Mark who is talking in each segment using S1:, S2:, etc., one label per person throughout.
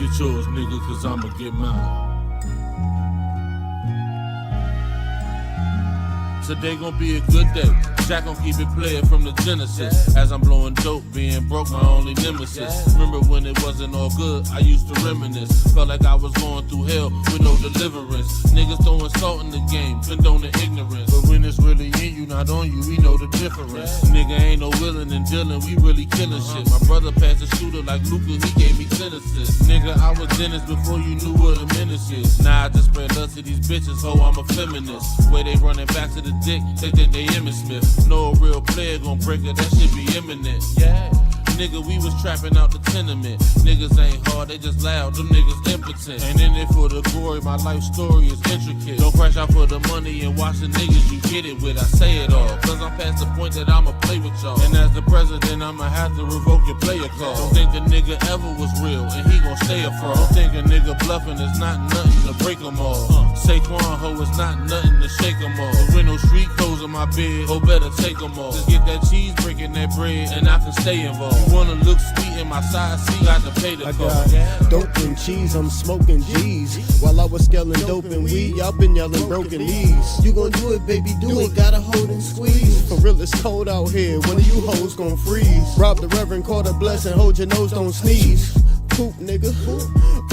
S1: Get yours, nigga, cause I'ma get mine. Today gon' be a good day. Jack gon' keep it playing from the Genesis. As I'm blowing dope, being broke, my only nemesis. Remember when it wasn't all good, I used to reminisce. Felt like I was going through hell with no deliverance. Niggas throwing salt in the game, condoning ignorance. But when it's really in you, not on you, we know the difference. Nigga ain't no willing and dealing, we really killing shit. My brother passed a shooter like Luka, he gave me 10 assists. Nigga, I was Dennis before you knew what a menace is. Now I just spread love to these bitches, ho, I'm a feminist. Where they running back to the dick, they think they Emmitt Smith. No real player gon' break it, that shit be imminent. Yeah. Nigga, we was trapping out the tenement. Niggas ain't hard, they just loud, them niggas impotent. Ain't in it for the glory, my life story is intricate. Don't crash out for the money and watch the niggas you get it with. I say it all, cause I'm past the point that I'ma play with y'all. And as the president, I'ma have to revoke your player call. Don't think the nigga ever was real, and he gon' stay a fraud. Don't think a nigga bluffing is not nothing to break them all. Saquon, ho, it's not nothing to shake them all. With no street clothes in my bed, ho, better take them all. Just get that cheese, breaking that bread, and I can stay involved. Wanna look sweet in my side seat, got to pay the cost.
S2: I got dope and cheese, I'm smoking G's. While I was scaling dope and weed, y'all been yelling broken knees. You gon' do it, baby, do it, gotta hold and squeeze. For real, it's cold out here, one of you hoes gon' freeze. Rob the reverend, call the blessing, hold your nose, don't sneeze. Poop, nigga.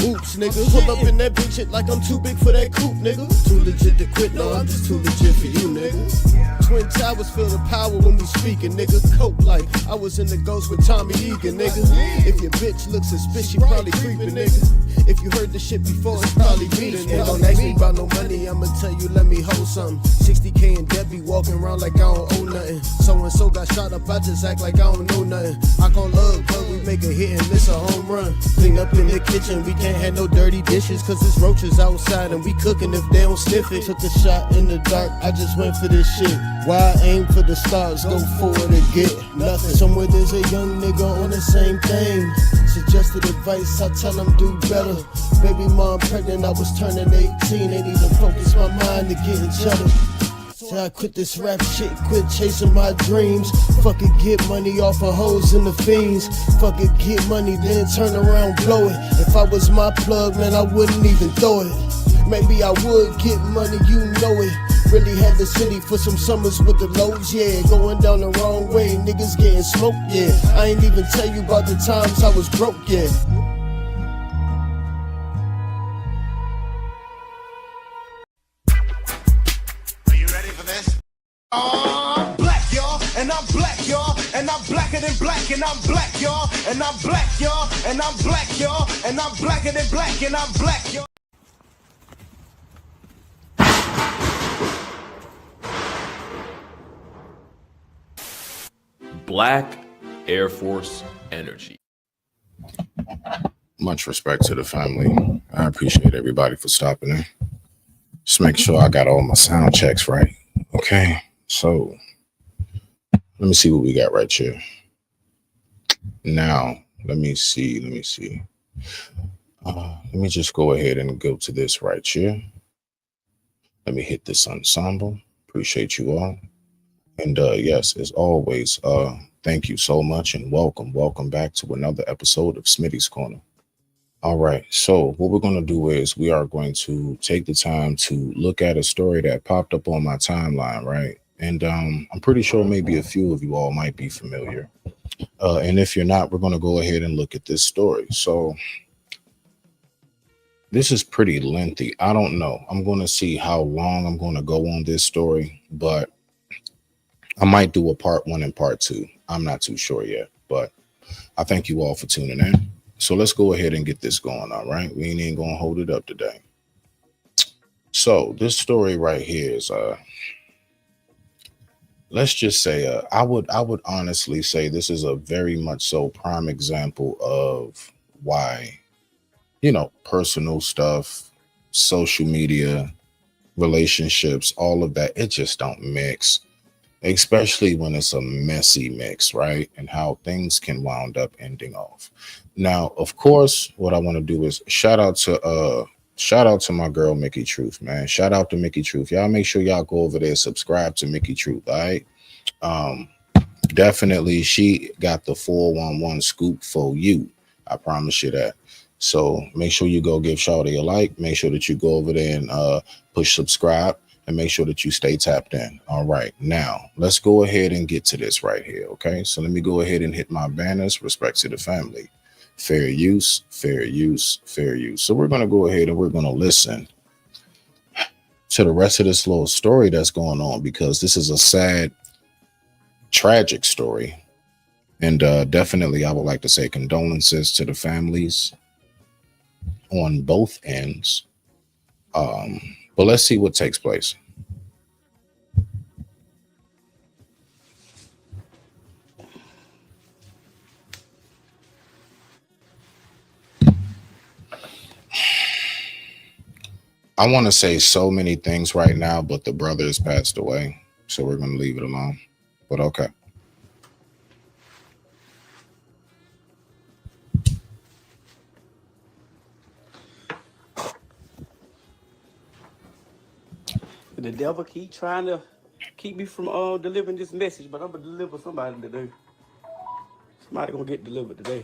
S2: Oops, nigga. Pull up in that bitch shit like I'm too big for that coupe, nigga. Too legit to quit, no, I'm just too legit for you, nigga. Twin Towers feel the power when we speaking, nigga. Cope like I was in the ghost with Tommy Egan, nigga. If your bitch looks suspicious, she probably creeping, nigga. If you heard the shit before, it's probably me, nigga. Don't ask me about no money, I'ma tell you, let me hold something. 60K and Debbie walking around like I don't owe nothing. So-and-so got shot up, I just act like I don't know nothing. I call love, but we make a hit and miss a home run. Clean up in the kitchen, we can't have no dirty dishes, cause it's roaches outside and we cooking if they don't sniff it. Took a shot in the dark, I just went for this shit. Why I aim for the stars, go forward to get nothing. Somewhere there's a young nigga on the same thing. Suggested advice, I tell him do better. Baby mom pregnant, I was turning 18. Ain't even focus my mind to getting cheddar. So I quit this rap shit, quit chasing my dreams. Fuck it, get money off of hoes and the fiends. Fuck it, get money, then turn around, blow it. If I was my plug, man, I wouldn't even throw it. Maybe I would get money, you know it. Really had the city for some summers with the lows, yeah. Going down the wrong way, niggas getting smoked, yeah. I ain't even tell you about the times I was broke, yeah.
S3: Black, y'all, and I'm black, y'all, and I'm blacker than black, and I'm black, y'all, and I'm black, y'all, and I'm black, y'all, and I'm blacker than black, and I'm black, y'all.
S4: Black Air Force Energy.
S5: Much respect to the family. I appreciate everybody for stopping in. Just make sure I got all my sound checks right. Okay, so let me see what we got right here. Now, let me see. Let me just go ahead and go to this right here. Let me hit this ensemble. Appreciate you all. And yes, as always, thank you so much and welcome back to another episode of Smitty's Corner. All right, so what we're going to do is we are going to take the time to look at a story that popped up on my timeline, right? And I'm pretty sure maybe a few of you all might be familiar. And if you're not, we're going to go ahead and look at this story. So this is pretty lengthy. I don't know. I'm going to see how long I'm going to go on this story, but I might do a part 1 and part 2. I'm not too sure yet, but I thank you all for tuning in. So let's go ahead and get this going, all right? We ain't even going to hold it up today. So this story right here is, let's just say, I would honestly say this is a very much so prime example of why, you know, personal stuff, social media, relationships, all of that, it just don't mix. Especially when it's a messy mix, right? And how things can wound up ending off. Now, of course, what I want to do is shout out to my girl, Mickey Truth, man. Shout out to Mickey Truth. Y'all make sure y'all go over there, subscribe to Mickey Truth, all right? Definitely, she got the 411 scoop for you. I promise you that. So make sure you go give Shawty a like. Make sure that you go over there and push subscribe, and make sure that you stay tapped in. All right, now let's go ahead and get to this right here. Okay, so let me go ahead and hit my banners. Respect to the family. Fair use, fair use, fair use. So we're going to go ahead and we're going to listen to the rest of this little story that's going on, because this is a sad, tragic story. And definitely, I would like to say condolences to the families on both ends. But let's see what takes place. I want to say so many things right now, but the brother has passed away, so we're going to leave it alone. But okay.
S6: The devil keep trying to keep me from delivering this message, but I'm gonna deliver somebody today. Somebody gonna get delivered today.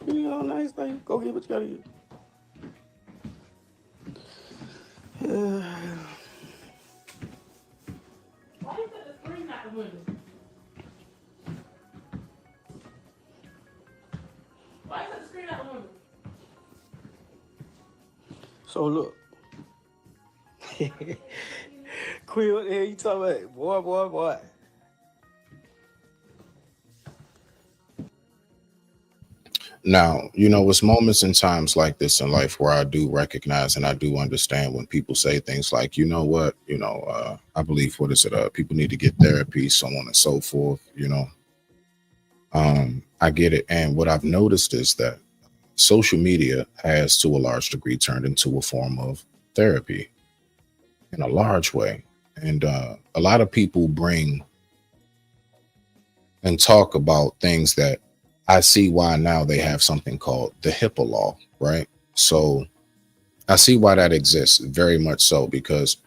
S6: You know, nice thing. Go get what you gotta get.
S7: Why you put the screen out the window? Why you put the screen out the window?
S6: So look. Queen, what the hell you talking about? Boy.
S5: Now, it's moments and times like this in life where I do recognize and I do understand when people say things like, you know what, I believe, what is it? People need to get therapy, so on and so forth, I get it. And what I've noticed is that social media has, to a large degree, turned into a form of therapy in a large way. And a lot of people bring and talk about things that I see why now they have something called the HIPAA law, right? So I see why that exists, very much so, because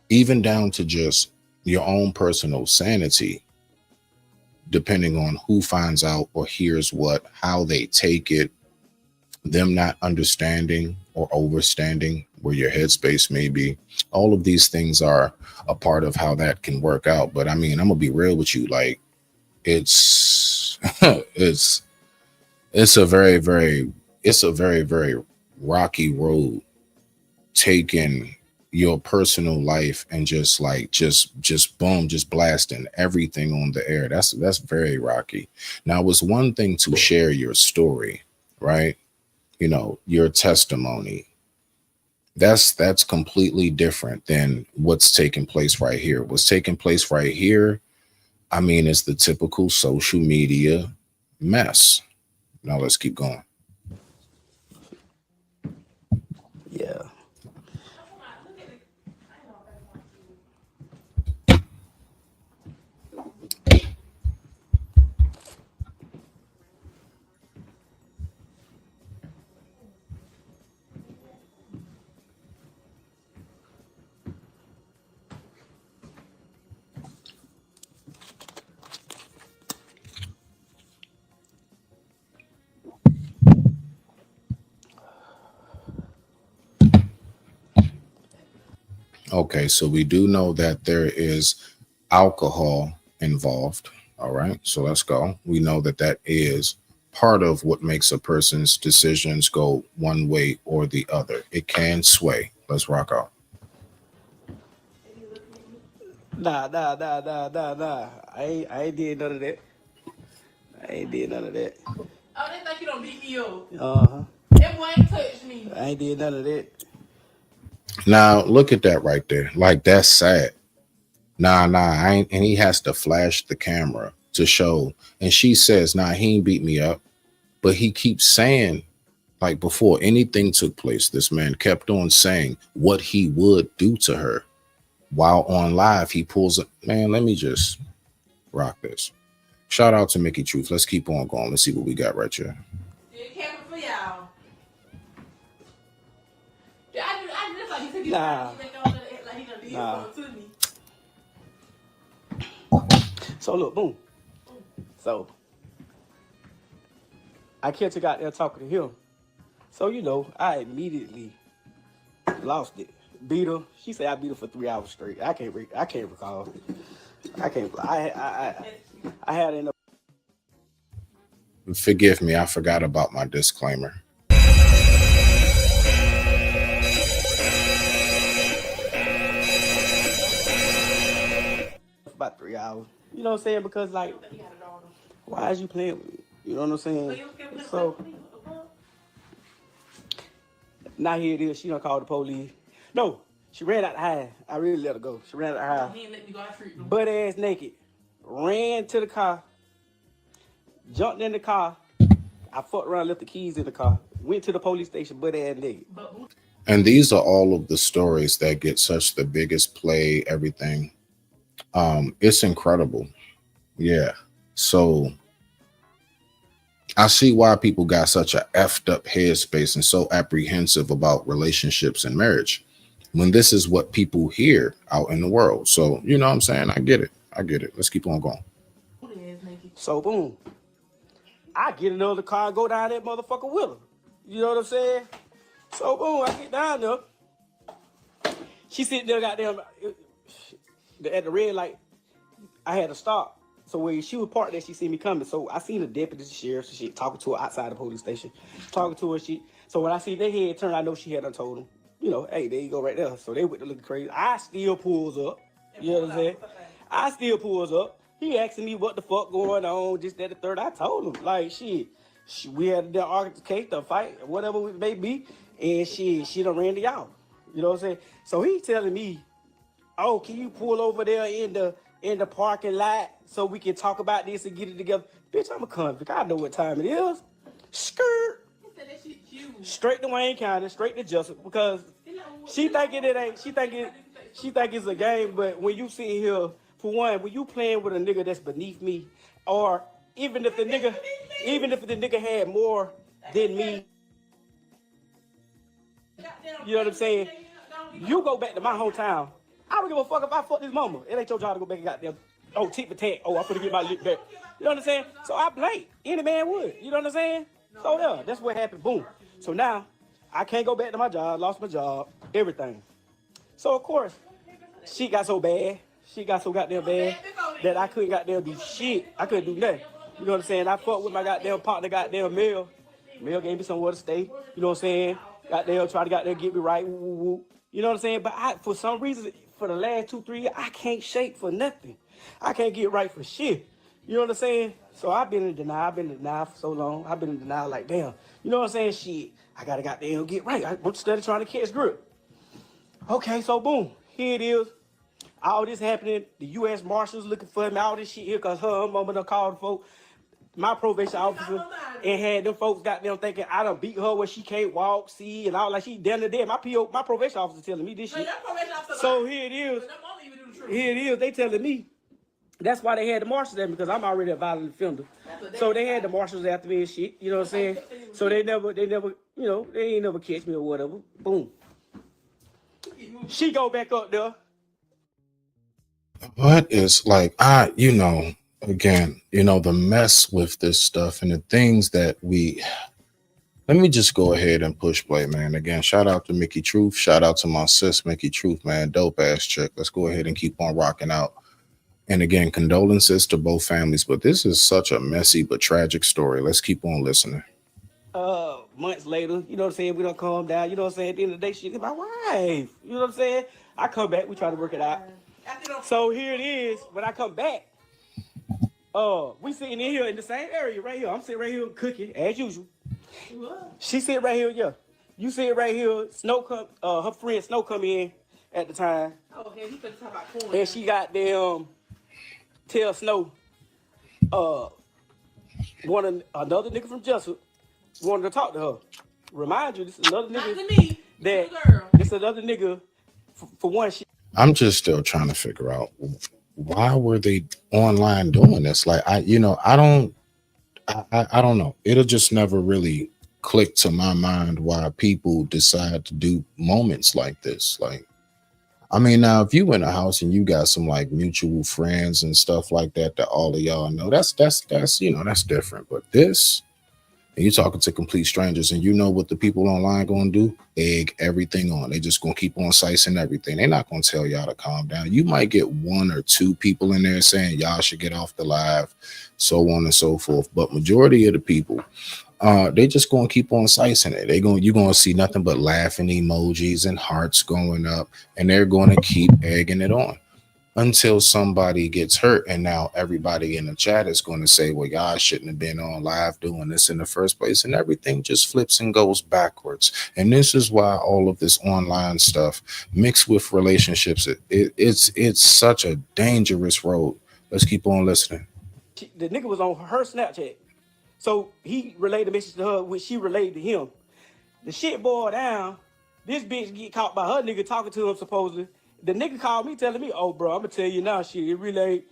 S5: even down to just your own personal sanity, depending on who finds out or hears what, how they take it, them not understanding or overstanding where your headspace may be, all of these things are a part of how that can work out. But I mean, I'm gonna be real with you, like, it's it's a very, very rocky road, taking your personal life and just boom, just blasting everything on the air. That's very rocky. Now, it's one thing to share your story, right? Your testimony. That's completely different than what's taking place right here. What's taking place right here, I mean, it's the typical social media mess. Now let's keep going.
S6: Yeah.
S5: Okay, so we do know that there is alcohol involved. All right, so let's go. We know that that is part of what makes a person's decisions go one way or the other. It can sway. Let's rock out.
S6: Nah. I ain't did none of that.
S7: Oh, they think you don't beat me up.
S6: Uh-huh.
S7: That boy ain't touched me.
S6: I ain't did none of that.
S5: Now look at that right there. Like, that's sad. Nah, I ain't. And he has to flash the camera to show. And she says, nah, he ain't beat me up. But he keeps saying, like before anything took place, this man kept on saying what he would do to her. While on live, he pulls up. Man, let me just rock this. Shout out to Mickey Truth. Let's keep on going. Let's see what we got right here.
S7: Still camping for y'all. I just like you said,
S6: Nah.
S7: like he done did something to me.
S6: So look, boom. So I catch her out there talking to him. So you know, I immediately lost it. Beat her. She said I beat her for 3 hours straight. I can't recall. I had in a
S5: Forgive me, I forgot about my disclaimer.
S6: about 3 hours. You know what I'm saying? Because like, why is you playing with me? You know what I'm saying? So now here it is. She done called the police. No, she ran out the house. I really let her go. She ran out the house.
S7: He ain't let me go out street.
S6: Butt ass naked. Ran to the car. Jumped in the car. I fucked around, left the keys in the car. Went to the police station, butt ass naked.
S5: And these are all of the stories that get such the biggest play, everything. It's incredible. Yeah. So I see why people got such a effed up headspace and so apprehensive about relationships and marriage when this is what people hear out in the world. So, you know what I'm saying? I get it. Let's keep on going.
S6: So boom. I get in another car and go down that motherfucker with her. You know what I'm saying? So boom, I get down there. She sitting there goddamn at the red light. I had to stop. So when she was parked there, she seen me coming. So I seen the deputy, the sheriff, and shit, talking to her outside the police station. Talking to her, shit. So when I see their head turn, I know she had done told them, you know, hey, there you go right there. So they went to looking crazy. I still pulls up. You know what I'm saying? I still pulls up. He asking me what the fuck going on, just that, the third. I told him, like, shit, we had the altercation, the fight, whatever it may be, and she done ran to y'all. You know what I'm saying? So he telling me, oh, can you pull over there in the parking lot so we can talk about this and get it together? Bitch, I'm a convict. I know what time it is. Skirt. Straight to Wayne County, straight to Jessup, because she thinking it ain't. She think it's a game, but when you sit here, for one, when you playing with a nigga that's beneath me, or even if the nigga had more than me, you know what I'm saying? You go back to my hometown. I don't give a fuck if I fuck this mama. It ain't your job to go back and goddamn, oh, tit for tat. Oh, I'm finna get my lick back. You know what I'm saying? So I blame. Any man would. You know what I'm saying? So yeah, that's what happened. Boom. So now, I can't go back to my job. Lost my job. Everything. So of course, she got so bad. She got so goddamn bad that I couldn't goddamn do shit. I couldn't do nothing. You know what I'm saying? I fucked with my goddamn partner, goddamn Mel. Mel gave me somewhere to stay. You know what I'm saying? Goddamn, try to goddamn get me right. Woo, woo, woo. You know what I'm saying? But for some reason, for the last 2-3 years, I can't shake for nothing. I can't get right for shit. You know what I'm saying? So I've been in denial. I've been in denial for so long. I've been in denial like, damn. You know what I'm saying? Shit, I gotta goddamn get right. I'm steady trying to catch grip. Okay, so boom. Here it is. All this happening. The U.S. Marshals looking for me. All this shit here because her mama done called the folks. My probation officer and had them folks got them thinking I done beat her where she can't walk, see, and all like she down there. My probation officer telling me this shit. So here it is. Here it is. They telling me that's why they had the marshals there because I'm already a violent offender. So they had the marshals after me and shit. You know what I'm saying? So they never, you know, they ain't never catch me or whatever. Boom. She go back up there.
S5: What is like, again, the mess with this stuff and the things that let me just go ahead and push play, man. Again, shout out to Mickey Truth. Shout out to my sis, Mickey Truth, man. Dope ass chick. Let's go ahead and keep on rocking out. And again, condolences to both families, but this is such a messy but tragic story. Let's keep on listening.
S6: Months later, you know what I'm saying? We don't calm down. You know what I'm saying? At the end of the day, she's my wife. You know what I'm saying? I come back. We try to work it out. So here it is. When I come back, we sitting in here in the same area right here. I'm sitting right here cooking as usual. She sit right here, yeah. You sit right here. Snow come, her friend Snow come in, at the time.
S7: Oh, yeah, he finna talk about corn.
S6: And she got them tell Snow, another nigga from Jessup wanted to talk to her. Remind you, this is another
S7: Not
S6: nigga
S7: to me.
S6: that
S7: To the girl.
S6: this another nigga for one shit.
S5: I'm just still trying to figure out why were they online doing this? Like I don't know. It'll just never really click to my mind why people decide to do moments like this. Like, I mean, now if you in a house and you got some like mutual friends and stuff like that all of y'all know, that's different. But this, and you talking to complete strangers, and you know what the people online gonna do? Egg everything on. They just gonna keep on slicing everything. They're not gonna tell y'all to calm down. You might get one or two people in there saying y'all should get off the live, so on and so forth. But majority of the people, they just gonna keep on slicing it. You're gonna see nothing but laughing emojis and hearts going up, and they're gonna keep egging it on until somebody gets hurt. And now everybody in the chat is going to say, well, y'all shouldn't have been on live doing this in the first place. And everything just flips and goes backwards. And this is why all of this online stuff mixed with relationships, it's such a dangerous road. Let's keep on listening.
S6: The nigga was on her Snapchat. So he relayed the message to her, which she relayed to him. The shit boiled down. This bitch get caught by her nigga talking to him supposedly. The nigga called me telling me, oh, bro, I'm going to tell you now, shit, it really,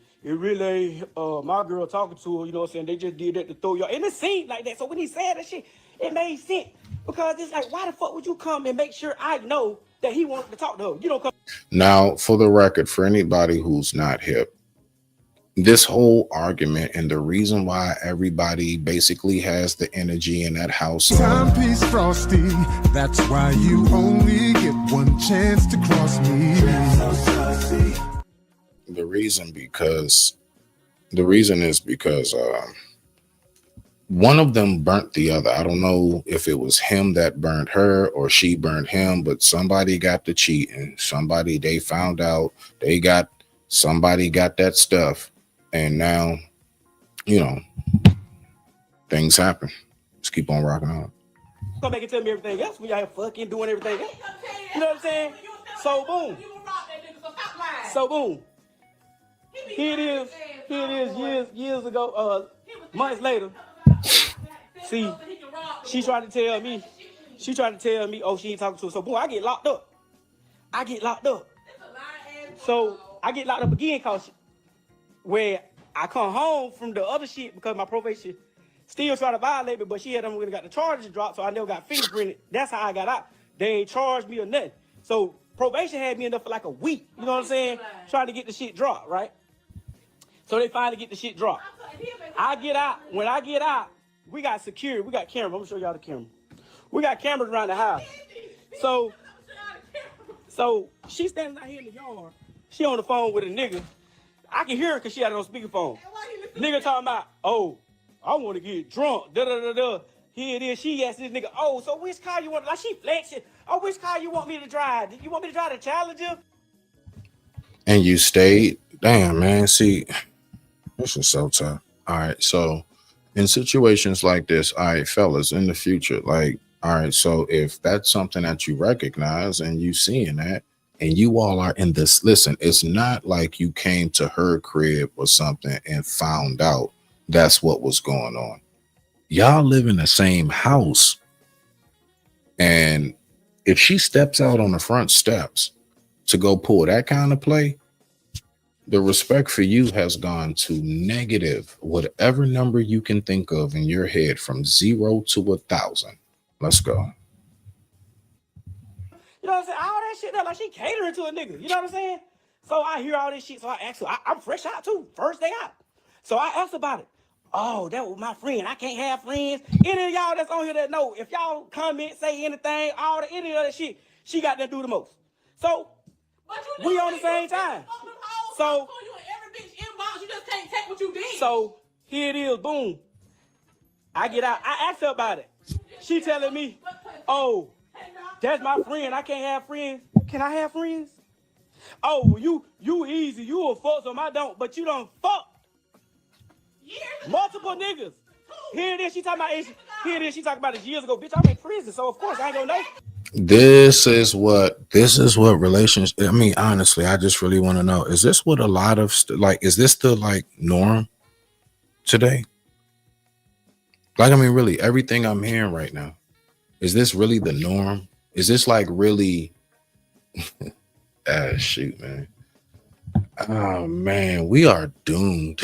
S6: my girl talking to her, you know what I'm saying? They just did that to throw y'all. And it seemed like that. So when he said that shit, it made sense. Because it's like, why the fuck would you come and make sure I know that he wanted to talk to her? You don't come.
S5: Now, for the record, for anybody who's not hip, this whole argument and the reason why everybody basically has the energy in that house.
S3: Timepiece Frosty, that's why you only get one chance to cross me.
S5: The reason is because one of them burnt the other. I don't know if it was him that burnt her or she burnt him, but somebody got the cheating. They found out somebody got that stuff. And now, things happen. Let's keep on rocking on.
S6: Come back and tell me everything else when y'all here fucking doing everything else. You know what I'm saying? So boom. So boom. Here it is years ago, months later. See, she tried to tell me, oh, she ain't talking to her. So boom, I get locked up. So I get locked up again because where I come home from the other shit because my probation still trying to violate me, but she had them got the charges dropped, so I never got fingerprinted. That's how I got out. They ain't charged me or nothing. So probation had me enough for like a week. You know what I'm saying? Trying to get the shit dropped, right? So they finally get the shit dropped. I get out. When I get out, we got security. We got cameras. I'm gonna show y'all the camera. We got cameras around the house. So she standing out here in the yard. She on the phone with a nigga. I can hear her because she had it on speakerphone. Nigga talking about, oh, I want to get drunk. Da-da-da-da. Here it is. She asked this nigga, oh, so which car you want? Like she flexing. Oh, which car you want me to drive? You want me to drive the Challenger?
S5: And you stayed? Damn, man. See, this is so tough. All right. So in situations like this, all right, fellas, in the future, like, all right, so if that's something that you recognize and you seeing that, and you all are in this, listen, it's not like you came to her crib or something and found out that's what was going on. Y'all live in the same house. And if she steps out on the front steps to go pull that kind of play, the respect for you has gone to negative, whatever number you can think of in your head, from 0 to 1,000. Let's go.
S6: You know what I'm saying? All that shit there, like she catering to a nigga. You know what I'm saying? So I hear all this shit. So I ask her, I'm fresh out too, first day out. So I asked about it. Oh, that was my friend. I can't have friends. Any of y'all that's on here that know, if y'all comment, say anything, any of that shit, she got to do the most. So we on the same time. So so here it is, boom. I get out. I asked her about it. She telling me, oh, that's my friend. I can't have friends. Can I have friends? Oh, you easy. You a fuck, so I don't. But you don't fuck multiple niggas. Here it is. She talking about it. Here it is. She talking about it years ago. Bitch, I'm in prison, so of course I ain't gonna know.
S5: This is what relations. I mean, honestly, I just really want to know: is this what a lot of like? Is this the like norm today? Like, I mean, really, everything I'm hearing right now, is this really the norm? Is this like really? Shoot, man. Oh man, we are doomed.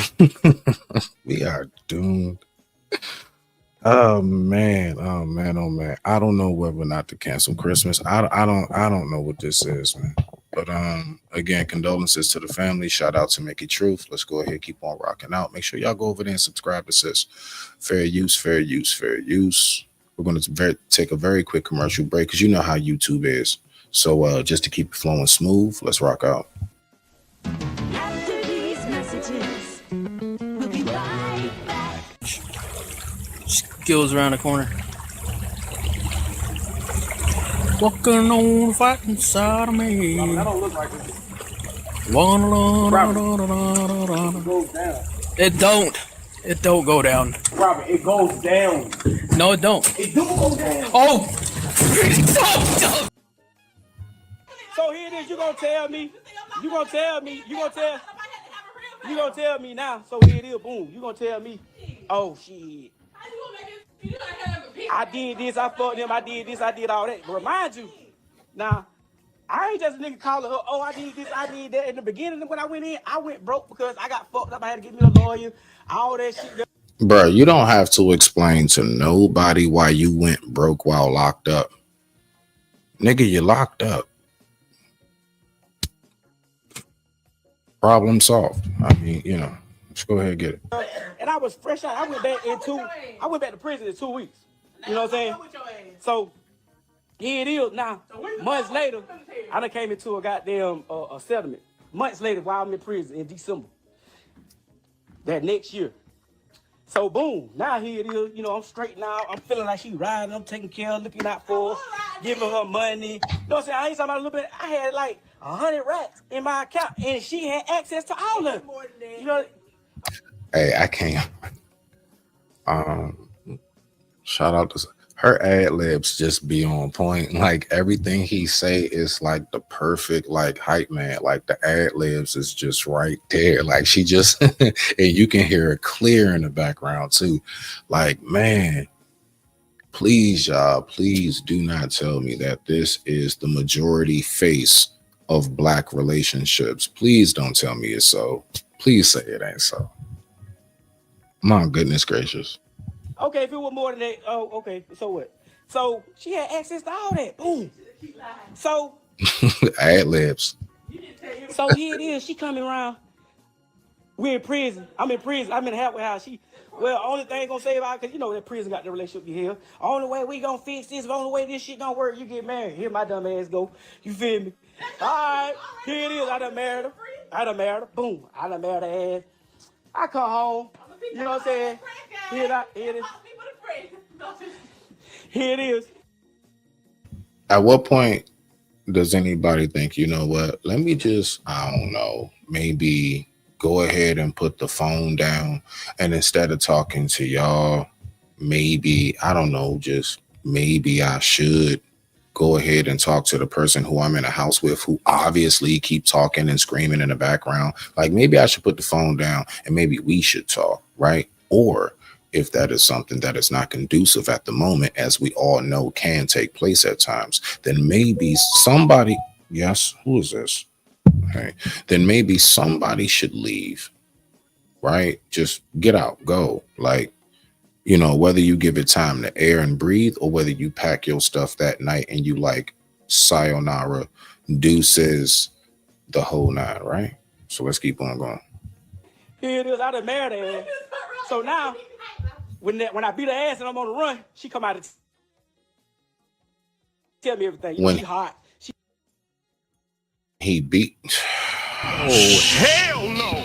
S5: We are doomed. Oh man, oh man, oh man. I don't know whether or not to cancel Christmas. I don't know what this is, man. But again, condolences to the family. Shout out to Mickey Truth. Let's go ahead, keep on rocking out. Make sure y'all go over there and subscribe to Sis. Fair use, fair use, fair use. We're going to take a very quick commercial break because you know how YouTube is. So just to keep it flowing smooth, let's rock out.
S8: After these messages, we'll be right back.
S9: Skills around the corner. Walking on the fighting side of me.
S6: That don't look like it. It goes down.
S9: It don't go down.
S6: Robert, it goes down.
S9: No, it don't.
S6: It do go down.
S9: Oh!
S6: So here it is. You gonna tell me now. So here it is. Boom. You gonna tell me? Oh shit. I did this. I fucked him. I did this. I did all that. But remind you, now I ain't just a nigga calling her. Oh, I did this. I did that. In the beginning, when I went in, I went broke because I got fucked up. I had to get me a lawyer. All that shit.
S5: Bro, you don't have to explain to nobody why you went broke while locked up. Nigga, you locked up. Problem solved. I mean, you know, let's go ahead and get it.
S6: And I was fresh out. I went back to prison in 2 weeks. You know what I'm saying? So here it is now. Months later, I done came into a goddamn a settlement. Months later, while I'm in prison in December. That next year. So boom, now here it is. You know, I'm straight now. I'm feeling like she riding. I'm taking care of, looking out for her, giving her money. You know what I'm saying? I ain't talking about a little bit. I had like 100 racks in my account, and she had access to all of them. You know.
S5: Hey, I can't. Shout out to her ad libs. Just be on point. Like everything he say is like the perfect like hype man. Like the ad libs is just right there. Like she just and you can hear it clear in the background too. Like man, please y'all, please do not tell me that this is the majority face of Black relationships. Please don't tell me it's so. Please say it ain't so. My goodness gracious.
S6: Okay, if it was more than that, oh, okay, so what? So she had access to all that. Boom. So
S5: ad libs.
S6: So here it is. She coming around. We're in prison. I'm in prison. I'm in the halfway house. Only thing gonna say about it, because you know that prison got the relationship you hear. Only way we gonna fix this, the only way this shit gonna work, you get married. Here my dumb ass go. You feel me? All right, here it is. I done married her. Boom. I done married her ass. I come home. You know what I'm saying? Here it is. Here it is.
S5: At what point does anybody think, you know what? Let me just, I don't know, maybe go ahead and put the phone down, and instead of talking to y'all, maybe, I don't know, just maybe I should go ahead and talk to the person who I'm in a house with, who obviously keep talking and screaming in the background. Like maybe I should put the phone down and maybe we should talk, right? Or if that is something that is not conducive at the moment, as we all know can take place at times, then maybe somebody, yes, who is this? Okay, then maybe somebody should leave, right? Just get out, go. Like, you know, whether you give it time to air and breathe or whether you pack your stuff that night and you like sayonara, deuces, the whole nine, right? So let's keep on going.
S6: Here it is. I done married her. So now, when I beat her ass and I'm on the run, she come out and tell me everything. You know, she hot.
S5: He beat.
S3: Oh, hell no.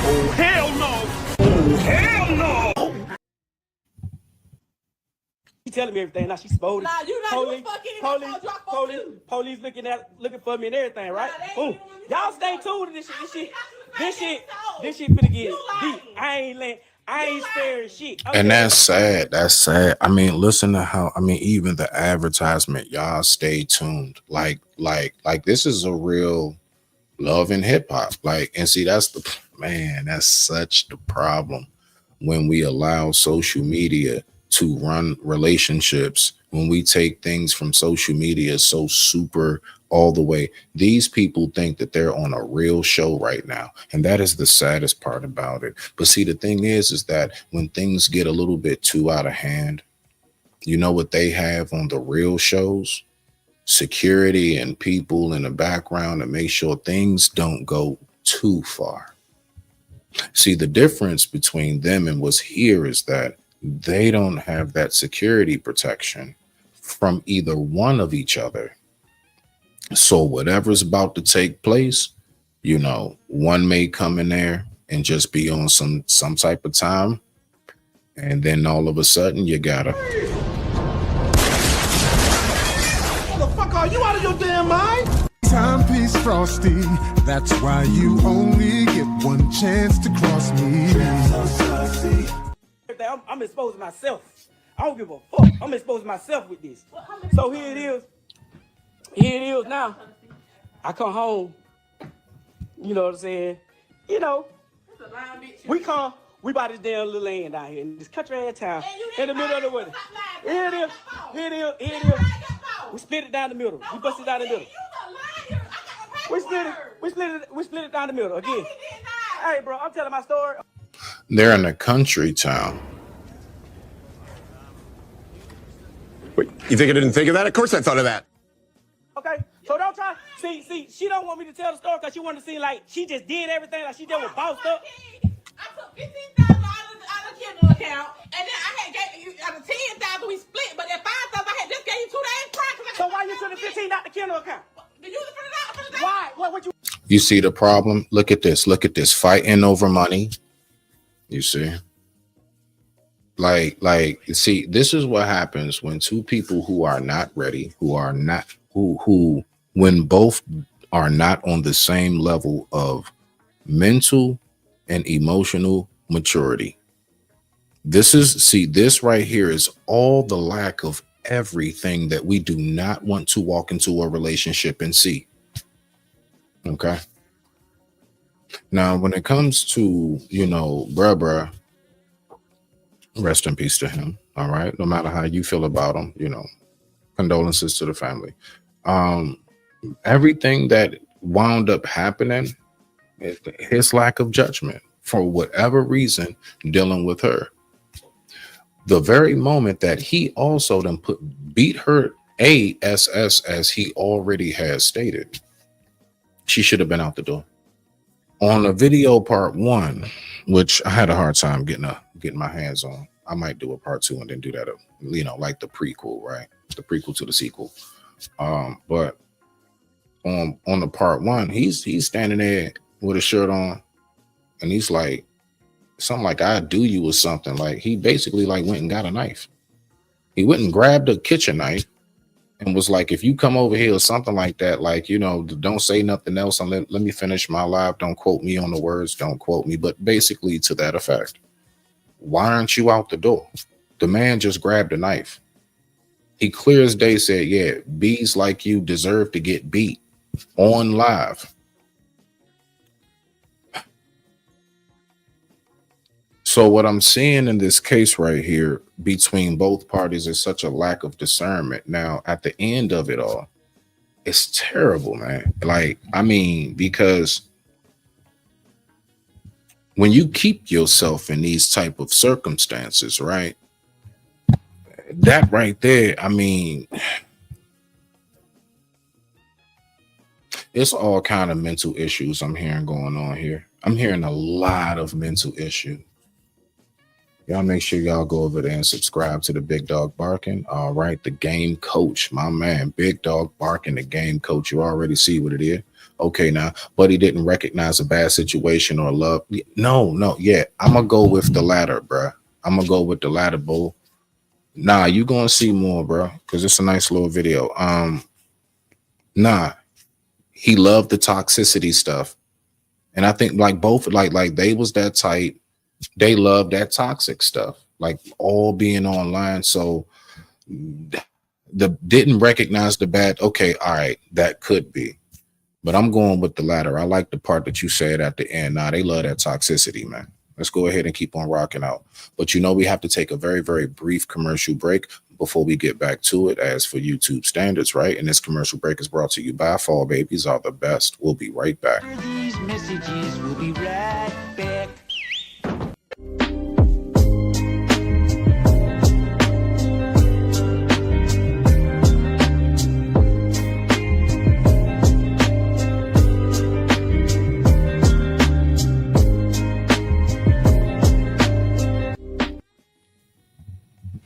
S3: Oh, hell no. Oh, hell no.
S6: She telling me everything. Now she spoiled.
S7: Nah, you not
S6: police looking for me and everything, right? Boom. Y'all stay tuned to this shit. This shit finna get deep. I ain't letting. I ain't sparing shit.
S5: And that's sad. That's sad. I mean, listen to how, I mean, even the advertisement, y'all stay tuned. Like this is a real love and hip hop. Like, and see, that's that's such the problem when we allow social media to run relationships, when we take things from social media so super all the way. These people think that they're on a real show right now, and that is the saddest part about it. But see, the thing is that when things get a little bit too out of hand, you know what they have on the real shows? Security and people in the background to make sure things don't go too far. See, the difference between them and what's here is that they don't have that security protection from either one of each other. So whatever's about to take place, you know, one may come in there and just be on some type of time, and then all of a sudden you gotta.
S3: Motherfucker, are you out of your damn mind?
S10: Timepiece Frosty, that's why you only get one chance to cross me.
S6: I'm exposing myself. I don't give a fuck. I'm exposing myself with this. So here it is. Here it is now. I come home. You know what I'm saying? You know, we buy this damn little land out here in this country ass town in the middle of the winter. Here it is. Here it is. Here it is. We split it down the middle. We bust it down the middle. We split it down the middle again. Hey, bro, I'm telling my story.
S5: They're in a country town.
S11: Wait, you think I didn't think of that? Of course I thought of that.
S6: Okay, so don't try. See, she don't want me to tell the story because she want to seem like she just did everything, like she just was bossed up.
S7: I took $15,000 out of the Kindle account, and then I had gave you out of $10,000 we split, but that $5,000 I had just gave you 2 days prior.
S6: So why you took the 15 out the Kindle account?
S7: Did you use it for the day?
S6: Why? What you?
S5: You see the problem? Look at this. Look at this. Fighting over money. You see? Like, see, this is what happens when two people who are not ready, who when both are not on the same level of mental and emotional maturity. This right here is all the lack of everything that we do not want to walk into a relationship and see. Okay. Now, when it comes to, you know, bruh, rest in peace to him. All right. No matter how you feel about him, you know, condolences to the family. Everything that wound up happening is his lack of judgment for whatever reason dealing with her. The very moment that he also then beat her ASS as he already has stated, she should have been out the door. On a video part 1, which I had a hard time getting my hands on. I might do a part 2 and then do that, you know, like the prequel, right? The prequel to the sequel. But on the part 1, he's standing there with a shirt on, and he's like something like "I do you" or something. Like he basically like went and got a knife. He went and grabbed a kitchen knife and was like, "If you come over here or something like that, like, you know, don't say nothing else and let me finish my live. Don't quote me on the words. Don't quote me." But basically to that effect. Why aren't you out the door? The man just grabbed a knife. He clear as day said, yeah, bees like you deserve to get beat on live. So what I'm seeing in this case right here between both parties is such a lack of discernment. Now, at the end of it all, it's terrible, man. Like, I mean, because when you keep yourself in these type of circumstances, right? That right there, I mean, it's all kind of mental issues I'm hearing going on here. I'm hearing a lot of mental issue. Y'all make sure y'all go over there and subscribe to the Big Dog Barking. All right, the game coach, my man, Big Dog Barking, the game coach. You already see what it is. Okay, now, but he didn't recognize a bad situation or love. No, yeah, I'm gonna go with the latter, bro. I'm gonna go with the latter, bull. Nah, you gonna see more, bro, because it's a nice little video. Nah, he loved the toxicity stuff, and I think like both, like they was that tight. They love that toxic stuff, like all being online. So the didn't recognize the bad. Okay, all right, that could be. But I'm going with the latter. I like the part that you said at the end. Nah, they love that toxicity, man. Let's go ahead and keep on rocking out. But you know, we have to take a very, very brief commercial break before we get back to it, as for YouTube standards, right? And this commercial break is brought to you by Fall Babies Are the Best. We'll be right back.
S8: These messages, we'll be right back.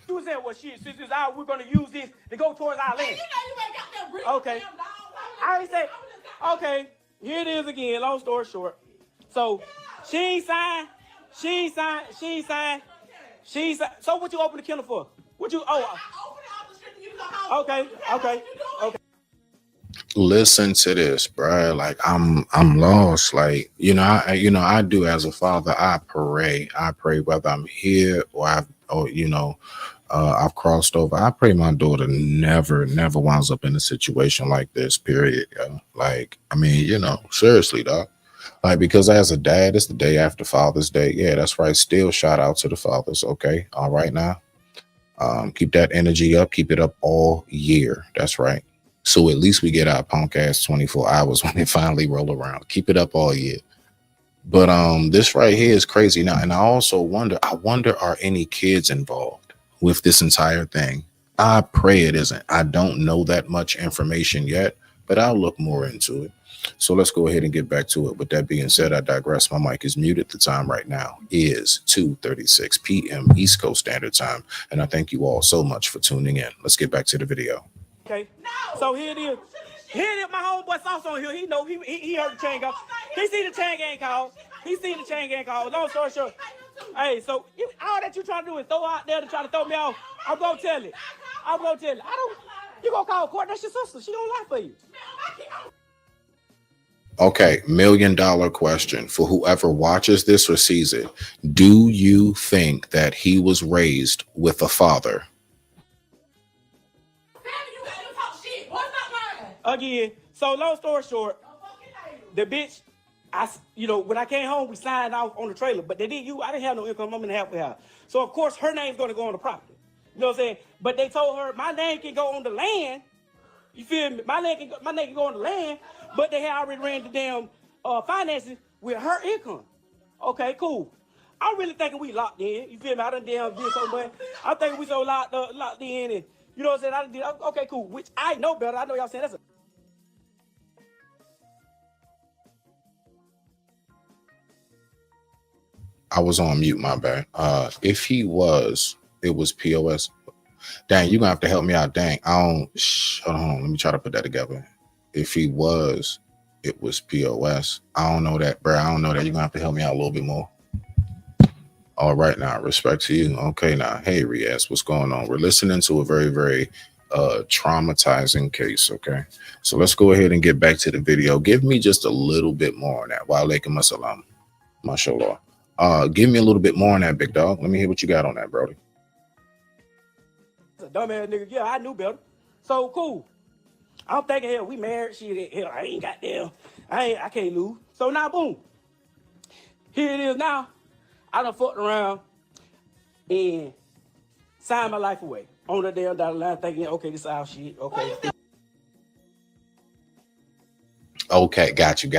S6: You said, well, shit, since it's out, we're going to use this to go towards our land.
S7: You know you ain't got that real
S6: Okay.
S7: damn dog.
S6: I ain't say, okay, here it is again, long story short. So, she ain't signed. So what you open the kennel for? What you, okay.
S5: Listen to this, bro. Like I'm lost. Like, I do as a father, I pray whether I'm here or I've crossed over. I pray my daughter never winds up in a situation like this, period. Like, I mean, seriously, dog. Like, because as a dad, it's the day after Father's Day. Yeah, that's right. Still shout out to the fathers. Okay. All right now. Keep that energy up. Keep it up all year. That's right. So at least we get our punk ass 24 hours when they finally roll around. Keep it up all year. But this right here is crazy now. And I also wonder, are any kids involved with this entire thing? I pray it isn't. I don't know that much information yet, but I'll look more into it. So let's go ahead and get back to it. With that being said, I digress. My mic is muted. The time right now is 2:36 p.m. East Coast Standard Time. And I thank you all so much for tuning in. Let's get back to the video.
S6: Okay. So here it is. My homeboy Sauce on here. He know he heard the chain go. He see the chain gang call. Long story short. Hey, so all that you trying to do is throw out there to try to throw me off. I'm gonna tell it. You gonna call court? That's your sister. She gonna lie for you.
S5: Okay, $1 million question for whoever watches this or sees it. Do you think that he was raised with a father?
S6: Again, so long story short, the bitch, when I came home, we signed off on the trailer, but I didn't have no income. I'm in the halfway house. So of course her name's gonna go on the property. You know what I'm saying? But they told her my name can go on the land. You feel me? My name can go on the land, but they had already ran the damn finances with her income. Okay, cool. I'm really thinking we locked in. You feel me? I done damn did so much. I'm thinking we so locked in, and you know what I'm saying? Okay, cool. Which I know better. I know y'all saying that's a.
S5: I was on mute, my bad. If he was, it was POS. Dang, you're gonna have to help me out. Dang, hold on, let me try to put that together. If he was, it was POS. I don't know that, bro. I don't know that. You're gonna have to help me out a little bit more. All right, now, respect to you. Okay, now, hey, Riaz, what's going on? We're listening to a very, very traumatizing case, okay? So let's go ahead and get back to the video. Give me just a little bit more on that. Wa alaikum assalam, mashallah. Give me a little bit more on that, big dog. Let me hear what you got on that, Brody.
S6: A dumbass nigga. Yeah, I knew better. So cool. I'm thinking, hell, we married. Shit, hell, I ain't got them. I can't lose. So now, boom. Here it is now. I done fucked around and signed my life away on the damn dollar line, thinking, okay, this is our shit. Okay.
S5: Okay, got you.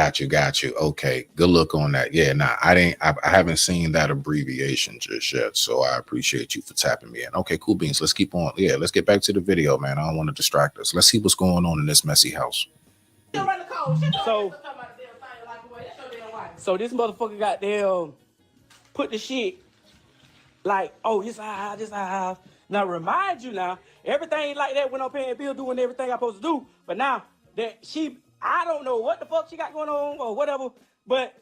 S5: Okay, good look on that. Yeah, I haven't seen that abbreviation just yet, so I appreciate you for tapping me in. Okay, cool beans. Let's keep on. Yeah, let's get back to the video, man. I don't want to distract us. Let's see what's going on in this messy house.
S6: So this motherfucker got damn put the shit like, oh, this our house. Now remind you now, everything like that when I'm paying bills, doing everything I'm supposed to do. But now that I don't know what the fuck she got going on or whatever, but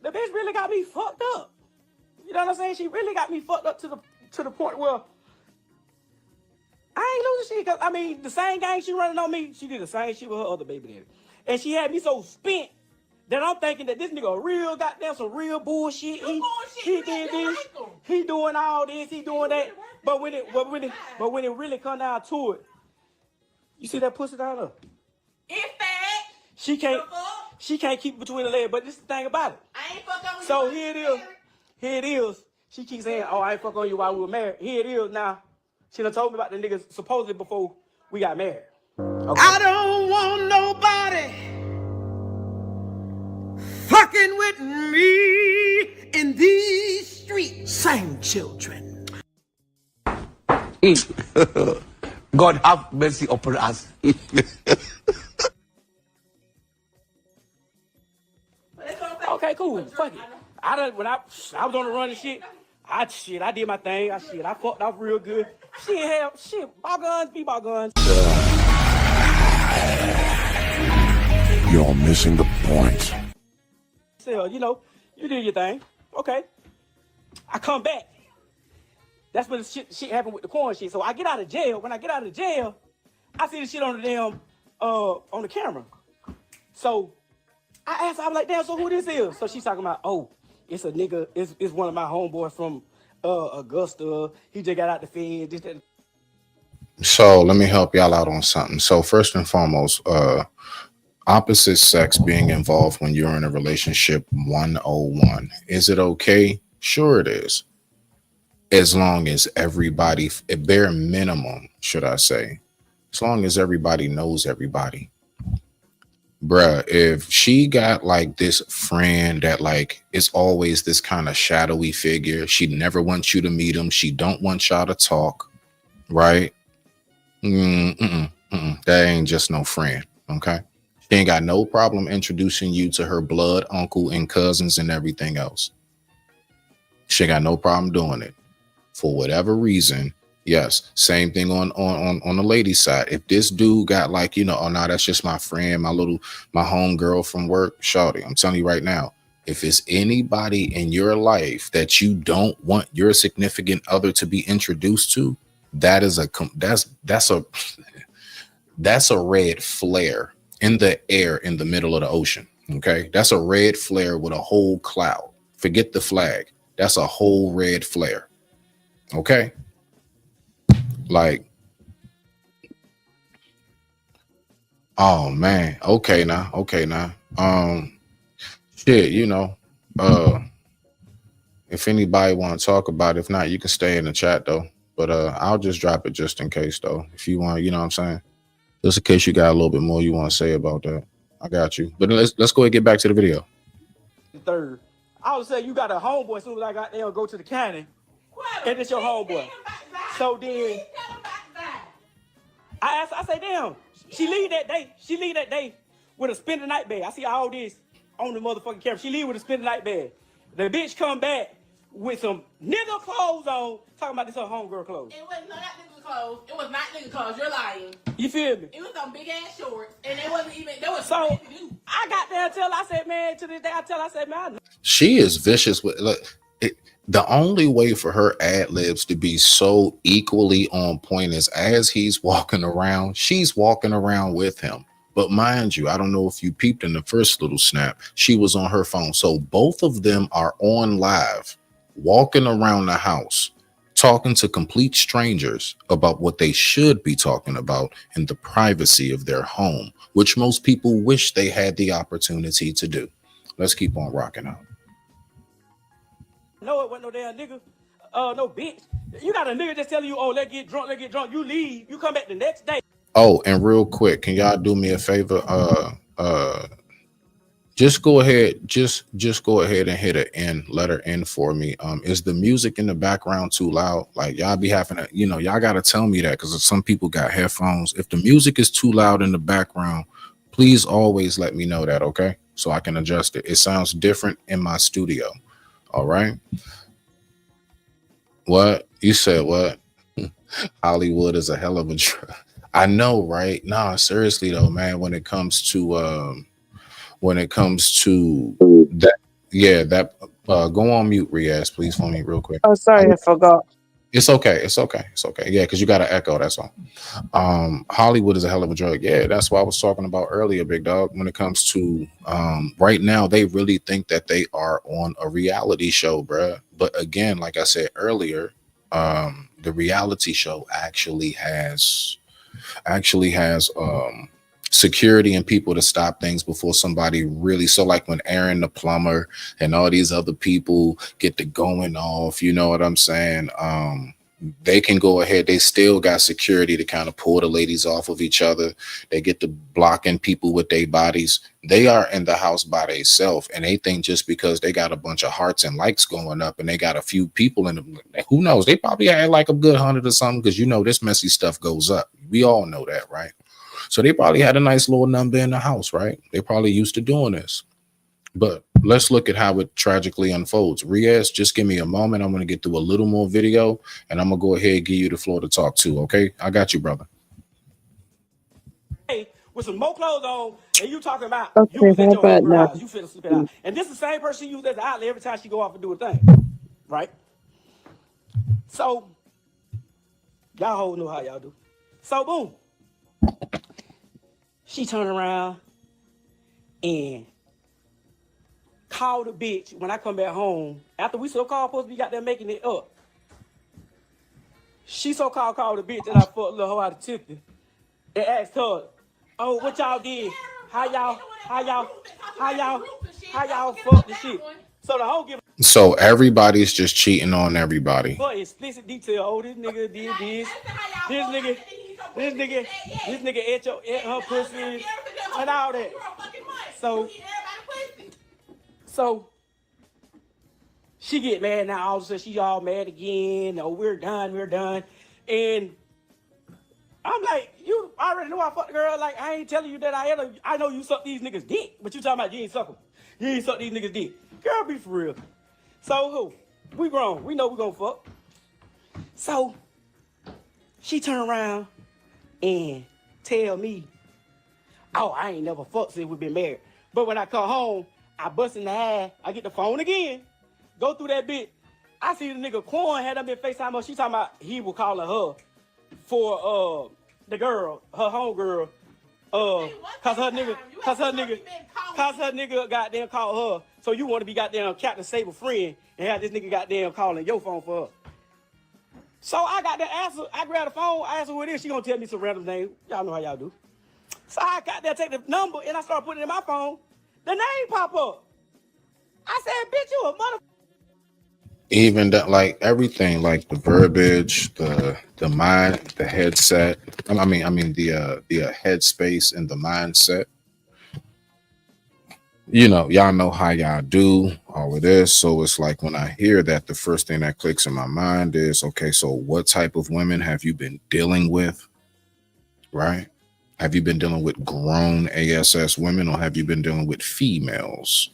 S6: the bitch really got me fucked up. You know what I'm saying? She really got me fucked up to the point where I ain't losing shit. Cause I mean, the same gang she running on me, she did the same shit with her other baby daddy. And she had me so spent Then I'm thinking that this nigga a real goddamn some real bullshit. He did this. He doing all this. He doing that. But when it really come down to it, you see that pussy down there?
S7: It's fat.
S6: She can't keep it between the legs. But this is the thing about it.
S7: I ain't fuck on
S6: So
S7: you.
S6: here it is. Here it is. She keeps saying, "Oh, I ain't fuck on you while we were married." Here it is now. She done told me about the niggas supposedly before we got married. Okay.
S3: I don't want nobody fucking with me in these streets. Same children.
S12: God have mercy upon us.
S6: Okay, cool. Fuck it. When I was on the run and shit, I did my thing. I fucked off real good. She ain't have shit. Ball guns be ball guns.
S10: You're missing the point.
S6: So, you know, you do your thing. Okay. I come back. That's when the shit happened with the corn shit. So I get out of jail. When I get out of jail, I see the shit on the damn on the camera. So I asked her, I'm like, damn, so who this is? So she's talking about, oh, it's a nigga, it's one of my homeboys from Augusta. He just got out the fed. This, that.
S5: So let me help y'all out on something. So first and foremost, opposite sex being involved when you're in a relationship 101. Is it okay? Sure it is. As long as everybody, at bare minimum, should I say, as long as everybody knows everybody. Bruh, if she got like this friend that like is always this kind of shadowy figure, she never wants you to meet him, she don't want y'all to talk, right? That ain't just no friend, okay? She ain't got no problem introducing you to her blood uncle and cousins and everything else. She ain't got no problem doing it. For whatever reason, yes, same thing on the lady side. If this dude got like, you know, oh no, that's just my friend, my home girl from work, shawty, I'm telling you right now, if it's anybody in your life that you don't want your significant other to be introduced to, that's a red flare in the air in the middle of the ocean. Okay, that's a red flare with a whole cloud. Forget the flag. That's a whole red flare. Okay. Like, oh man. Okay now. Shit, you know, if anybody want to talk about it, if not, you can stay in the chat though. But I'll just drop it just in case though. If you want, you know what I'm saying? Just in case you got a little bit more you want to say about that. I got you. But let's go ahead and get back to the video.
S6: Third. I would say you got a homeboy as soon as I got there, go to the county. And it's your homeboy. So then I say, damn, she leave that day with a spend the night bag. I see all this on the motherfucking camera. She leave with a spend the night bag. The bitch come back with some nigga clothes on, talking about this her homegirl clothes.
S7: It was not nigga clothes. It was not nigga clothes. You're lying.
S6: You feel me?
S7: It was some big ass shorts, and it wasn't even. There was
S6: so I got there until I said, man, to this day I said, man,
S5: she is vicious with the only way for her ad libs to be so equally on point is as he's walking around, she's walking around with him. But mind you, I don't know if you peeped in the first little snap, she was on her phone. So both of them are on live, walking around the house, talking to complete strangers about what they should be talking about in the privacy of their home, which most people wish they had the opportunity to do. Let's keep on rocking out.
S6: No, it wasn't no damn nigga. No bitch. You got a nigga just telling you, oh, let's get drunk. You leave. You come back the next day.
S5: Oh, and real quick, can y'all do me a favor? Just go ahead. Just go ahead and hit an N, letter N for me. Is the music in the background too loud? Like y'all be having to, you know, y'all got to tell me that because some people got headphones. If the music is too loud in the background, please always let me know that, okay? So I can adjust it. It sounds different in my studio. All right. What you said? What? Hollywood is a hell of a drug. I know, right? Nah, seriously though, man. When it comes to that, yeah, that. Go on mute, Riaz, please, for me, real quick.
S13: Oh, sorry, I forgot.
S5: It's okay. It's okay. It's okay. Yeah, because you got to echo. That's all. Hollywood is a hell of a drug. Yeah, that's what I was talking about earlier, big dog. When it comes to right now, they really think that they are on a reality show, bruh. But again, like I said earlier, the reality show actually has security and people to stop things before somebody really. So like when Aaron the plumber and all these other people get to going off, you know what I'm saying? They can go ahead. They still got security to kind of pull the ladies off of each other. They get to blocking people with their bodies. They are in the house by themselves, and they think just because they got a bunch of hearts and likes going up and they got a few people in them, who knows? They probably had like a good 100 or something, because you know this messy stuff goes up. We all know that, right? So they probably had a nice little number in the house, right? They probably used to doing this. But let's look at how it tragically unfolds. Riaz, just give me a moment. I'm going to get through a little more video, and I'm going to go ahead and give you the floor to talk to, okay? I got you, brother.
S6: Hey, with some more clothes on, and you talking about
S13: Okay,
S6: you was at
S13: how
S6: your
S13: about
S6: homegirl
S13: now?
S6: house, you finna sleep it out. And this is the same person you use as the outlet every time she go off and do a thing, right? So, y'all hoes know how y'all do. So, boom. She turned around and called a bitch when I come back home. After we so-called supposed to be got there making it up. She so-called called a bitch that I fucked a little hoe out of Tiffany and asked her, oh, what y'all did? How y'all fuck the shit? So the hoe give
S5: So everybody's just cheating on everybody.
S6: for explicit detail. Oh, this nigga did this. This nigga ate her pussy and all that. So she get mad now. All of a sudden she all mad again. Oh, we're done. And I'm like, you already know I fucked the girl. Like, I ain't telling you that I know you suck these niggas dick, but you talking about you ain't suck them. You ain't suck these niggas dick. Girl, be for real. So who? We grown. We know we gonna fuck. So she turn around and tell me, oh, I ain't never fucked since we been married. But when I come home, I bust in the ass. I get the phone again. Go through that bit. I see the nigga Quan had them been FaceTime her. She talking about he was calling her for the girl, her homegirl. Cause her nigga goddamn called her. So you want to be goddamn Captain Sable friend and have this nigga goddamn calling your phone for her. So I got the answer. I grabbed the phone. I asked her who it is. She gonna tell me some random name. Y'all know how y'all do. So I got there, take the number, and I started putting it in my phone. The name pop up. I said, bitch, you a mother.
S5: Even that, like everything, like the verbiage, the mind, the headset. I mean the headspace and the mindset. You know, y'all know how y'all do all of this. So it's like when I hear that, the first thing that clicks in my mind is, okay, so what type of women have you been dealing with? Right? Have you been dealing with grown ASS women, or have you been dealing with females?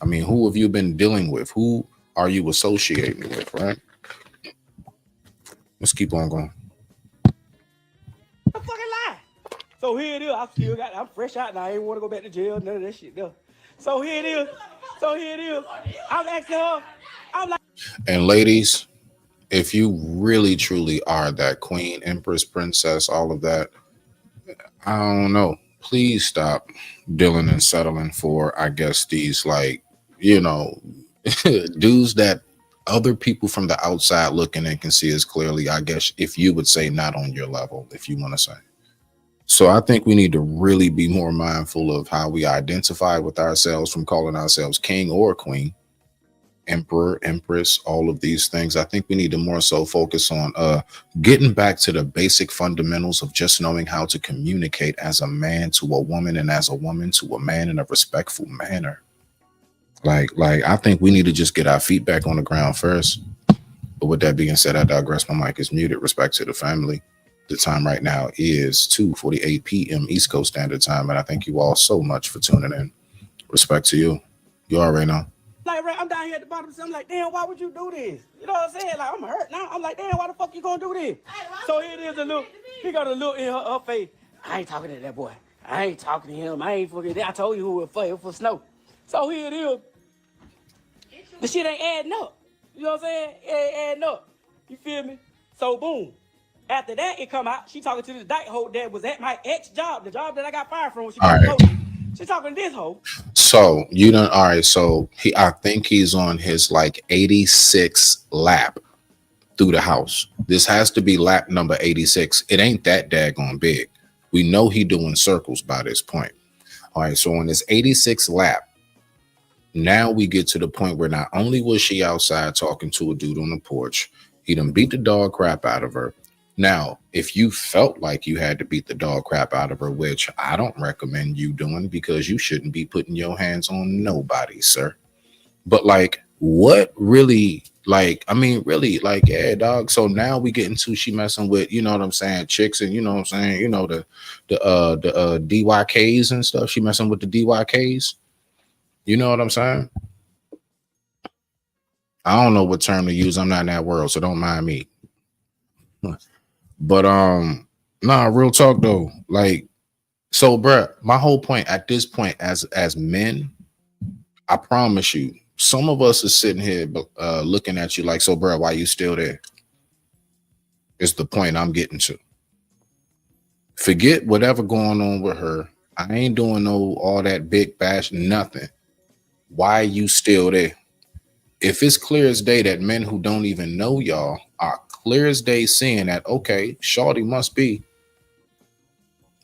S5: I mean, who have you been dealing with? Who are you associating with, right? Let's keep on going.
S6: Fucking lie. So here it is. I'm fresh out now. I ain't want to go back to jail. None of that shit though. So here it is. I'm asking her. I'm like,
S5: and ladies, if you really truly are that queen, empress, princess, all of that, I don't know. Please stop dealing and settling for, I guess, these like, you know, dudes that other people from the outside looking in can see as clearly, I guess, if you would say not on your level, if you want to say. So I think we need to really be more mindful of how we identify with ourselves, from calling ourselves king or queen, emperor, empress, all of these things. I think we need to more so focus on getting back to the basic fundamentals of just knowing how to communicate as a man to a woman, and as a woman to a man, in a respectful manner. Like I think we need to just get our feet back on the ground first. But with that being said, I digress. My mic is muted. Respect to the family. The time right now is 2:48 p.m. East Coast Standard Time, and I thank you all so much for tuning in. Respect to you. You already know.
S6: like, I'm down here at the bottom. I'm like, damn, why would you do this? You know what I'm saying? Like, I'm hurt now. I'm like, damn, why the fuck you gonna do this? So here it is, he got a look in her face. I ain't talking to that boy. I ain't talking to him. I ain't fucking. I told you who it was for Snow. So here it is. The shit ain't adding up. You know what I'm saying? It ain't adding up. You feel me? So boom. After that, it come out. She talking to this dyke hoe that was at my ex job, the job that I got fired from when she
S5: All
S6: got
S5: right.
S6: promoted. She talking to this hoe.
S5: So you don't. All right. So I think he's on his like 86 lap through the house. This has to be lap number 86. It ain't that daggone big. We know he doing circles by this point. All right. So on his 86 lap, now we get to the point where not only was she outside talking to a dude on the porch, he done beat the dog crap out of her. Now, if you felt like you had to beat the dog crap out of her, which I don't recommend you doing because you shouldn't be putting your hands on nobody, sir. But like, what really, like, I mean, really, like, yeah, dog. So now we get into she messing with, you know what I'm saying, chicks and you know what I'm saying, you know, the DYKs and stuff. She messing with the DYKs. You know what I'm saying? I don't know what term to use. I'm not in that world, so don't mind me. But nah, real talk though. Like, so bruh, my whole point at this point as men, I promise you, some of us is sitting here looking at you like, so bruh, why you still there? Is the point I'm getting to. Forget whatever going on with her. I ain't doing no all that big bash, nothing. Why you still there? If it's clear as day that men who don't even know y'all are clear as day seeing that, okay, shorty must be,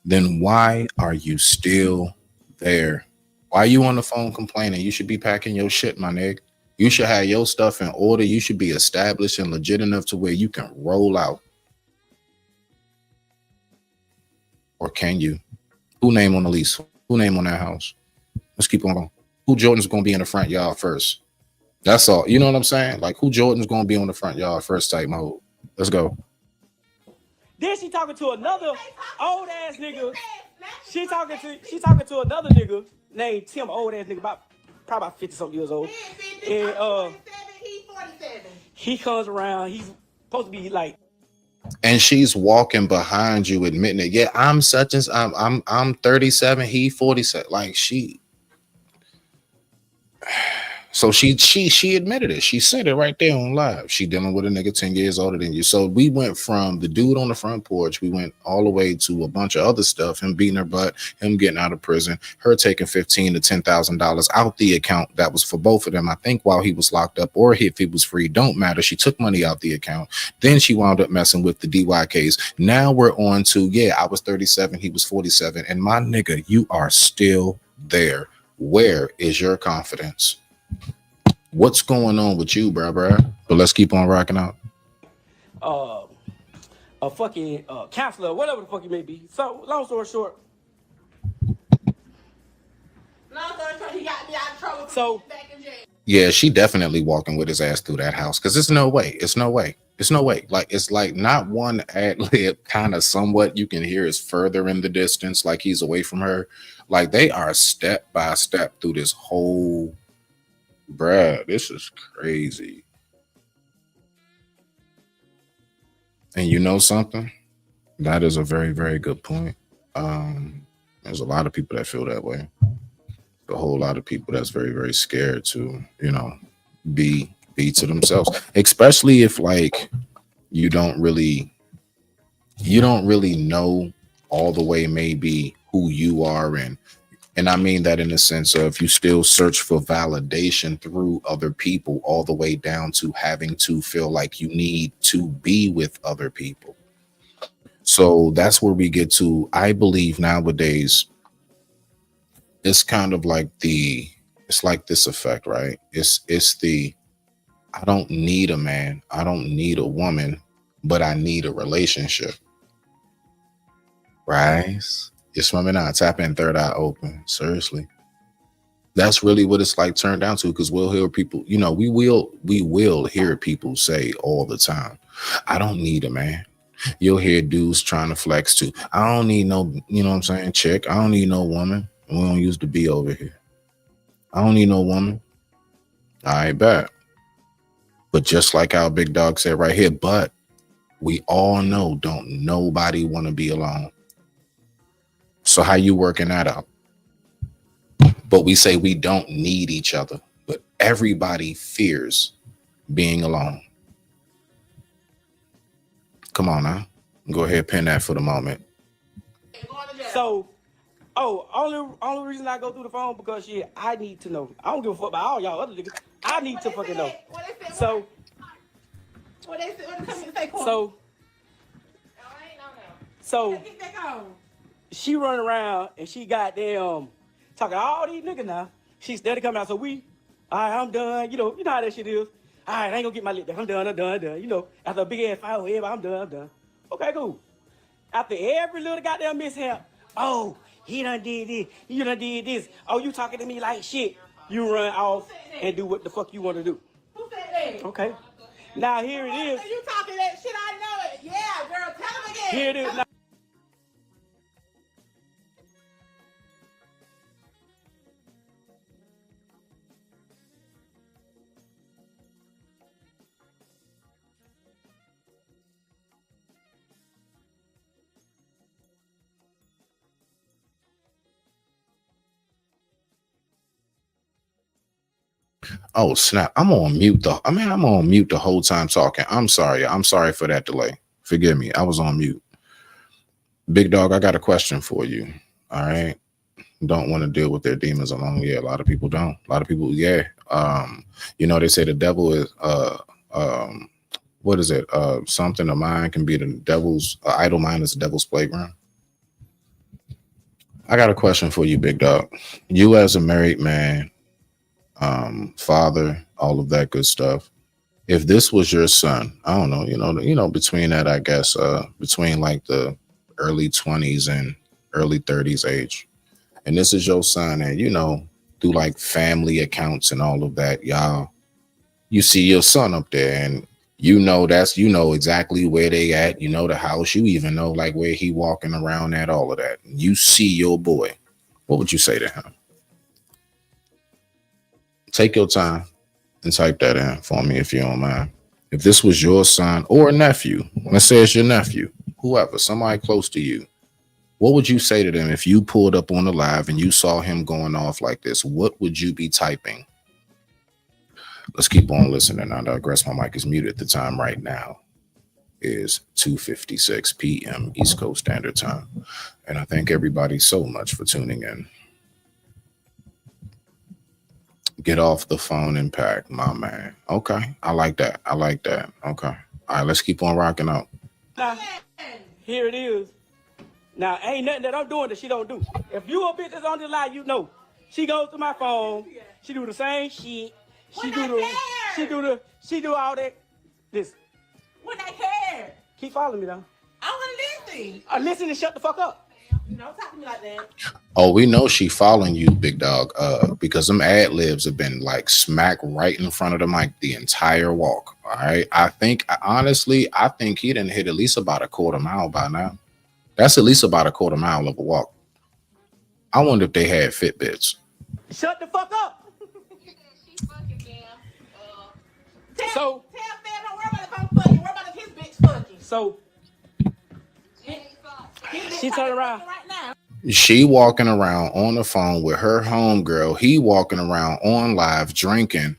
S5: then why are you still there? Why are you on the phone complaining? You should be packing your shit, my nigga. You should have your stuff in order. You should be established and legit enough to where you can roll out. Or can you? Who name on the lease? Who name on that house? Let's keep on going. Who Jordan's going to be in the front yard first? That's all. You know what I'm saying? Like, who Jordan's going to be on the front yard first type mode. Let's go.
S6: Then she talking to another old ass nigga. She talking to another nigga named Tim, old ass nigga, probably about 50 something years old. And he comes around. He's supposed to be like.
S5: And she's walking behind you, admitting it. Yeah, I'm such as I'm 37. He 47. Like she. So she admitted it. She said it right there on live. She dealing with a nigga 10 years older than you. So we went from the dude on the front porch. We went all the way to a bunch of other stuff. Him beating her butt, him getting out of prison, her taking $15,000 to $10,000 out the account that was for both of them. I think while he was locked up or if he was free, don't matter. She took money out the account. Then she wound up messing with the DYKs. Now we're on to, yeah, I was 37. He was 47. And my nigga, you are still there. Where is your confidence? What's going on with you, bro? But let's keep on rocking out.
S6: A fucking counselor, whatever the fuck it may be. So, long story short. He got me out of trouble. So,
S5: yeah, she definitely walking with his ass through that house because it's no way. It's no way. It's no way. Like, it's like not one ad lib kind of somewhat you can hear is further in the distance, like he's away from her. Like, they are step by step through this whole. Bruh, this is crazy. And you know something? That is a very, very good point. There's a lot of people that feel that way. A whole lot of people that's very, very scared to, you know, be to themselves. Especially if like you don't really know all the way maybe who you are and I mean that in the sense of you still search for validation through other people all the way down to having to feel like you need to be with other people. So that's where we get to, I believe nowadays, it's kind of like it's like this effect, right? It's I don't need a man. I don't need a woman, but I need a relationship. Right? You're swimming out, tap in, third eye open. Seriously. That's really what it's like turned down to, because we'll hear people, you know, we will hear people say all the time, I don't need a man. You'll hear dudes trying to flex too. I don't need no, you know what I'm saying, chick. I don't need no woman. We don't use the B over here. I don't need no woman. I bet. But just like our big dog said right here, but we all know don't nobody want to be alone. So how you working that out? But we say we don't need each other, but everybody fears being alone. Come on now. Go ahead, pin that for the moment.
S6: So, only reason I go through the phone because shit, I need to know. I don't give a fuck about all y'all other niggas. I need to fucking know. So, she running around and she goddamn talking to all these niggas now. She steady coming out. So all right, I'm done. You know how that shit is. All right, I ain't gonna get my lip back. I'm done. You know, after a big ass fight with everybody, I'm done. Okay, cool. After every little goddamn mishap, oh, he done did this, you done did this. Oh, you talking to me like shit. You run off and do what the fuck you want to do.
S7: Who said that?
S6: Okay. Now here it is.
S7: You talking that shit, I know it. Yeah, girl, tell him again.
S6: Here it is. Now,
S5: Oh snap! I'm on mute the whole time talking. I'm sorry. I'm sorry for that delay. Forgive me. I was on mute. Big dog, I got a question for you. All right. Don't want to deal with their demons alone. Yeah, a lot of people don't. A lot of people, yeah. You know, they say the devil is what is it? Something of mind can be the devil's idle mind is the devil's playground. I got a question for you, big dog. You as a married man, father, all of that good stuff. If this was your son, I don't know, you know, between that, I guess, between like the early 20s and early 30s age, and this is your son, and you know, through like family accounts and all of that, y'all, you see your son up there, and you know exactly where they at, you know the house, you even know like where he walking around at, all of that. You see your boy. What would you say to him? Take your time and type that in for me if you don't mind. If this was your son or nephew, let's say it's your nephew, whoever, somebody close to you, what would you say to them if you pulled up on the live and you saw him going off like this? What would you be typing? Let's keep on listening. I digress. My mic is muted. The time right now is 2:56 p.m. East Coast Standard Time. And I thank everybody so much for tuning in. Get off the phone and pack, my man. Okay. I like that. Okay. All right. Let's keep on rocking out.
S6: now, here it is. Now, ain't nothing that I'm doing that she don't do. If you a bitch that's on the line, you know. She goes to my phone. She do the same shit. She do all that. This.
S7: When I care.
S6: Keep following me though.
S7: I want to listen.
S6: Listen and shut the fuck up.
S7: Don't talk to me like that.
S5: Oh, we know she following you, big dog, because them ad libs have been like smack right in front of the mic the entire walk. All right. I think he didn't hit at least about a quarter mile by now. That's at least about a quarter mile of a walk. I wonder if they had Fitbits.
S6: Shut the fuck up.
S7: Tell Fed, don't worry about if I'm fucking. Worry about if his bitch fucking.
S6: So she turned around.
S7: Right now.
S5: She walking around on the phone with her homegirl. He walking around on live drinking.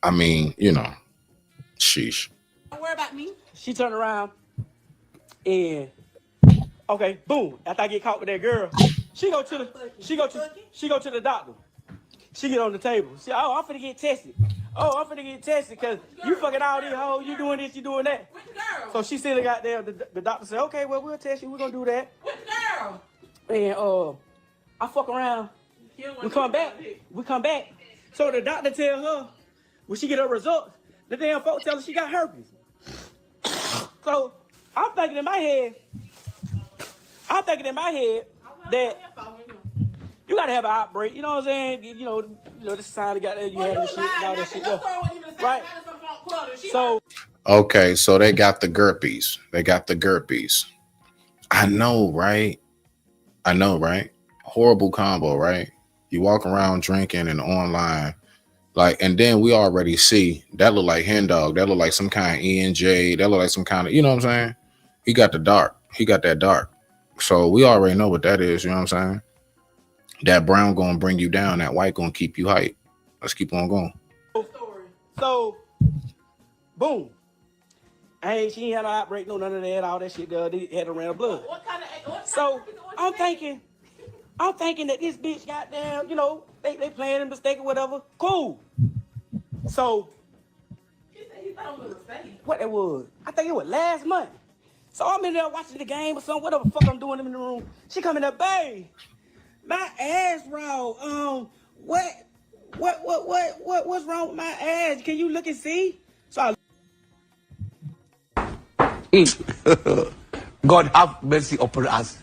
S5: I mean, you know, sheesh.
S7: Don't worry about me.
S6: She turned around and okay, boom. After I get caught with that girl, she go to the doctor. She get on the table. She, I'm finna get tested. I'm finna get tested because you fucking all these hoes. You doing this, you doing that.
S7: Which girl?
S6: So she still got there. The doctor said, okay, well, we'll test you. We're gonna do that.
S7: Which girl?
S6: And I fuck around. We come back. So the doctor tell her when she get her results, the damn folks tell her she got herpes. So I'm thinking in my head that you gotta have an outbreak. You know what I'm saying? You know this society got that. You have this shit and all that shit. Right. So
S5: okay, so they got the herpes. I know, right? Horrible combo, right? You walk around drinking and online, like, and then we already see that look like hen dog. That look like some kind of ENJ. That look like some kind of, you know what I'm saying? He got that dark. So we already know what that is. You know what I'm saying? That brown gonna bring you down. That white gonna keep you hype. Let's keep on going.
S6: So, boom. She ain't had no outbreak, no none of that, all that shit. They had to run blood. So I'm thinking that this bitch goddamn, you know, they playing in mistake or whatever. Cool. So what it was? I think it was last month. So I'm in there watching the game or something, whatever the fuck I'm doing in the room. She come in there, babe, my ass raw. What's wrong with my ass? Can you look and see? So
S12: God have mercy upon us.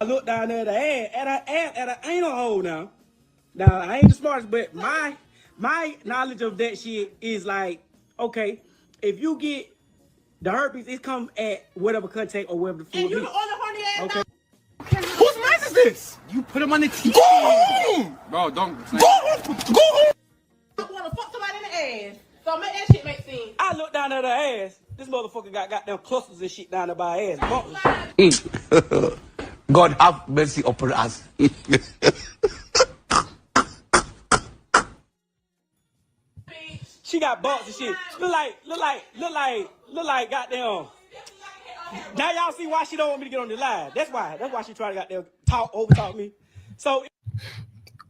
S6: I look down there at the ass, at a anal hole now. Now, I ain't the smartest, but my knowledge of that shit is like, okay, if you get the herpes, it come at whatever contact or whatever the food
S7: And you
S6: is.
S7: the only horny ass.
S6: Okay.
S9: Whose mess is this? You put him on the TV. Go home! Bro, don't. Go home! Go home!
S7: I want to fuck somebody in the ass. So make that shit make sense.
S6: I look down at her ass. This motherfucker got goddamn clusters and shit down there by her ass.
S12: God have mercy upon us.
S6: She got bumps and shit. Look like goddamn. Now y'all see why she don't want me to get on the live. That's why she trying to goddamn overtalk me. So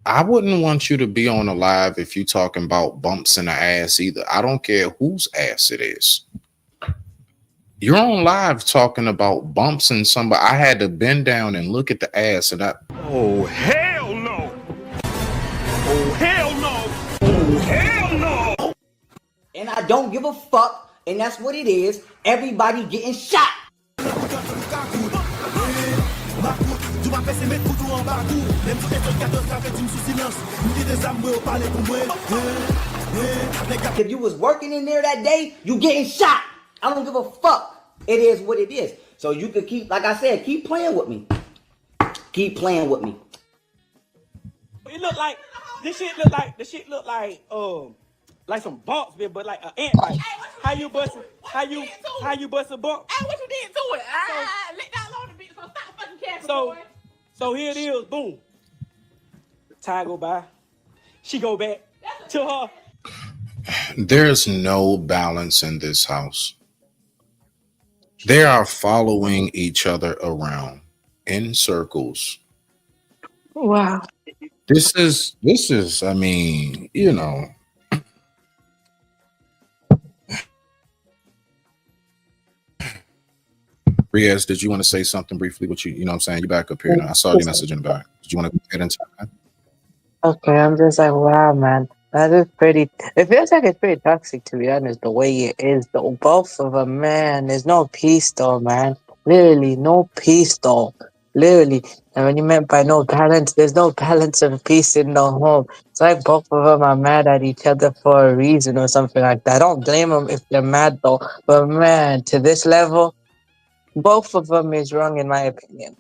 S5: I wouldn't want you to be on a live if you talking about bumps in the ass either. I don't care whose ass it is. You're on live talking about bumps in somebody. I had to bend down and look at the ass and
S9: Oh, hell no! Oh, hell no! Oh, hell no!
S13: And I don't give a fuck, and that's what it is. Everybody getting shot. If you was working in there that day, you getting shot. I don't give a fuck. It is what it is. So you could keep, like I said, keep playing with me. Keep playing with me.
S6: it look like this shit look like some bumps, but like an ant bite. How you bust a bump?
S7: Hey, what you did to it? Let that alone a bit, so stop fucking capping, boy.
S6: So here it is, boom. Time go by. She go back to her.
S5: There's no balance in this house. They are following each other around in circles.
S14: Wow.
S5: This is, I mean, you know. Riaz, did you want to say something briefly? What you know what I'm saying? You back up here now. I saw your message in the back. Did you want to get into that?
S14: Okay, I'm just like, wow, man. That is pretty. It feels like it's pretty toxic, to be honest, the way it is, though. Both of them, man. There's no peace, though, man. Literally, no peace, though. Literally. And when you meant by no balance, there's no balance of peace in the home. It's like both of them are mad at each other for a reason or something like that. I don't blame them if they're mad, though. But, man, to this level, both of them is wrong, in my opinion.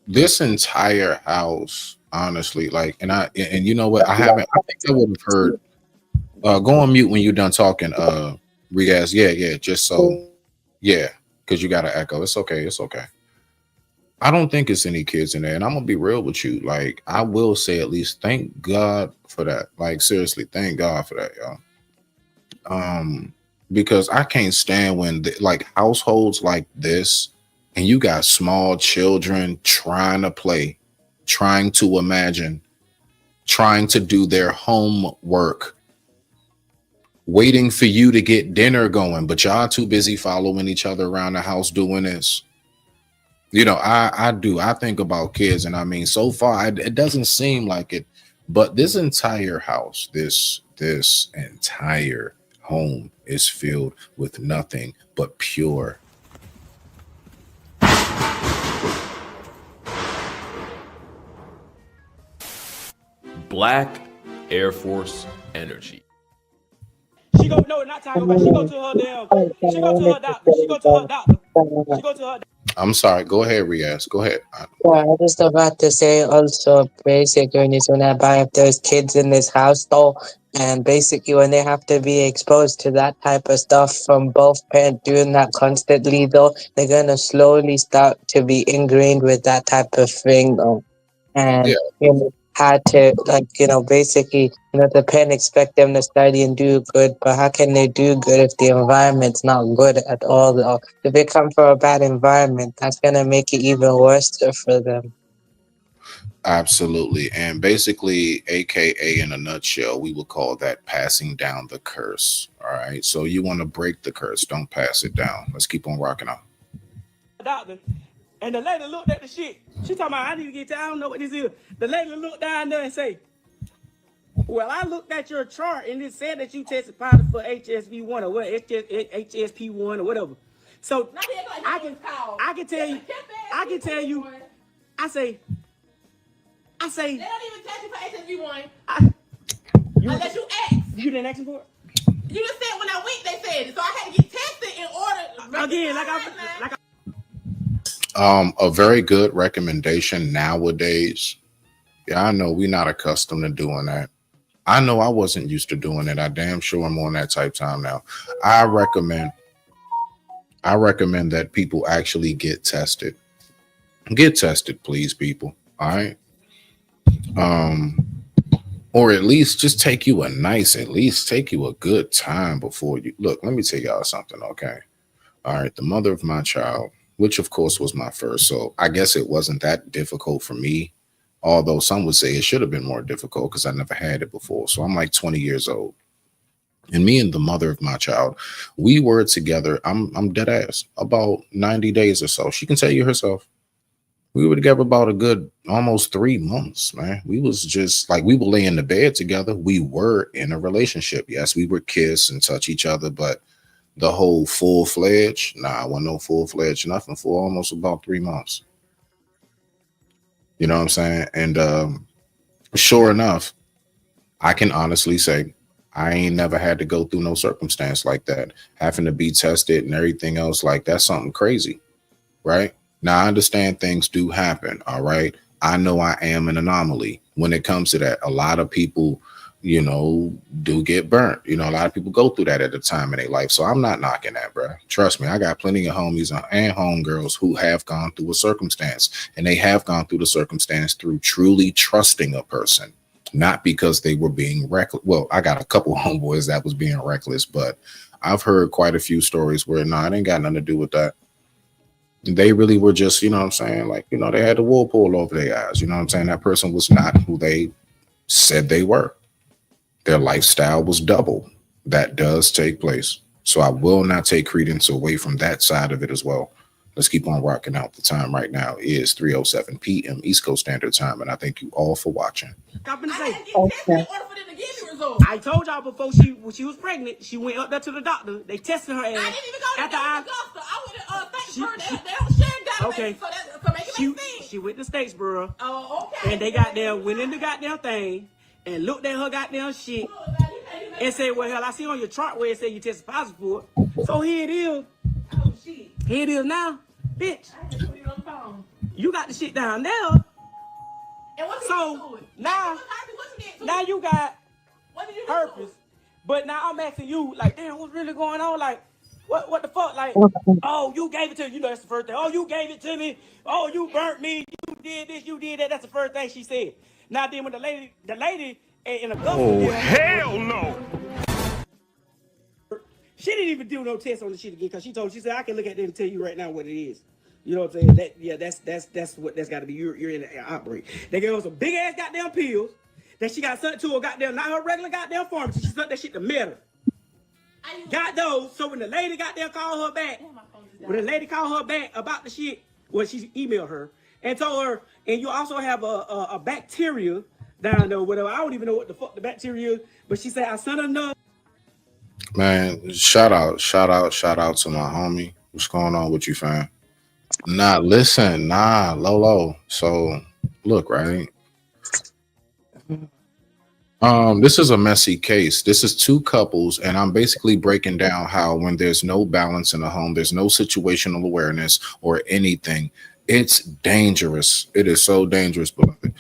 S5: This entire house, honestly, like, and you know what? I think I would have heard. Go on mute when you're done talking, Riaz. Yeah, just so, yeah, because you got to echo. It's okay. I don't think it's any kids in there, and I'm gonna be real with you. Like, I will say at least thank God for that. Like, seriously, thank God for that, y'all. Because I can't stand when like households like this, and you got small children trying to play, trying to imagine, trying to do their homework, waiting for you to get dinner going, but y'all too busy following each other around the house doing this. You know, I think about kids, and I mean, so far it doesn't seem like it, but this entire house, this entire home is filled with nothing but pure
S4: Black Air Force energy.
S6: She go, no, not time go by. She go to her damn. She go to her doctor.
S5: I'm sorry. Go ahead, Riaz. Go ahead.
S14: Yeah, I was just about to say also basically when it's when I buy if there's kids in this house though, and basically when they have to be exposed to that type of stuff from both parents doing that constantly though, they're gonna slowly start to be ingrained with that type of thing though.
S5: Yeah.
S14: And had to basically the parents expect them to study and do good, but how can they do good if the environment's not good at all though? If they come from a bad environment, that's gonna make it even worse for them.
S5: Absolutely. And basically, AKA in a nutshell, we would call that passing down the curse. All right. So you want to break the curse, don't pass it down. Let's keep on rocking out.
S6: Doctor. And the lady looked at the shit. She talking about, I need to get to, I don't know what this is. The lady looked down there and say, well, I looked at your chart and it said that you tested positive for HSV1 or what, HSP1 or whatever. So I can tell you, I say,
S7: they don't even test you for HSV1 unless you ask.
S6: You didn't ask me for it?
S7: You just said when I went, they said it. So I had to get tested in order.
S6: Again,
S5: a very good recommendation nowadays. Yeah, I know we're not accustomed to doing that. I know I wasn't used to doing it. I damn sure I'm on that type time now. I recommend that people actually get tested. Get tested, please, people. All right. Or at least just take you a good time before you look. Let me tell y'all something, okay? All right, the mother of my child, which of course was my first, so I guess it wasn't that difficult for me, although some would say it should have been more difficult because I never had it before. So I'm like 20 years old, and me and the mother of my child, we were together. I'm dead ass about 90 days or so. She can tell you herself. We were together about a good almost 3 months, man. We was just like, we would lay in the bed together. We were in a relationship. Yes, we would kiss and touch each other, but the whole full-fledged, I wasn't no full-fledged nothing for almost about 3 months. You know what I'm saying? And sure enough, I can honestly say I ain't never had to go through no circumstance like that. Having to be tested and everything else, like that's something crazy, right? Now, I understand things do happen, all right? I know I am an anomaly when it comes to that. A lot of people, do get burnt. A lot of people go through that at a time in their life. So I'm not knocking that, bro. Trust me, I got plenty of homies and homegirls who have gone through a circumstance, and they have gone through the circumstance through truly trusting a person, not because they were being reckless. Well, I got a couple homeboys that was being reckless, but I've heard quite a few stories where, it ain't got nothing to do with that. They really were just, you know what I'm saying? Like, they had the wool pulled over their eyes. You know what I'm saying? That person was not who they said they were. Their lifestyle was double. That does take place. So I will not take credence away from that side of it as well. Let's keep on rocking out. The time right now is 3:07 p.m. East Coast Standard Time, and I thank you all for watching.
S6: I told y'all before when she was pregnant, she went up there to the doctor. They tested her ass. I didn't even go to the doctor. I went to thank her. They don't share databases, okay. So make it make sense. She went to Statesboro. Oh, okay. And they went in the goddamn thing and looked at her goddamn shit and said, well, hell, I see on your chart where it said you tested positive for it. So here it is. Oh, shit. Here it is now. Bitch. You got the shit down there. And so now you got herpes. But now I'm asking you, like, damn, what's really going on? Like, what the fuck? Like, oh, you gave it to me. That's the first thing. Oh, you gave it to me. Oh, you burnt me. You did this. You did that. That's the first thing she said. Now then, when the lady in a government.
S9: Oh, hell no.
S6: She didn't even do no test on the shit again because she said, I can look at it and tell you right now what it is. You know what I'm saying? That's got to be you're in an outbreak. They gave her some big ass goddamn pills that she got sent to a goddamn, not her regular goddamn pharmacy. She sent that shit to Meta. Got those. So when the lady goddamn called her back, about the shit, well, she emailed her and told her, and you also have a bacteria down there, whatever. I don't even know what the fuck the bacteria is, but she said I sent enough.
S5: Man, shout out to my homie. What's going on with you, fam? Lolo. So look, right? This is a messy case. This is two couples, and I'm basically breaking down how when there's no balance in the home, there's no situational awareness or anything. It's dangerous. It is so dangerous, beloved.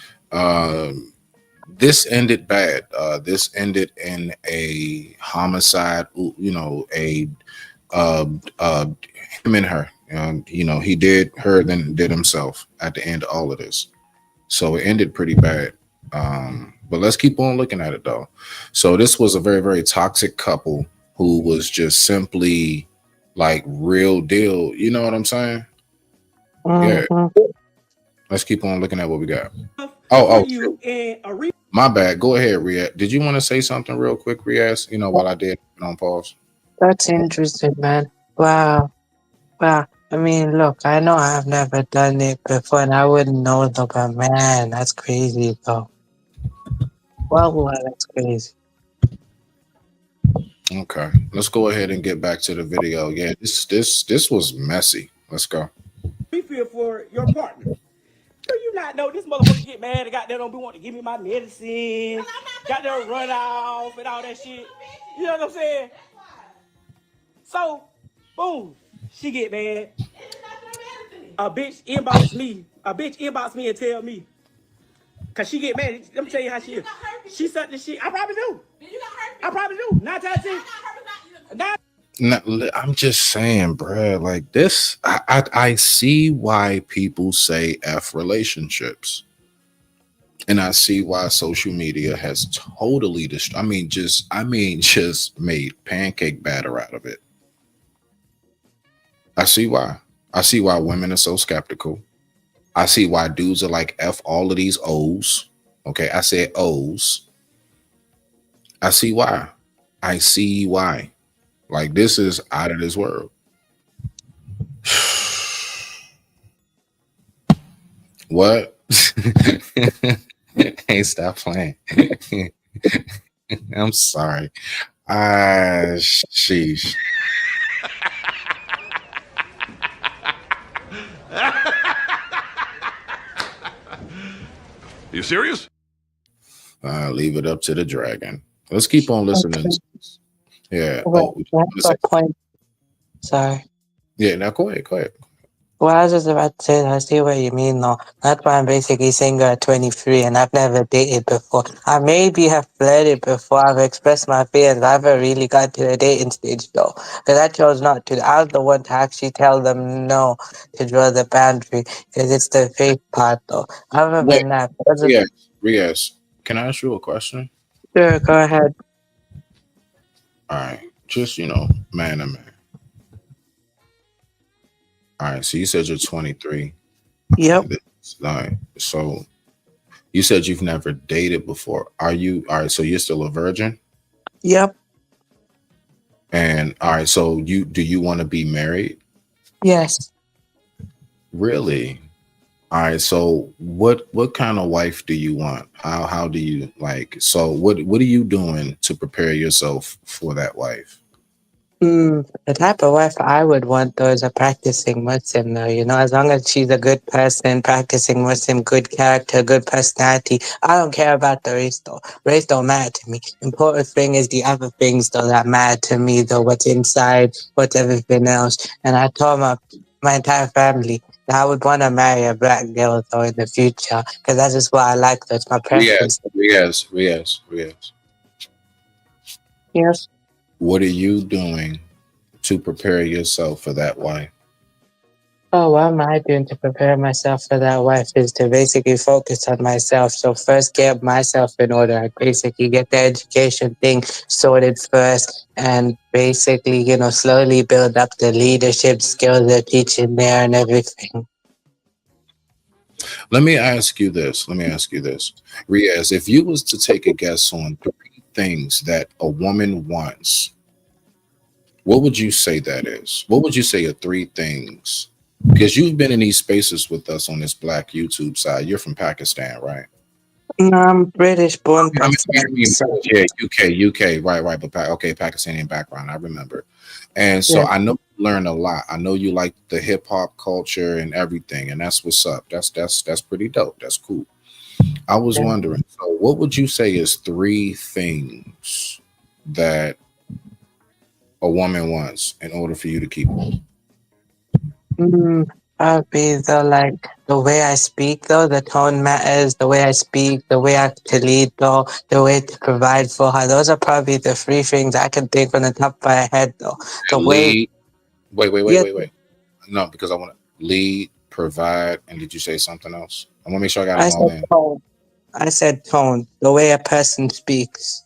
S5: This ended bad. This ended in a homicide. You know, him and her. You know, he did her, then did himself at the end of all of this. So it ended pretty bad. But let's keep on looking at it though. So this was a very, very toxic couple who was just simply like real deal. You know what I'm saying? Yeah. Let's keep on looking at what we got. My bad. Go ahead, Riaz. Did you want to say something real quick, Riaz? You know, while I did it on pause.
S14: That's interesting, man. Wow. Wow. I mean, look, I know I've never done it before and I wouldn't know though, but man, that's crazy though. Wow, that's crazy.
S5: Okay. Let's go ahead and get back to the video. Yeah, this was messy. Let's go.
S6: We feel for your partner. Do you not know this motherfucker get mad and got there don't be want to give me my medicine, got there run off and all that shit. You know what I'm saying? So, boom, she get mad. A bitch inbox me and tell me. Cause she get mad. Let me tell you how she is. She said this shit. I probably do. I probably do. 9 times 10.
S5: No, I'm just saying, bruh, like this, I see why people say F relationships. And I see why social media has totally just made pancake batter out of it. I see why. I see why women are so skeptical. I see why dudes are like F all of these O's. Okay, I said O's. I see why. I see why. Like, this is out of this world. What? Hey, stop playing. I'm sorry. Sheesh.
S9: You serious?
S5: Leave it up to the dragon. Let's keep on listening.
S14: Okay.
S5: Yeah.
S14: Point. Sorry.
S5: Yeah, now go ahead.
S14: Well, I was just about to say, I see what you mean, though. That's why I'm basically single at 23, and I've never dated before. I maybe have flirted before. I've expressed my feelings. I haven't really got to the dating stage, though, because I chose not to. I was the one to actually tell them no, to draw the boundary, because it's the faith part, though. Other than that,
S5: Riaz, can I ask you a question?
S14: Sure, go ahead.
S5: All right, just man to man. All right, so you said you're 23.
S14: Yep.
S5: All right, so you said you've never dated before. All right, so you're still a virgin?
S14: Yep.
S5: And all right, so do you want to be married?
S14: Yes.
S5: Really? All right, so what kind of wife do you want? How do you like? So what are you doing to prepare yourself for that wife?
S14: The type of wife I would want, though, is a practicing Muslim, though. As long as she's a good person, practicing Muslim, good character, good personality. I don't care about the race, though. Race don't matter to me. Important thing is the other things, though, that matter to me, though. What's inside, what's everything else. And I told my entire family that I would want to marry a black girl, though, in the future, because that's just what I like, though. It's my preference.
S5: Riaz.
S14: Yes.
S5: What are you doing to prepare yourself for that wife?
S14: Oh, what am I doing to prepare myself for that wife is to basically focus on myself. So first get myself in order. I basically get the education thing sorted first and basically, slowly build up the leadership skills they're teaching there and everything.
S5: Let me ask you this. Riaz, if you was to take a guess on 3 things that a woman wants, what would you say that is? What would you say are 3 things? Because you've been in these spaces with us on this Black YouTube side. You're from Pakistan, right?
S14: No, I'm British, born
S5: yeah, UK, right. But Pakistani background, I remember. And so I know you learn a lot. I know you like the hip hop culture and everything, and that's what's up. That's pretty dope. That's cool. I was wondering, so what would you say is 3 things that a woman wants in order for you to keep her?
S14: I'll be the way I speak though, the tone matters, the way I speak, the way I to lead though, the way to provide for her. Those are probably the 3 things I can think from the top of my head though. The way
S5: Wait. No, because I want to lead, provide, and did you say something else? I want to make sure I got them all in.
S14: I said tone, the way a person speaks.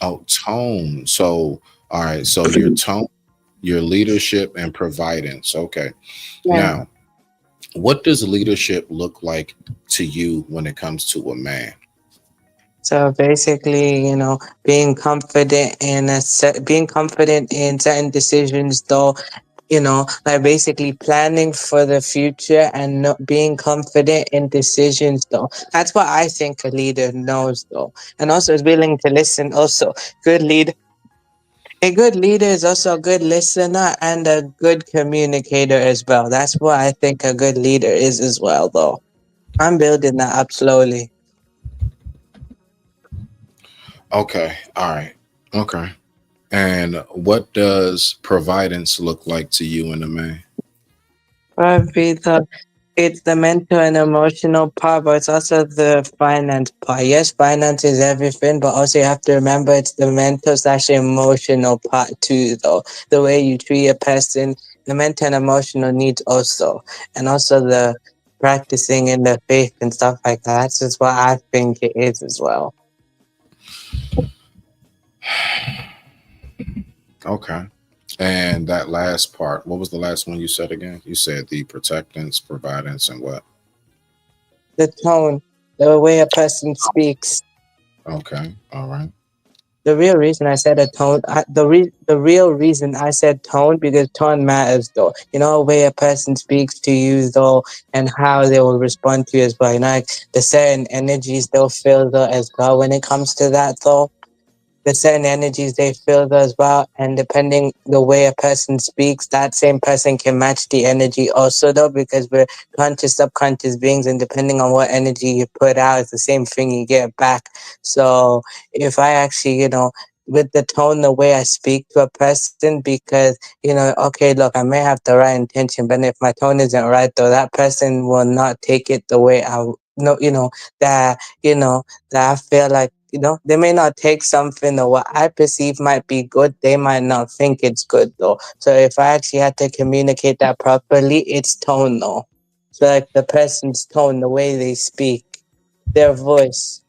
S5: Oh, tone. So, all right. So your tone, your leadership, and providence. Okay.
S14: Yeah.
S5: Now, what does leadership look like to you when it comes to a man?
S14: So basically, being confident in certain decisions, though, like basically planning for the future and not being confident in decisions, though. That's what I think a leader knows, though, and also is willing to listen. Also, a good leader is also a good listener and a good communicator as well. That's what I think a good leader is as well, though. I'm building that up slowly.
S5: Okay. All right. Okay. And what does providence look like to you and a man?
S14: Probably it's the mental and emotional part, but it's also the finance part. Yes, finance is everything, but also you have to remember it's the mental / emotional part too, though. The way you treat a person, the mental and emotional needs also, and also the practicing in the faith and stuff like that. That's just what I think it is as well.
S5: Okay. And that last part, what was the last one you said again? You said the protectance, providence, and what?
S14: The tone, the way a person speaks.
S5: Okay. All right.
S14: The real reason I said a tone, the real reason I said tone, because tone matters, though. The way a person speaks to you, though, and how they will respond to you as well. Like the certain energies they'll feel, though, as well when it comes to that, though. The certain energies they feel as well, and depending the way a person speaks, that same person can match the energy also, though, because we're conscious, subconscious beings, and depending on what energy you put out, it's the same thing you get back. So if I actually, with the tone, the way I speak to a person, because, okay, look, I may have the right intention, but if my tone isn't right, though, that person will not take it the way that I feel like, they may not take something or what I perceive might be good. They might not think it's good, though. So if I actually had to communicate that properly, it's tone, though. So like the person's tone, the way they speak, their voice.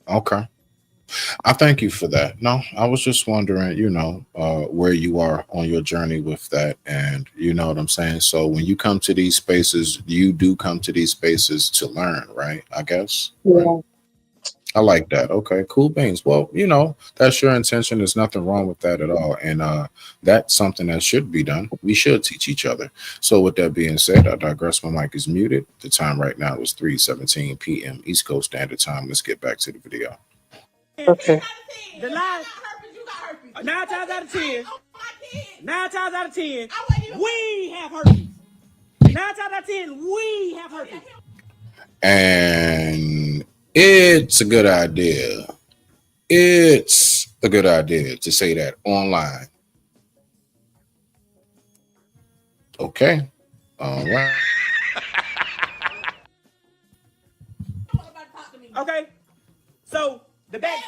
S5: Okay. I thank you for that. No, I was just wondering, where you are on your journey with that. And you know what I'm saying? So when you come to these spaces, you do come to these spaces to learn, right? I guess.
S14: Yeah.
S5: Right? I like that. Okay, cool beans. Well, that's your intention. There's nothing wrong with that at all. And that's something that should be done. We should teach each other. So with that being said, I digress. My mic is muted. The time right now is 3:17 p.m. East Coast Standard Time. Let's get back to the video.
S14: Okay.
S6: The lie. 9 times out of 10. 9 times out of 10. We have herpes. 9 times out of 10. We have herpes.
S5: And it's a good idea. It's a good idea to say that online. Okay. All right.
S6: Okay. So the back.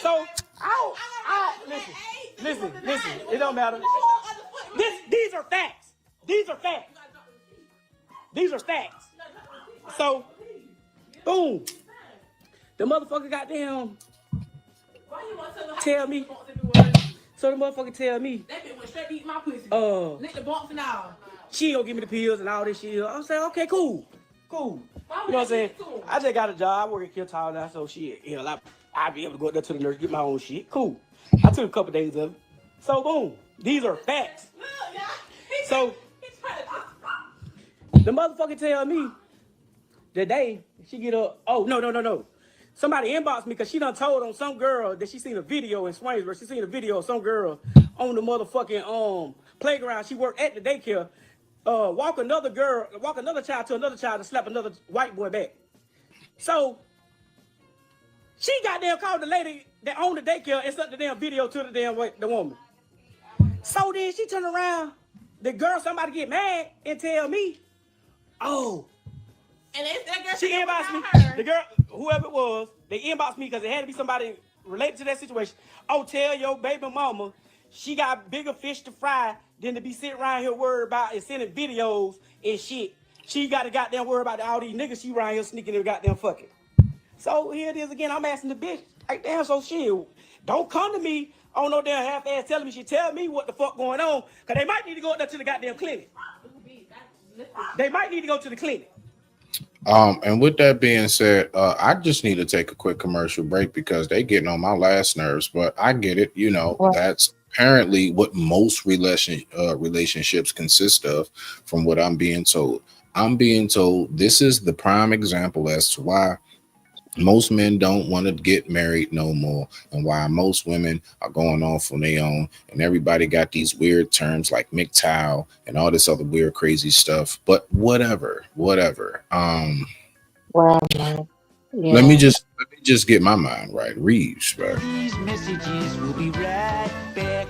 S6: So listen. It don't matter. These are facts. These are facts. So, boom. The motherfucker goddamn tell me. So the motherfucker tell me.
S7: That bitch went straight to eat my pussy. Lick the bumps and all.
S6: She gonna give me the pills and all this shit. I'm saying, okay, cool. You know what I'm saying? I just got a job. I work at Kiltall now, so shit, I'll be able to go up there to the nurse, get my own shit. Cool. I took a couple days of it. So boom, these are facts. So the motherfucker tell me the day she get up. Oh no. Somebody inboxed me because she done told on some girl that she seen a video in Swainsboro. She seen a video of some girl on the motherfucking playground. She worked at the daycare. Walk another child to another child and slap another white boy back. So she goddamn called the lady that owned the daycare and sent the damn video to the woman. So then she turned around, the girl, somebody get mad and tell me, oh,
S7: And it's that girl
S6: she inboxed me.
S7: her.
S6: The girl, whoever it was, they inboxed me because it had to be somebody related to that situation. Oh, tell your baby mama she got bigger fish to fry than to be sitting around here worried about and sending videos and shit. She got to goddamn worry about all these niggas she around here sneaking and goddamn fucking. So here it is again. I'm asking the bitch, like, damn, so shit, don't come to me on no damn half-ass telling me. She tell me what the fuck going on, because they might need to go up there to the goddamn clinic. They might need to go to the clinic.
S5: And with that being said, I just need to take a quick commercial break because they getting on my last nerves, but I get it. You know, that's apparently what most relationships consist of, from what I'm being told. I'm being told this is the prime example as to why most men don't want to get married no more, and why most women are going off on their own, and everybody got these weird terms like MGTOW and all this other weird crazy stuff. But whatever.
S14: Well, man. Yeah.
S5: Let me just get my mind right. Reeves, right?
S8: These messages will be right back.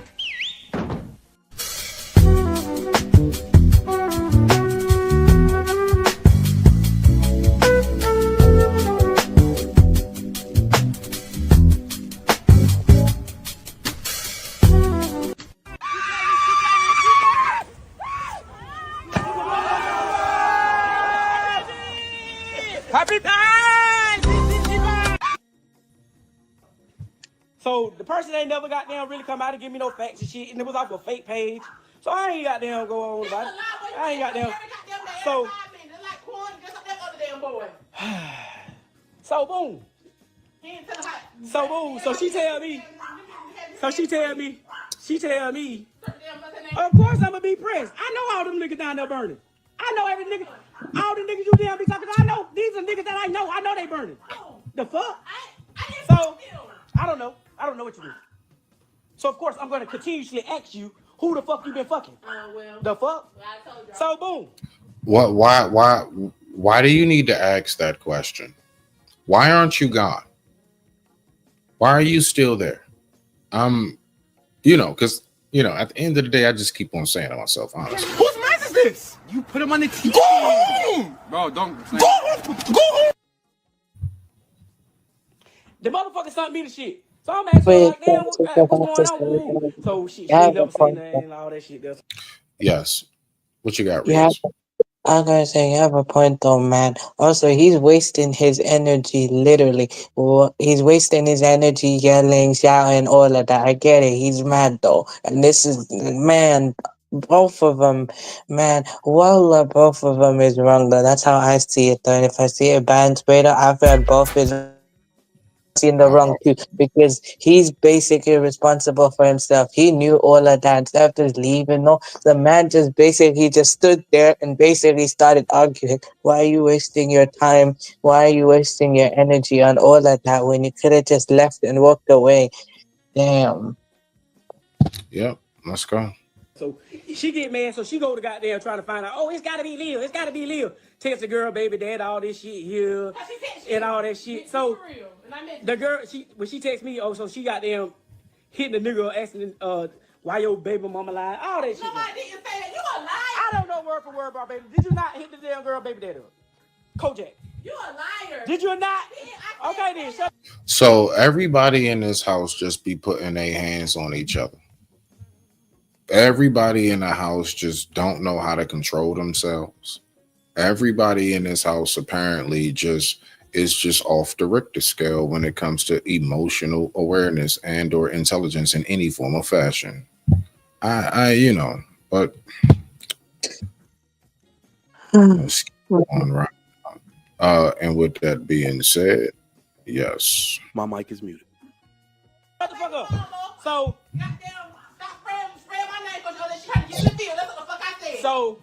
S6: Happy time! So the person ain't never got down really come out and give me no facts and shit, and it was off a fake page. So I ain't got down go on about it. I ain't got down. So boom. So boom. So she tell me. Of course I'm gonna be pressed. I know all them niggas down there burning. I know every nigga. All the niggas you damn be talking to, I know. These are niggas that I know they burning. The fuck? So, I don't know. I don't know what you do. So, of course, I'm going to continuously ask you, who the fuck you been fucking? The fuck? So, boom.
S5: Why do you need to ask that question? Why aren't you gone? Why are you still there? Because, at the end of the day, I just keep on saying to myself, honestly.
S9: Whose man is this? You put him on the TV. Go home! Bro, don't. Go home!
S6: The motherfucker sent me the shit. So I'm asking like, damn, what's going on? So she ain't never seen that and all that shit.
S5: Yes. What you got,
S14: Yeah,
S5: Reeves?
S14: I'm gonna say you have a point though, man. Also, he's wasting his energy, literally. He's wasting his energy yelling, shouting, all of that. I get it. He's mad though. And this is, man, both of them, man, both of them is wrong though. That's how I see it though. And if I see it bad straight up, I feel like both is in the wrong too, because he's basically responsible for himself. He knew all of that stuff is leaving. No, the man just basically just stood there and basically started arguing. Why are you wasting your time? Why are you wasting your energy on all of that when you could have just left and walked away? Damn.
S5: Yep, let's go.
S6: So she get mad, so she go to goddamn trying to find out, oh, it's gotta be Lil. It's gotta be Lil. Text the girl, baby dad, all this shit here and all that shit. So the girl, when she text me, so she got them hitting the nigga asking why your baby mama lying, all that shit.
S7: Nobody didn't say that. You a liar.
S6: I don't know word for word about baby. Did you not hit the damn girl baby dad up? Kojak.
S7: You a liar.
S6: Did you not? Okay then. Shut.
S5: So everybody in this house just be putting their hands on each other. Everybody in the house just don't know how to control themselves. Everybody in this house apparently is just off the Richter scale when it comes to emotional awareness and or intelligence in any form or fashion. But let's keep on right. And with that being said, yes.
S9: My mic is muted.
S6: Motherfucker. So So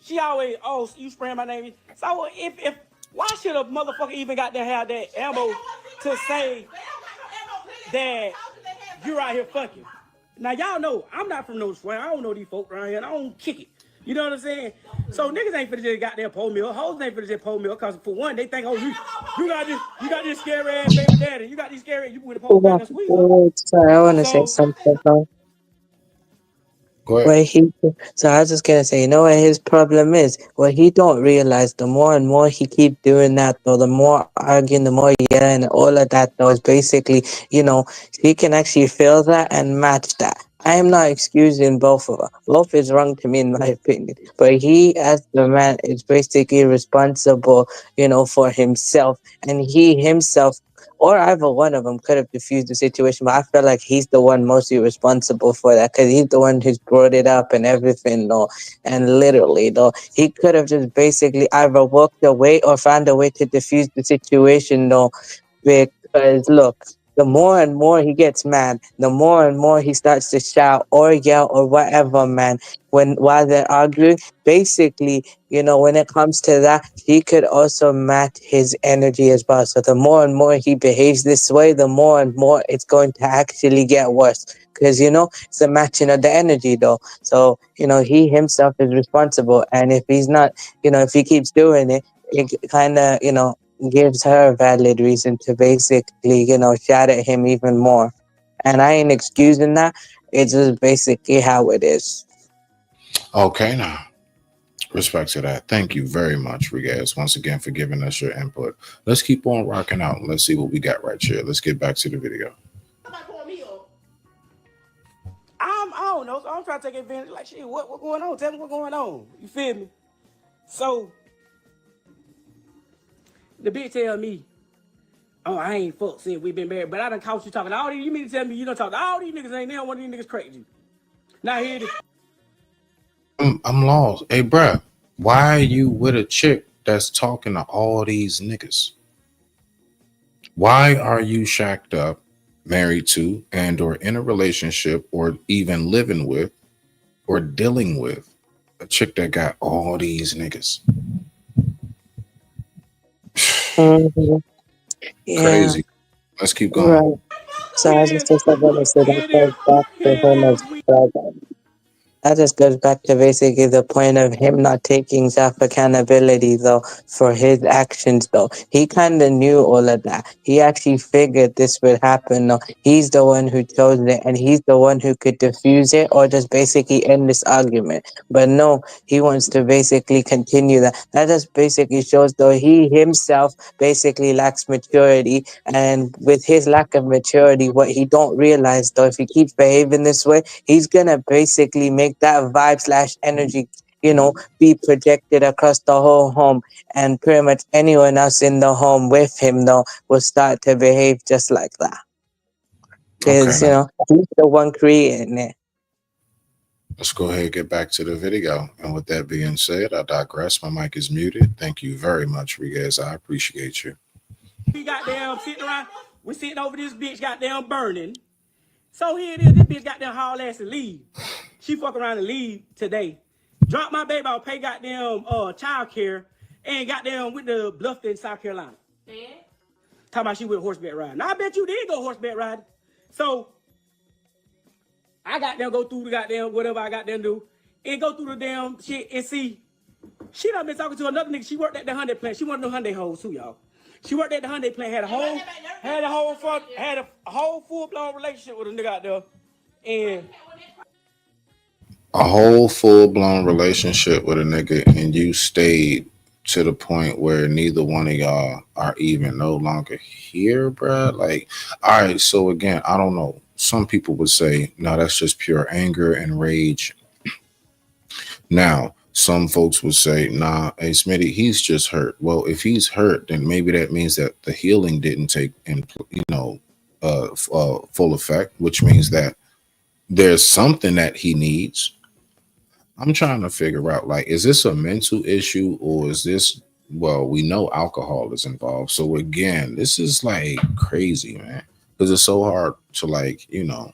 S6: she always, oh, you spraying my name. So if why should a motherfucker even got to have that ammo to say that you're out here fucking? Now y'all know I'm not from no swing. I don't know these folk around here. And I don't kick it. You know what I'm saying? So niggas ain't finna just goddamn pull me up. Hoes ain't finna just pull me up because for one, they think, oh, you got this scary ass baby daddy. You got these scary, you with a pole back and squeeze her.
S14: Sorry, I want to say
S6: So
S14: something, bro.
S5: Go ahead.
S14: What he, so I was just gonna say, you know what his problem is? What he don't realize, the more and more he keep doing that, though, the more arguing, the more yelling, and all of that, though, is basically, you know, he can actually feel that and match that. I am not excusing both of them. Both is wrong to me, in my opinion. But he, as the man, is basically responsible, you know, for himself, and he himself. Or either one of them could have diffused the situation, but I feel like he's the one mostly responsible for that because he's the one who's brought it up and everything, though. And literally, though, he could have just basically either walked away or found a way to diffuse the situation, though. Because look, the more and more he gets mad, the more and more he starts to shout or yell or whatever, man. While they're arguing, basically, you know, when it comes to that, he could also match his energy as well. So the more and more he behaves this way, the more and more it's going to actually get worse. Because, you know, it's a matching of the energy, though. So, you know, he himself is responsible. And if he's not, you know, if he keeps doing it, it kind of, you know, gives her a valid reason to basically, you know, shout at him even more. And I ain't excusing that. It's just basically how it is.
S5: Okay, now. Respect to that. Thank you very much, Regaz, once again for giving us your input. Let's keep on rocking out. Let's see what we got right here. Let's get back to the video.
S6: I don't know. So I'm trying to take advantage. Like, shit, what going on? Tell me what's going on. You feel me? So the bitch tell me, oh, I ain't fucked since we been married, but I done caught you talking to all these. You mean to tell me you done talk to all these niggas? Ain't there one of these niggas crazy? Now here it is.
S5: I'm lost. Hey, bruh, why are you with a chick that's talking to all these niggas? Why are you shacked up, married to, and or in a relationship, or even living with, or dealing with a chick that got all these niggas?
S14: Mm-hmm. Yeah.
S5: Crazy. Let's keep going.
S14: Right. So I just want to say that goes back to him as brother. That just goes back to basically the point of him not taking self accountability, though, for his actions, though. He kind of knew all of that. He actually figured this would happen, though. He's the one who chose it, and he's the one who could diffuse it or just basically end this argument. But no, he wants to basically continue that. That just basically shows, though, he himself basically lacks maturity. And with his lack of maturity, what he don't realize, though, if he keeps behaving this way, he's going to basically make that vibe / energy, you know, be projected across the whole home, and pretty much anyone else in the home with him, though, will start to behave just like that. Because, you know, he's the one creating it.
S5: Let's go ahead and get back to the video. And with that being said, I digress. My mic is muted. Thank you very much, Regaz. I appreciate you.
S6: We goddamn sitting around, we sitting over this bitch goddamn burning. So here it is, this bitch goddamn haul ass and leave. She fuck around and leave today. Drop my baby out, pay goddamn child care, and goddamn with the Bluffton, South Carolina. Yeah. Talking about she went horseback riding. Now I bet you did go horseback riding. So I goddamn go through the goddamn whatever I goddamn do, and go through the damn shit and see. She done been talking to another nigga. She worked at the Hyundai plant. She one of them Hyundai hoes too, y'all. She worked at the Hyundai plant, had a whole full-blown relationship with a nigga out there. And
S5: a whole full-blown relationship with a nigga, and you stayed to the point where neither one of y'all are even no longer here, bruh. Like, all right, so again, I don't know. Some people would say, no, that's just pure anger and rage. Now, some folks would say, nah, hey, Smitty, he's just hurt. Well, if he's hurt, then maybe that means that the healing didn't take, full effect, which means that there's something that he needs. I'm trying to figure out, like, is this a mental issue, or is this, well, we know alcohol is involved. So again, this is like crazy, man, because it's so hard to, like, you know,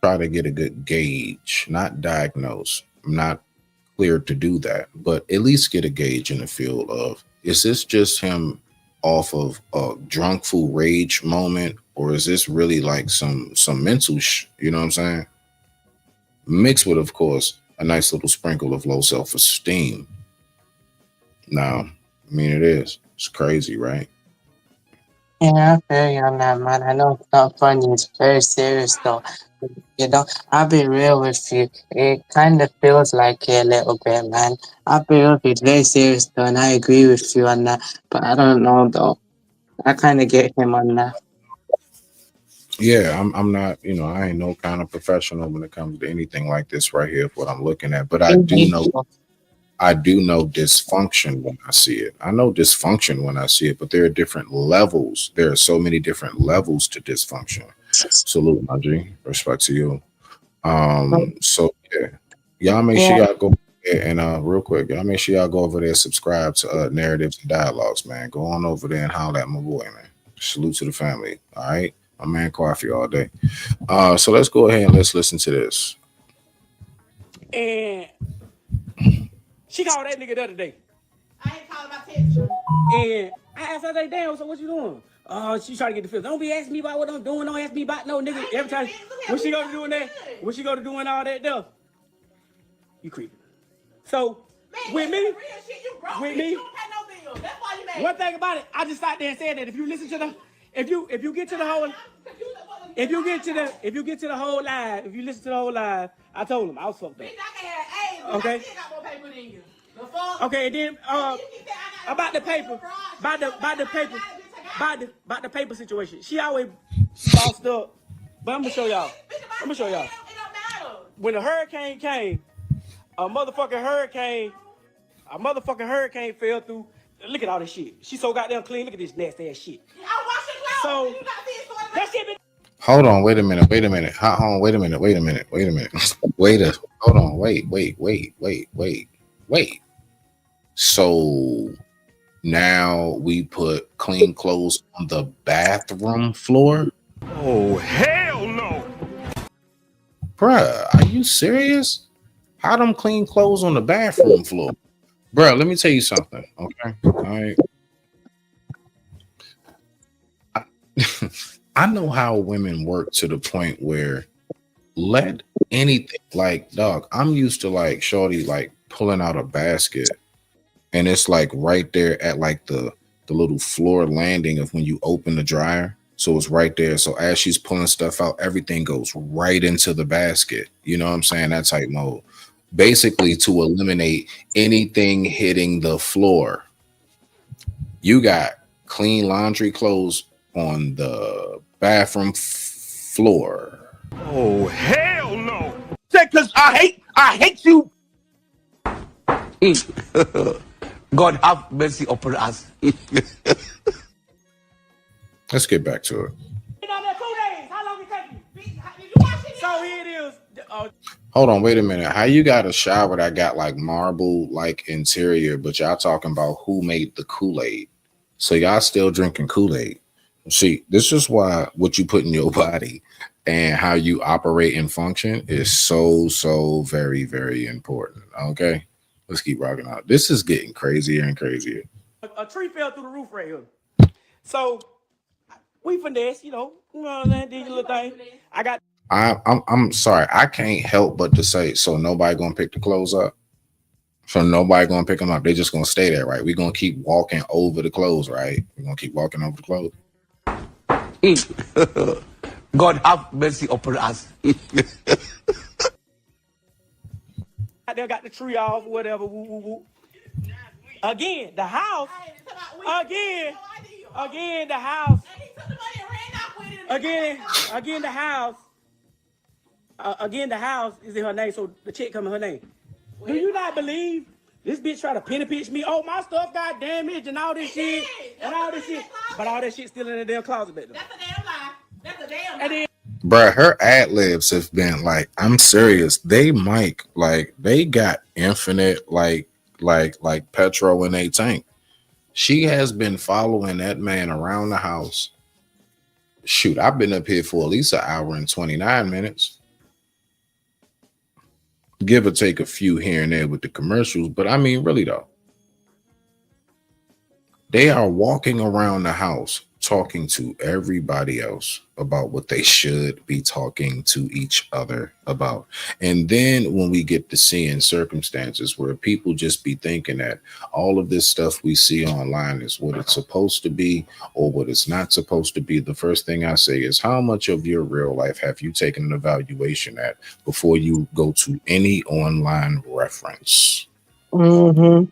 S5: try to get a good gauge, not diagnose. I'm not cleared to do that, but at least get a gauge in the field of, is this just him off of a drunk fool rage moment, or is this really like some mental you know what I'm saying, mixed with, of course, a nice little sprinkle of low self-esteem. Now, I mean, it is. It's crazy, right?
S14: Yeah, I feel you on that, man. I know it's not funny. It's very serious, though. You know, I'll be real with you. It kind of feels like it a little bit, man. I'll be real with you. It's very serious, though, and I agree with you on that. But I don't know, though. I kind of get him on that.
S5: Yeah, I'm not, I ain't no kind of professional when it comes to anything like this right here, what I'm looking at. But I do know dysfunction when I see it. I know dysfunction when I see it, but there are different levels. There are so many different levels to dysfunction. Salute, my G. Respect to you. So yeah, y'all make sure y'all go there and real quick, y'all make sure y'all go over there, subscribe to Narratives and Dialogues, man. Go on over there and holler at my boy, man. Salute to the family. All right, my man Coffee all day. So let's go ahead and let's listen to this.
S6: And she called that nigga the other day.
S7: I ain't calling my text.
S6: And I asked her, like, damn, so what you doing? She trying to get the feel. Don't be asking me about what I'm doing. Don't ask me about no nigga. Every time, when she go to doing that, when she go to doing all that stuff, you creepy. So,
S7: Man,
S6: with me,
S7: real shit, you broke,
S6: with
S7: bitch.
S6: me,
S7: You don't pay no bills. That's why you mad.
S6: one thing about it, I just sat there and said that if you listen to the, if you get to the whole, if you get to the whole live, if you listen to the whole live, I told him I was fucked up.
S7: Bitch, I can have AIDS, but
S6: Okay.
S7: I still got more paper than you. The fuck?
S6: Okay, and then about the paper, about the paper situation. She always bossed up. But I'm gonna show y'all. When the hurricane came, a motherfucking hurricane fell through. Look at all this shit. She so goddamn clean. Look at this nasty ass shit.
S7: I wash your clothes.
S6: So
S7: You got this, so
S6: that shit been.
S5: Hold on, wait a minute. Wait a minute. Hold on, wait. So now we put clean clothes on the bathroom floor?
S9: Oh, hell no.
S5: Bruh, are you serious? How them clean clothes on the bathroom floor? Bruh, let me tell you something, okay? All right. I know how women work to the point where let anything, like, dog, I'm used to like shorty like pulling out a basket and it's like right there at like the little floor landing of when you open the dryer. So it's right there. So as she's pulling stuff out, everything goes right into the basket. You know what I'm saying? That type mode. Basically to eliminate anything hitting the floor. You got clean laundry clothes on the bathroom floor.
S9: Oh, hell no. Because I hate you.
S12: God have mercy upon us.
S5: Let's get back to it.
S6: How long it take you? So here it is.
S5: Hold on, wait a minute. How you got a shower that got like marble like interior, but y'all talking about who made the Kool-Aid? So y'all still drinking Kool-Aid. See, this is why what you put in your body and how you operate and function is so very, very important. Okay, let's keep rocking out. This is getting crazier and crazier.
S6: A tree fell through the roof right here. So we finesse, you know what I'm saying? Did your little thing.
S5: I'm sorry. I can't help but to say, so nobody gonna pick the clothes up. So nobody gonna pick them up. They just gonna stay there, right? We're gonna keep walking over the clothes, right? We're gonna keep walking over the clothes.
S12: God have mercy upon us.
S6: They got the tree off, whatever. Woo, woo, woo. Again, the house. Again, the house. Again, the house. Again, the house is in her name, so the check come in her name. Do you not believe this bitch try to penny pinch me? Oh, my stuff got damaged and all this shit. And all this shit. But all that shit still in the damn closet back there.
S7: That's a damn lie. That's a damn lie.
S5: Bruh, her ad libs have been like, I'm serious. They might like they got infinite like petrol in a tank. She has been following that man around the house. Shoot, I've been up here for at least an hour and 29 minutes. Give or take a few here and there with the commercials, but I mean, really though, they are walking around the house talking to everybody else about what they should be talking to each other about. And then when we get to seeing circumstances where people just be thinking that all of this stuff we see online is what it's supposed to be or what it's not supposed to be, the first thing I say is, how much of your real life have you taken an evaluation at before you go to any online reference?
S14: Mm-hmm.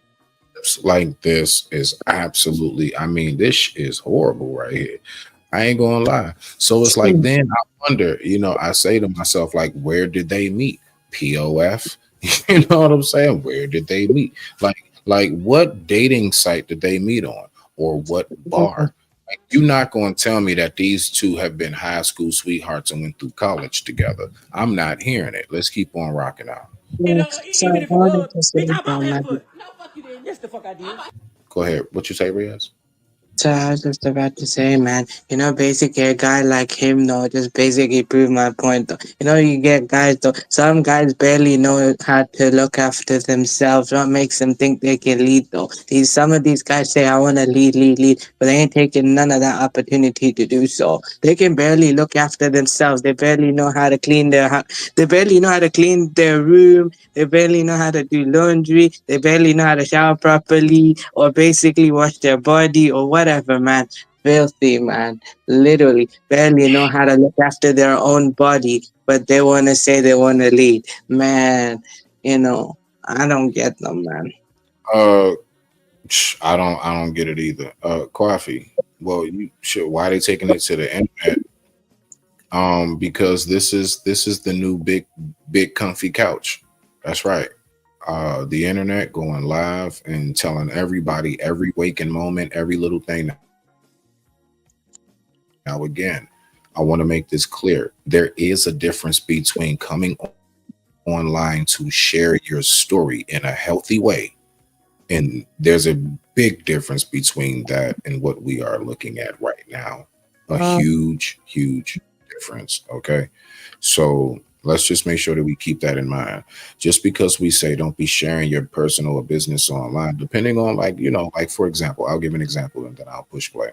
S5: Like this is absolutely, I mean, this is horrible right here. I ain't gonna lie. So it's like, then I wonder, I say to myself, like, where did they meet? POF? You know what I'm saying? Where did they meet? Like what dating site did they meet on? Or what bar? Like, you're not gonna tell me that these two have been high school sweethearts and went through college together. I'm not hearing it. Let's keep on rocking out.
S14: Yeah. So
S6: Even
S14: I
S6: if it
S14: wanted
S6: was,
S14: to say
S6: bitch, I'm
S14: that,
S6: out
S14: man.
S6: ass foot. No, fuck you then. Yes, the fuck I did.
S5: Go ahead. What you say, Riaz?
S14: So I was just about to say, man, basically a guy like him, though, just basically proved my point, though. You get guys, though, some guys barely know how to look after themselves. What makes them think they can lead, though? Some of these guys say, I want to lead, but they ain't taking none of that opportunity to do so. They can barely look after themselves. They barely know how to clean their house. They barely know how to clean their room. They barely know how to do laundry. They barely know how to shower properly or basically wash their body or whatever, man. Filthy, man. Literally, barely know how to look after their own body, but they want to say they want to lead. Man, I don't get them, man.
S5: I don't get it either. Coffee. Well, you should. Why they taking it to the internet? Because this is the new big comfy couch. That's right. The internet going live and telling everybody every waking moment, every little thing. Now, again, I want to make this clear. There is a difference between coming online to share your story in a healthy way. And there's a big difference between that and what we are looking at right now. A huge, huge difference. Okay. So let's just make sure that we keep that in mind. Just because we say don't be sharing your personal or business online, depending on like for example, I'll give an example and then I'll push play.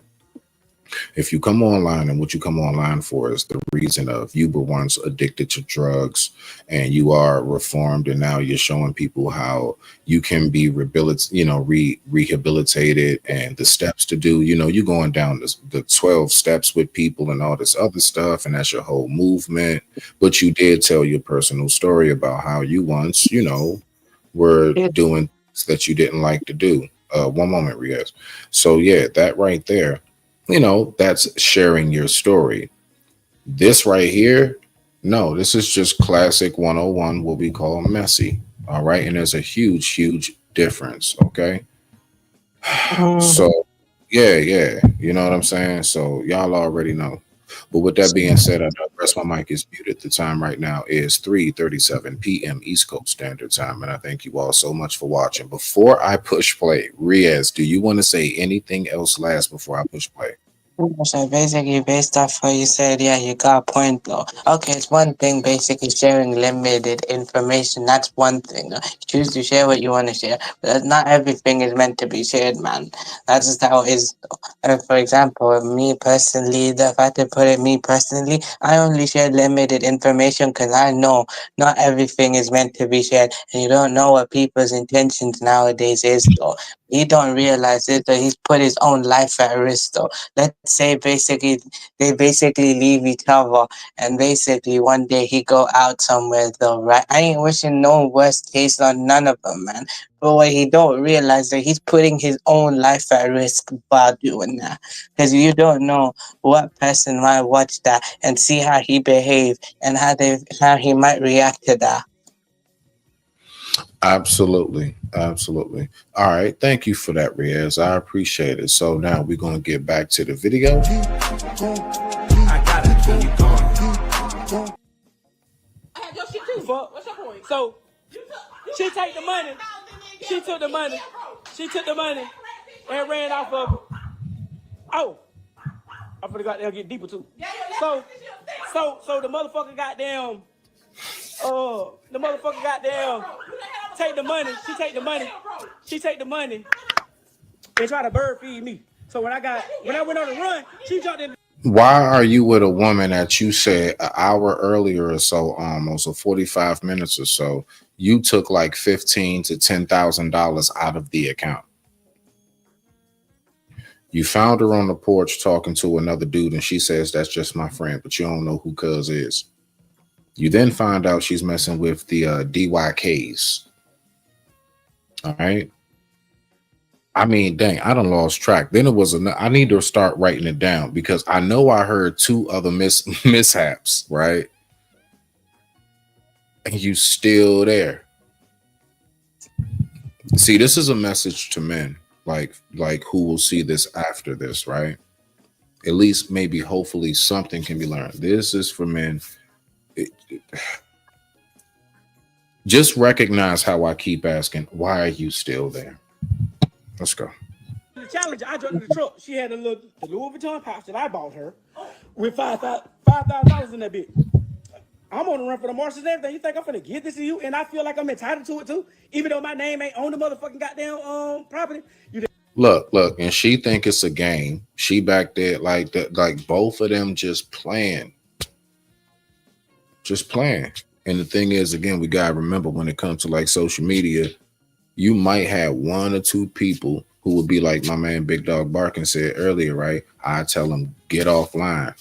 S5: If you come online and what you come online for is the reason of you were once addicted to drugs and you are reformed and now you're showing people how you can be rehabilitated and the steps to do, you're going down the 12 steps with people and all this other stuff, and that's your whole movement. But you did tell your personal story about how you once, were doing things that you didn't like to do. One moment, Riaz. So yeah, that right there, that's sharing your story. This right here, no, this is just classic 101, what we call messy. All right. And there's a huge, huge difference. Okay. So yeah. You know what I'm saying? So y'all already know. But with that being said, I rest my mic is muted. The time right now is 3:37 p.m. East Coast Standard Time. And I thank you all so much for watching. Before I push play, Riaz, do you want to say anything else last before I push play?
S14: So basically, based off what you said, yeah, you got a point, though. Okay, it's one thing, basically sharing limited information. That's one thing. Choose to share what you want to share, but not everything is meant to be shared, man. That's just how it is. For example, me personally, if I had to put it, me personally, I only share limited information because I know not everything is meant to be shared, and you don't know what people's intentions nowadays is, though. He don't realize it, that he's put his own life at risk, though. Let's say they basically leave each other, and basically one day he go out somewhere, though, right? I ain't wishing no worst case on none of them, man. But what he don't realize that he's putting his own life at risk by doing that, because you don't know what person might watch that and see how he behave and how he might react to that.
S5: Absolutely. All right. Thank you for that, Riaz. I appreciate it. So now we're going to get back to the video.
S6: I gotta keep going. I had your shit too. What's your point? So she take the money. She took the money. She took the money and ran off of. Oh, I forgot they'll get deeper too. So the motherfucker goddamn. The motherfucker goddamn. Take the money. She take the money. She take the money and try to bird feed me. So when I went on the run, she jumped in.
S5: Why are you with a woman that you said an hour earlier or so, almost, or 45 minutes or so, you took like $15,000 to $10,000 out of the account? You found her on the porch talking to another dude, and she says, that's just my friend, but you don't know who cuz is. You then find out she's messing with the DYKs. All right. I mean, dang, I done lost track. Then it was I need to start writing it down because I know I heard 2 other mishaps, right? And you still there. See, this is a message to men, like who will see this after this, right? At least maybe hopefully something can be learned. This is for men. Just recognize how I keep asking, why are you still there? Let's go.
S6: The Challenger, I jumped in the truck. She had the Louis Vuitton pouch that I bought her with $5,000 in that bitch. I'm on the run for the Marshalls and everything. You think I'm finna give this to you? And I feel like I'm entitled to it too, even though my name ain't on the motherfucking goddamn property.
S5: Look, and she think it's a game. She back there like that, like both of them just playing. And the thing is, again, we gotta remember when it comes to like social media, you might have 1 or 2 people who would be like my man Big Dog Barkin said earlier, right? I tell them get offline.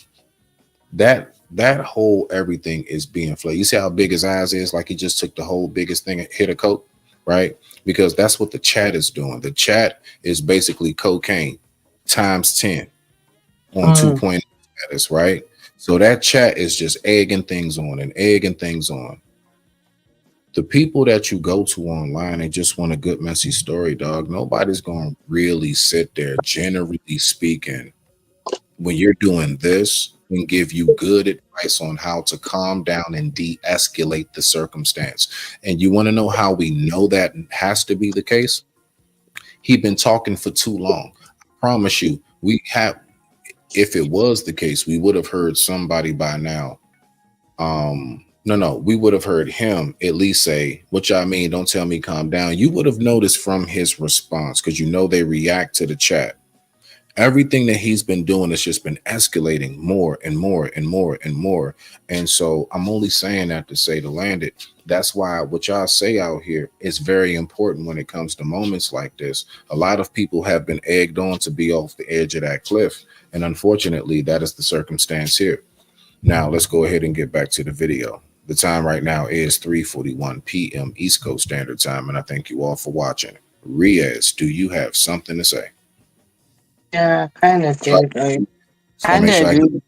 S5: That whole everything is being flayed. You see how big his eyes is? Like he just took the whole biggest thing and hit a coke, right? Because that's what the chat is doing. The chat is basically cocaine times 10 on 2.0 status, right? So that chat is just egging things on. The people that you go to online and just want a good messy story, dog, nobody's going to really sit there, generally speaking, when you're doing this and give you good advice on how to calm down and de-escalate the circumstance. And you want to know how we know that has to be the case? He's been talking for too long. I promise you, if it was the case, we would have heard somebody by now. No, we would have heard him at least say, what y'all mean? Don't tell me calm down. You would have noticed from his response, because you know they react to the chat. Everything that he's been doing has just been escalating more and more and more and more. And so I'm only saying that to say to land it. That's why what y'all say out here is very important when it comes to moments like this. A lot of people have been egged on to be off the edge of that cliff. And unfortunately, that is the circumstance here. Now, let's go ahead and get back to the video. The time right now is 3:41 p.m. East Coast Standard Time, and I thank you all for watching. Riaz, do you have something to say?
S14: Yeah, kind of did. Kind of.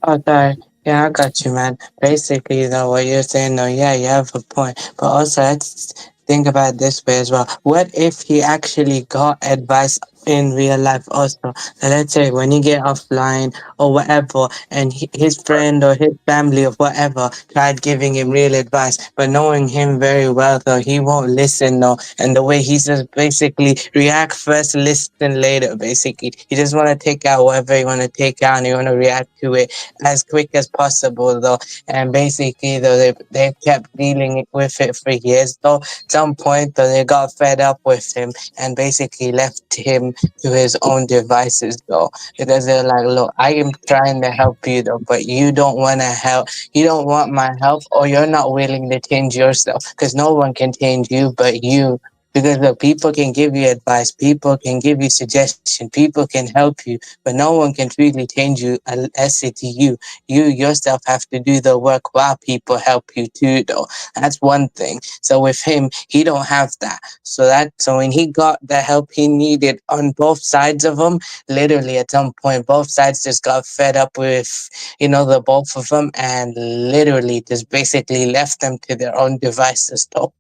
S14: Oh, sorry. Yeah, I got you, man. Basically, though, what you're saying, though, yeah, you have a point. But also, let's think about it this way as well. What if he actually got advice in real life also? So let's say when you get offline or whatever, and his friend or his family or whatever tried giving him real advice, but knowing him very well, though, he won't listen, though. And the way he just basically react first, listen later, basically. He just want to take out whatever you want to take out, and you want to react to it as quick as possible, though. And basically, though, they kept dealing with it for years, though. At some point, though, they got fed up with him and basically left him to his own devices, though, because they're like, look, I am trying to help you, though, but you don't want to help. You don't want my help, or you're not willing to change yourself, because no one can change you but you. Because look, people can give you advice, people can give you suggestions, people can help you, but no one can truly change you unless it's you. You yourself have to do the work while people help you too, though. That's one thing. So with him, he don't have that. So when he got the help he needed on both sides of him, literally at some point, both sides just got fed up with, the both of them, and literally just basically left them to their own devices, though.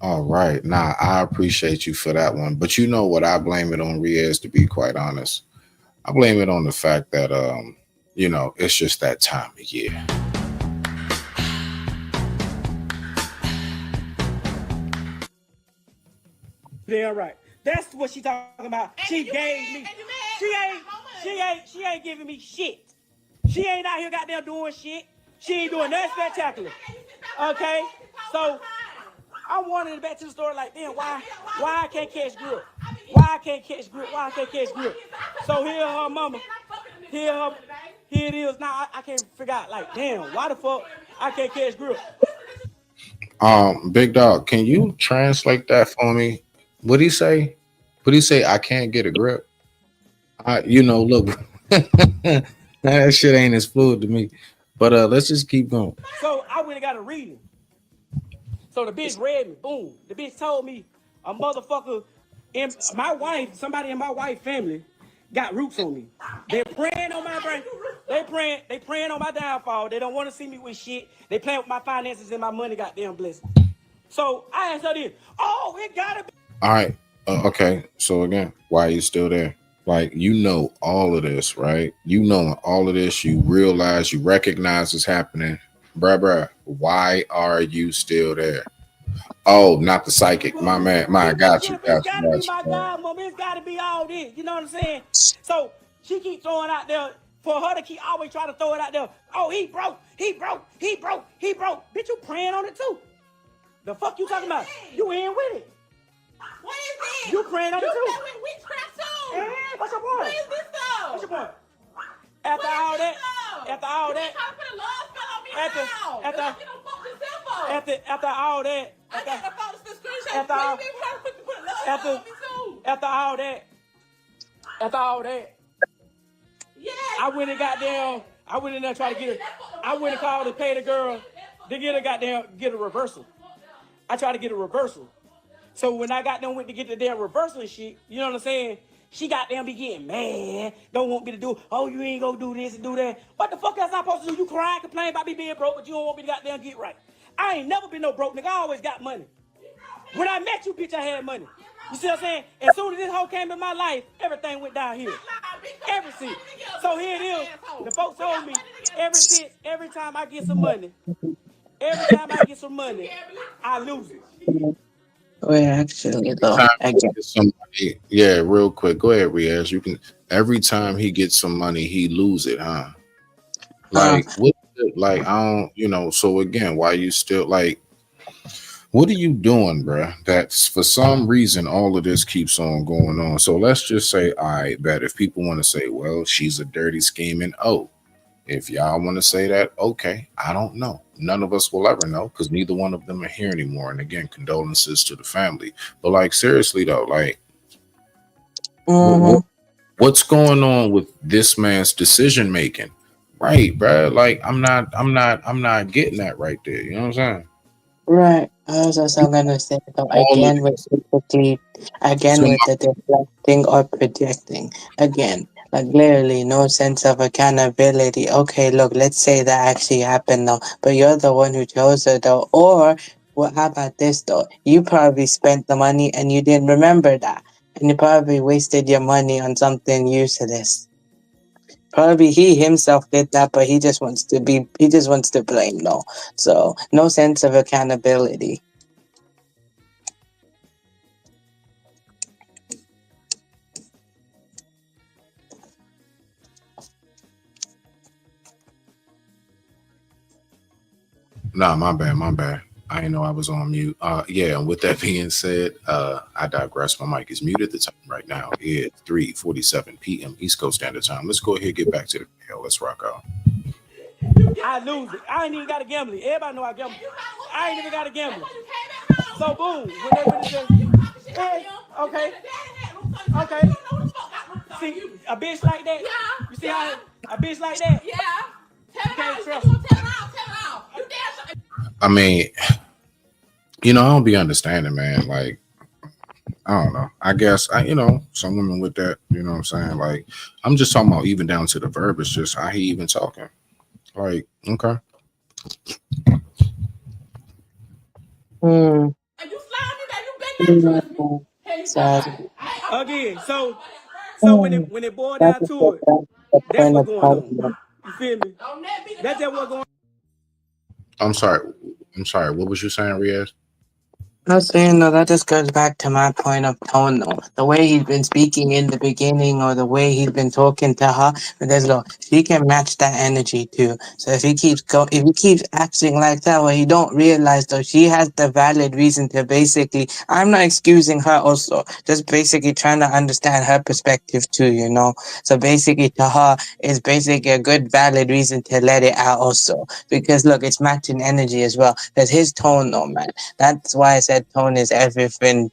S5: All right. Now, I appreciate you for that one. But you know what? I blame it on Riaz, to be quite honest. I blame it on the fact that, it's just that time of year.
S6: Yeah, right. That's what she talking about. She gave me. She ain't giving me shit. She ain't out here goddamn doing shit. She ain't doing nothing spectacular. Okay? So I'm wondering back to the story like, damn, why I can't catch grip? Why I can't catch grip? Why I can't catch grip? So here her mama, here it is. Now I can't figure out like, damn, why the fuck I can't catch grip?
S5: Big dog, can you translate that for me? What'd he say? What'd he say? I can't get a grip. Look, that shit ain't as fluid to me. But let's just keep going.
S6: So I went and got a reading. So the bitch read me. Boom. The bitch told me a motherfucker in my wife, somebody in my wife family got roots on me. They're praying on my brain. They praying on my downfall. They don't want to see me with shit. They playing with my finances and my money, goddamn blessing. So I asked her this. Oh, it gotta be.
S5: All right. Okay. So again, why are you still there? Like, all of this, right? All of this, you realize, you recognize it's happening. Bruh, why are you still there? Oh, not the psychic. My man. I got you.
S6: It's gotta be my God, mom. It's gotta be all this. You know what I'm saying? So she keeps throwing out there for her to keep always trying to throw it out there. Oh, he broke. Bitch, you praying on it too. The fuck you talking about? You in with it.
S7: What is this?
S6: You praying on it too.
S7: You with witchcraft too.
S6: Hey, what's your point?
S7: What is this though?
S6: What's your point? After all that, after all that, I went and got down. I went in there trying to get it. I went and called and paid the girl to get a reversal. I tried to get a reversal. So when I got them went to get the damn reversal and shit, you know what I'm saying? She got them be getting mad. Don't want me to do, oh, you ain't gonna do this and do that. What the fuck else I supposed to do? You cry, complain about me being broke, but you don't want me to goddamn get right. I ain't never been no broke nigga. I always got money. When I met you, bitch, I had money. You see what I'm saying? As soon as this hoe came in my life, everything went downhill. Everything. So here it is. The folks told me every time I get some money, I lose it.
S14: Wait, actually, though,
S5: somebody, yeah, real quick. Go ahead, Riaz. You can. Every time he gets some money, he lose it, huh? Like, I don't, So again, why you still like? What are you doing, bruh? That's for some reason all of this keeps on going on. So let's just say, I bet if people want to say, well, she's a dirty scheming. Oh, if y'all want to say that, okay, I don't know. None of us will ever know because neither one of them are here anymore. And again, condolences to the family. But like, seriously though, like, what's going on with this man's decision making? Right, bro. Like, I'm not getting that right there. You know what I'm saying?
S14: Right. I was also gonna say though, again with the deflecting or projecting. Again, like literally no sense of accountability. Okay, look, let's say that actually happened though, but you're the one who chose it though. Or how about this though? You probably spent the money and you didn't remember that. And you probably wasted your money on something useless. Probably he himself did that, but he just wants to blame though. So no sense of accountability.
S5: Nah, my bad. I didn't know I was on mute. Yeah, and with that being said, I digress. My mic is muted at the time right now. It's 3:47 p.m. East Coast Standard Time. Let's go ahead and get back to the video. Let's rock out.
S6: I lose it. I ain't even got to gamble. Everybody know I gamble. I ain't even got to gamble. So boom, when they say, hey, okay. See, a bitch like that. Yeah. You see how a bitch like that? Yeah. Tell it all.
S5: I mean, I don't be understanding, man. Like, I don't know. I guess some women with that, you know what I'm saying? Like, I'm just talking about even down to the verbiage, just how he even talking. Like, okay.
S6: Again, so when it boiled down to it, that's what's going on. You feel me? That's what's going on.
S5: I'm sorry. What was you saying, Riaz?
S14: I'm saying though, that just goes back to my point of tone though. The way he's been speaking in the beginning or the way he's been talking to her, but there's no she can match that energy too. So if if he keeps acting like that, well he don't realize though she has the valid reason to basically I'm not excusing her also, just basically trying to understand her perspective too, you know. So basically to her it's basically a good valid reason to let it out also. Because look, it's matching energy as well. There's his tone though, man. That's why I said tone is everything,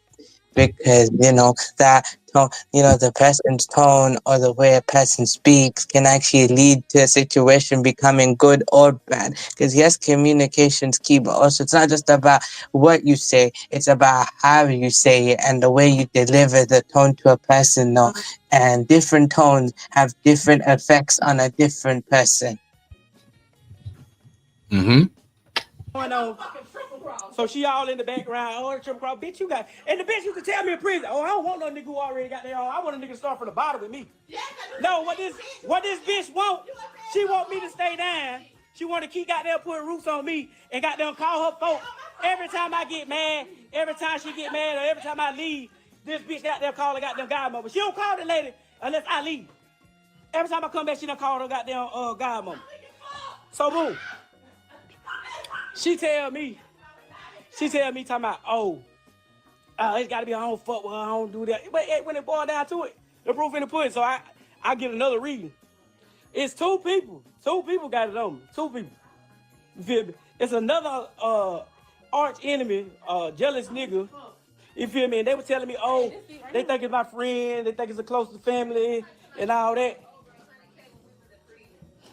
S14: because you know that tone, you know, the person's tone or the way a person speaks can actually lead to a situation becoming good or bad. Because yes, communication's key, but also it's not just about what you say, it's about how you say it and the way you deliver the tone to a person. No, and different tones have different effects on a different person.
S5: Mm-hmm.
S6: Going on. So she all in the background, oh, the triple cross, bitch, you got, and the bitch used to tell me in prison, oh, I don't want no nigga who already got there, I want a nigga to start from the bottom with me. No, what this bitch want, she want me to stay down, she want to keep goddamn putting roots on me, and goddamn call her folks. Every time I get mad, every time she get mad, or every time I leave, this bitch got there calling goddamn godmother. She don't call the lady unless I leave. Every time I come back, she done call her goddamn godmother. So boom. She tell me, talking about, it's got to be, I don't fuck with her, I don't do that. But when it boiled down to it, the proof in the pudding. So I get another reading. It's two people. Two people got it on me. Two people. You feel me? It's another arch enemy, jealous nigga. You feel me? And they were telling me, they think it's my friend, they think it's a close family, and all that.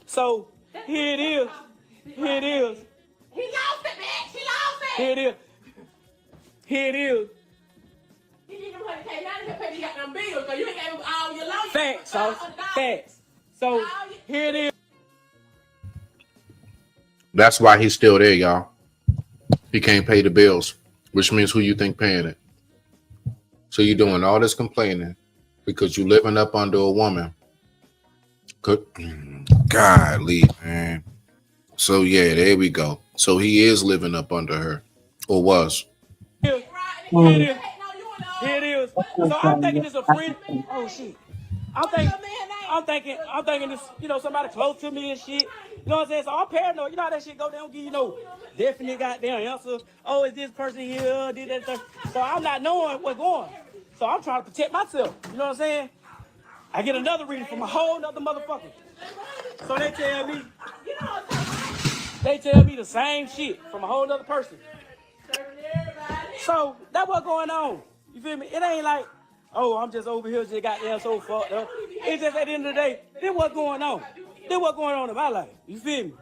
S6: So here it is. Here it is.
S7: He lost it, man. She lost it.
S6: Here it is. Here it is.
S7: He didn't even pay none of your pay. You got them bills, so you ain't gave him all your loans.
S6: Facts, so facts. So here it is.
S5: That's why he's still there, y'all. He can't pay the bills, which means who you think paying it. So you're doing all this complaining because you living up under a woman. Good. Golly, man. So yeah, there we go. So he is living up under her, or was.
S6: Here it is. Here it is. So I'm thinking it's a friend. Oh shit. I'm thinking this, you know, somebody close to me and shit. You know what I'm saying? So I'm paranoid. You know how that shit go? They don't give you no definite goddamn answer. Oh, is this person here? Did that thing? So I'm not knowing what's going. So I'm trying to protect myself. You know what I'm saying? I get another reading from a whole nother motherfucker. So they tell me the same shit from a whole nother person. So that's what's going on. You feel me? It ain't like, oh, I'm just over here just goddamn so fucked up. It's just at the end of the day, this what's going on. This what's going on in my life. You feel me?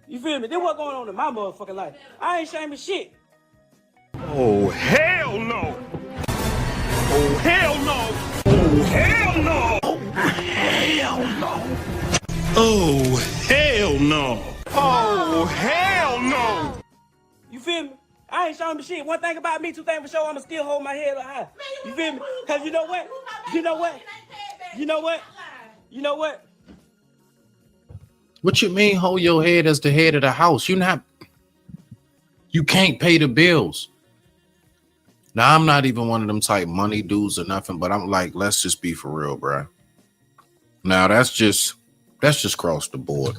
S6: You feel me? This what's going on in my motherfucking life. I ain't ashamed of shit.
S9: Oh, hell no. Oh, hell no. Oh, hell no. Oh, hell no. Oh, hell no. Oh, hell no.
S6: You feel me? I ain't showing me shit. One thing about me, two things for sure, I'ma still hold my head up high. You feel me? Cause you know what? You know what? You know what? You know what?
S5: What you mean hold your head as the head of the house? You can't pay the bills. Now, I'm not even one of them type money dudes or nothing, but I'm like, let's just be for real, bro. Now, that's just cross the board.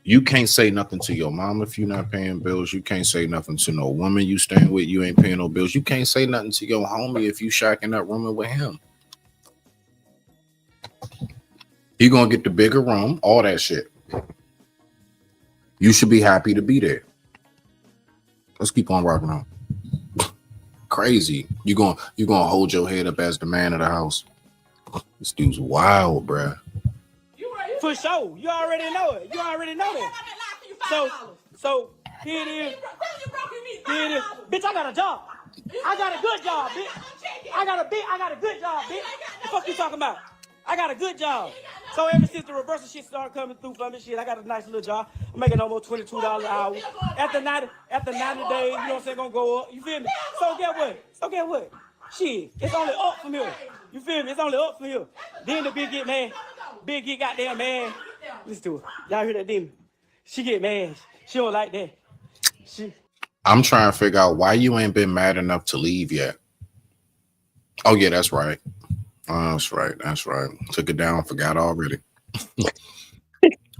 S5: You can't say nothing to your mom if you're not paying bills. You can't say nothing to no woman you staying with. You ain't paying no bills. You can't say nothing to your homie if you shacking up rooming with him. He gonna get the bigger room, all that shit. You should be happy to be there. Let's keep on rocking on. Crazy. You gonna hold your head up as the man of the house. This dude's wild, bruh.
S6: For sure. You already know it. You already know that. So here it is. Here it is. Bitch, I got a job. I got a good job, bitch. I got a good job, bitch. The fuck you talking about? I got a good job. So ever since the reversal shit started coming through for me, shit, I got a nice little job. I'm making almost $22 an hour. After 90 days, you know what I'm saying, gonna go up. You feel me? So get what? Shit, it's only up from here. You feel me? It's only up from here. Then the bitch get mad. Bitch get goddamn mad. Listen to her. Y'all hear that demon? She get mad. She don't like that.
S5: I'm trying to figure out why you ain't been mad enough to leave yet. Oh yeah, that's right. That's right. That's right. Took it down, forgot already.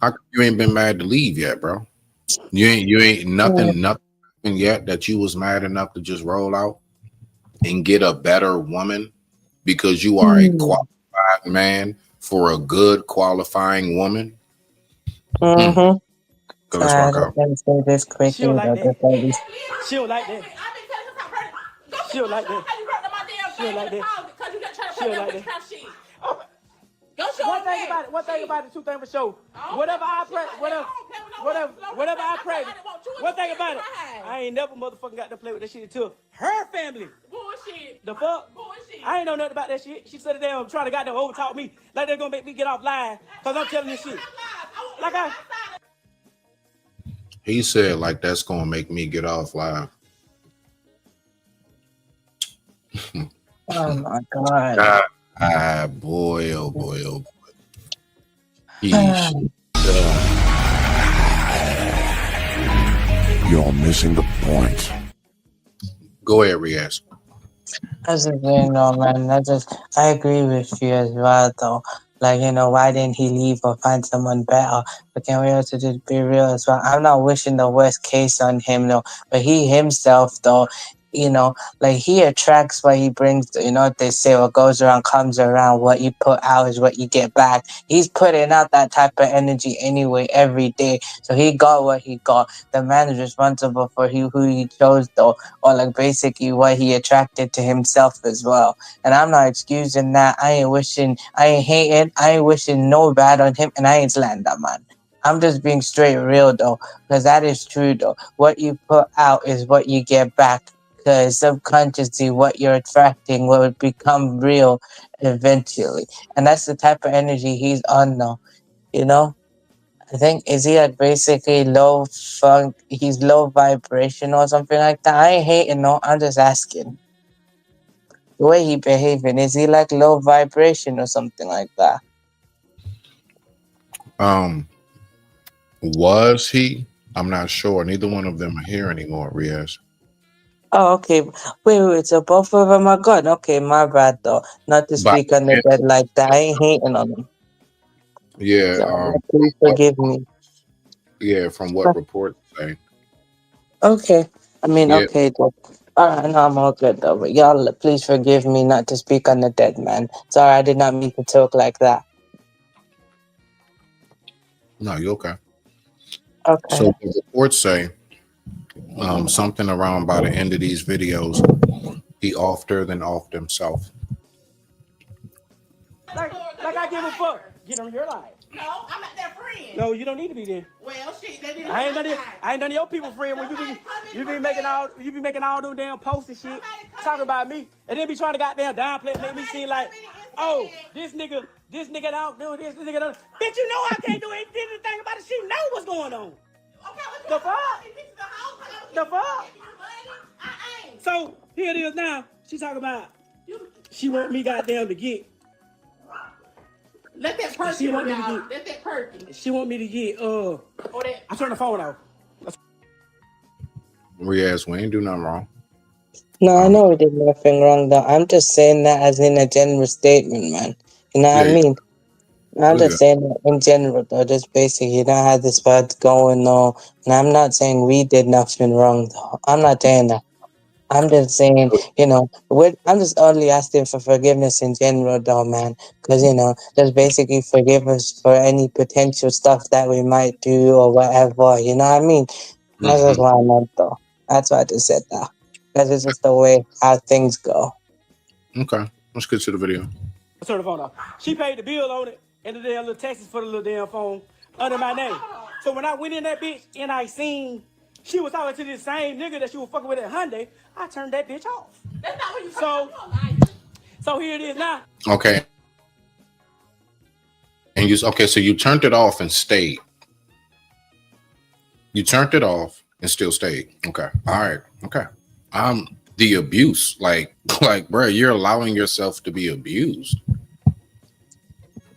S5: How come you ain't been mad to leave yet, bro? You ain't nothing yet that you was mad enough to just roll out and get a better woman because you are a qualified man for a good qualifying woman.
S14: Mm-hmm.
S5: So let's rock out.
S14: Let's say this quickly.
S6: She don't like
S14: I'll
S6: that.
S14: just say this.
S6: She don't like that. She don't like that. She don't like that. She don't like that. One thing about it, two things for sure. Whatever I pray, whatever I pray. One thing about it, I ain't never motherfucking got to play with that shit until her family. Bullshit. The fuck? Bullshit. I ain't know nothing about that shit. She said damn trying to goddamn overtalk me like they're gonna make me get off live because I'm telling this shit. Like
S5: He said like that's gonna make me get off live.
S14: Oh my god.
S5: Boy, oh boy, oh boy.
S10: You're missing the point.
S5: Go ahead, Riaz.
S14: That's the thing, though, man. I agree with you as well, though. Like, why didn't he leave or find someone better? But can we also just be real as well? I'm not wishing the worst case on him, though. But he himself, though, like he attracts what he brings. They say what goes around comes around. What you put out is what you get back. He's putting out that type of energy anyway every day. So he got what he got. The man is responsible for who he chose, though, or like basically what he attracted to himself as well. And I'm not excusing that. I ain't wishing, I ain't hating, I ain't wishing no bad on him, and I ain't slandering that man. I'm just being straight real, though, because that is true, though. What you put out is what you get back. Because subconsciously, what you're attracting will become real eventually. And that's the type of energy he's on now. I think, is he like basically low funk? He's low vibration or something like that. I ain't hating, no. I'm just asking. The way he behaving, is he like low vibration or something like that?
S5: Was he? I'm not sure. Neither one of them are here anymore, Riaz.
S14: Oh, okay. Wait. So both of them are gone. Okay, my bad though. Not to speak on the dead like that. I ain't hating on them.
S5: Yeah.
S14: So, please forgive me.
S5: Yeah, from what reports say.
S14: Okay. I mean,
S5: Yeah.
S14: okay, though. Alright, no, I'm all good though. But y'all, please forgive me not to speak on the dead man. Sorry, I did not mean to talk like that.
S5: No, you're okay.
S14: Okay.
S5: So the reports say something around by the end of these videos, he offed her, then offed himself.
S6: I give a fuck. Get on your life.
S7: No, I'm not their friend.
S6: No, you don't need to be there.
S7: Well, shit, they didn't.
S6: I ain't none of your people friend when you be making all them damn posts and shit talking about me, and then be trying to goddamn downplay, make me seem like, oh, this nigga don't do this nigga don't. Bitch, you know I can't do anything about it. She know what's going on. The fuck? The fuck? So here it is now. She talking about she want me goddamn to get.
S7: Let that perky out. Let that perky.
S6: She want me to get I turn the phone off.
S5: Riaz, we ain't do nothing wrong.
S14: No, I know we did nothing wrong though. I'm just saying that as in a general statement, man. You know what I mean? I'm just saying that in general though, just basically, how this part's going though. And I'm not saying we did nothing wrong though. I'm not saying that. I'm just saying, I'm just only asking for forgiveness in general though, man. Because, just basically forgive us for any potential stuff that we might do or whatever, you know what I mean? That's just what I meant though. That's why I just said that. Because it's just the way how things go.
S5: Okay, let's get to the video.
S6: I turn the phone off. She paid the bill on it and the damn little taxes for the little damn phone under my name. So when I went in that bitch and I seen she was talking to this same nigga that she was fucking with at Hyundai, I turned that bitch off.
S7: That's not what you
S6: So here it is now.
S5: Okay. And so you turned it off and stayed. You turned it off and still stayed. Okay. All right. Okay. The abuse, like, bro, you're allowing yourself to be abused.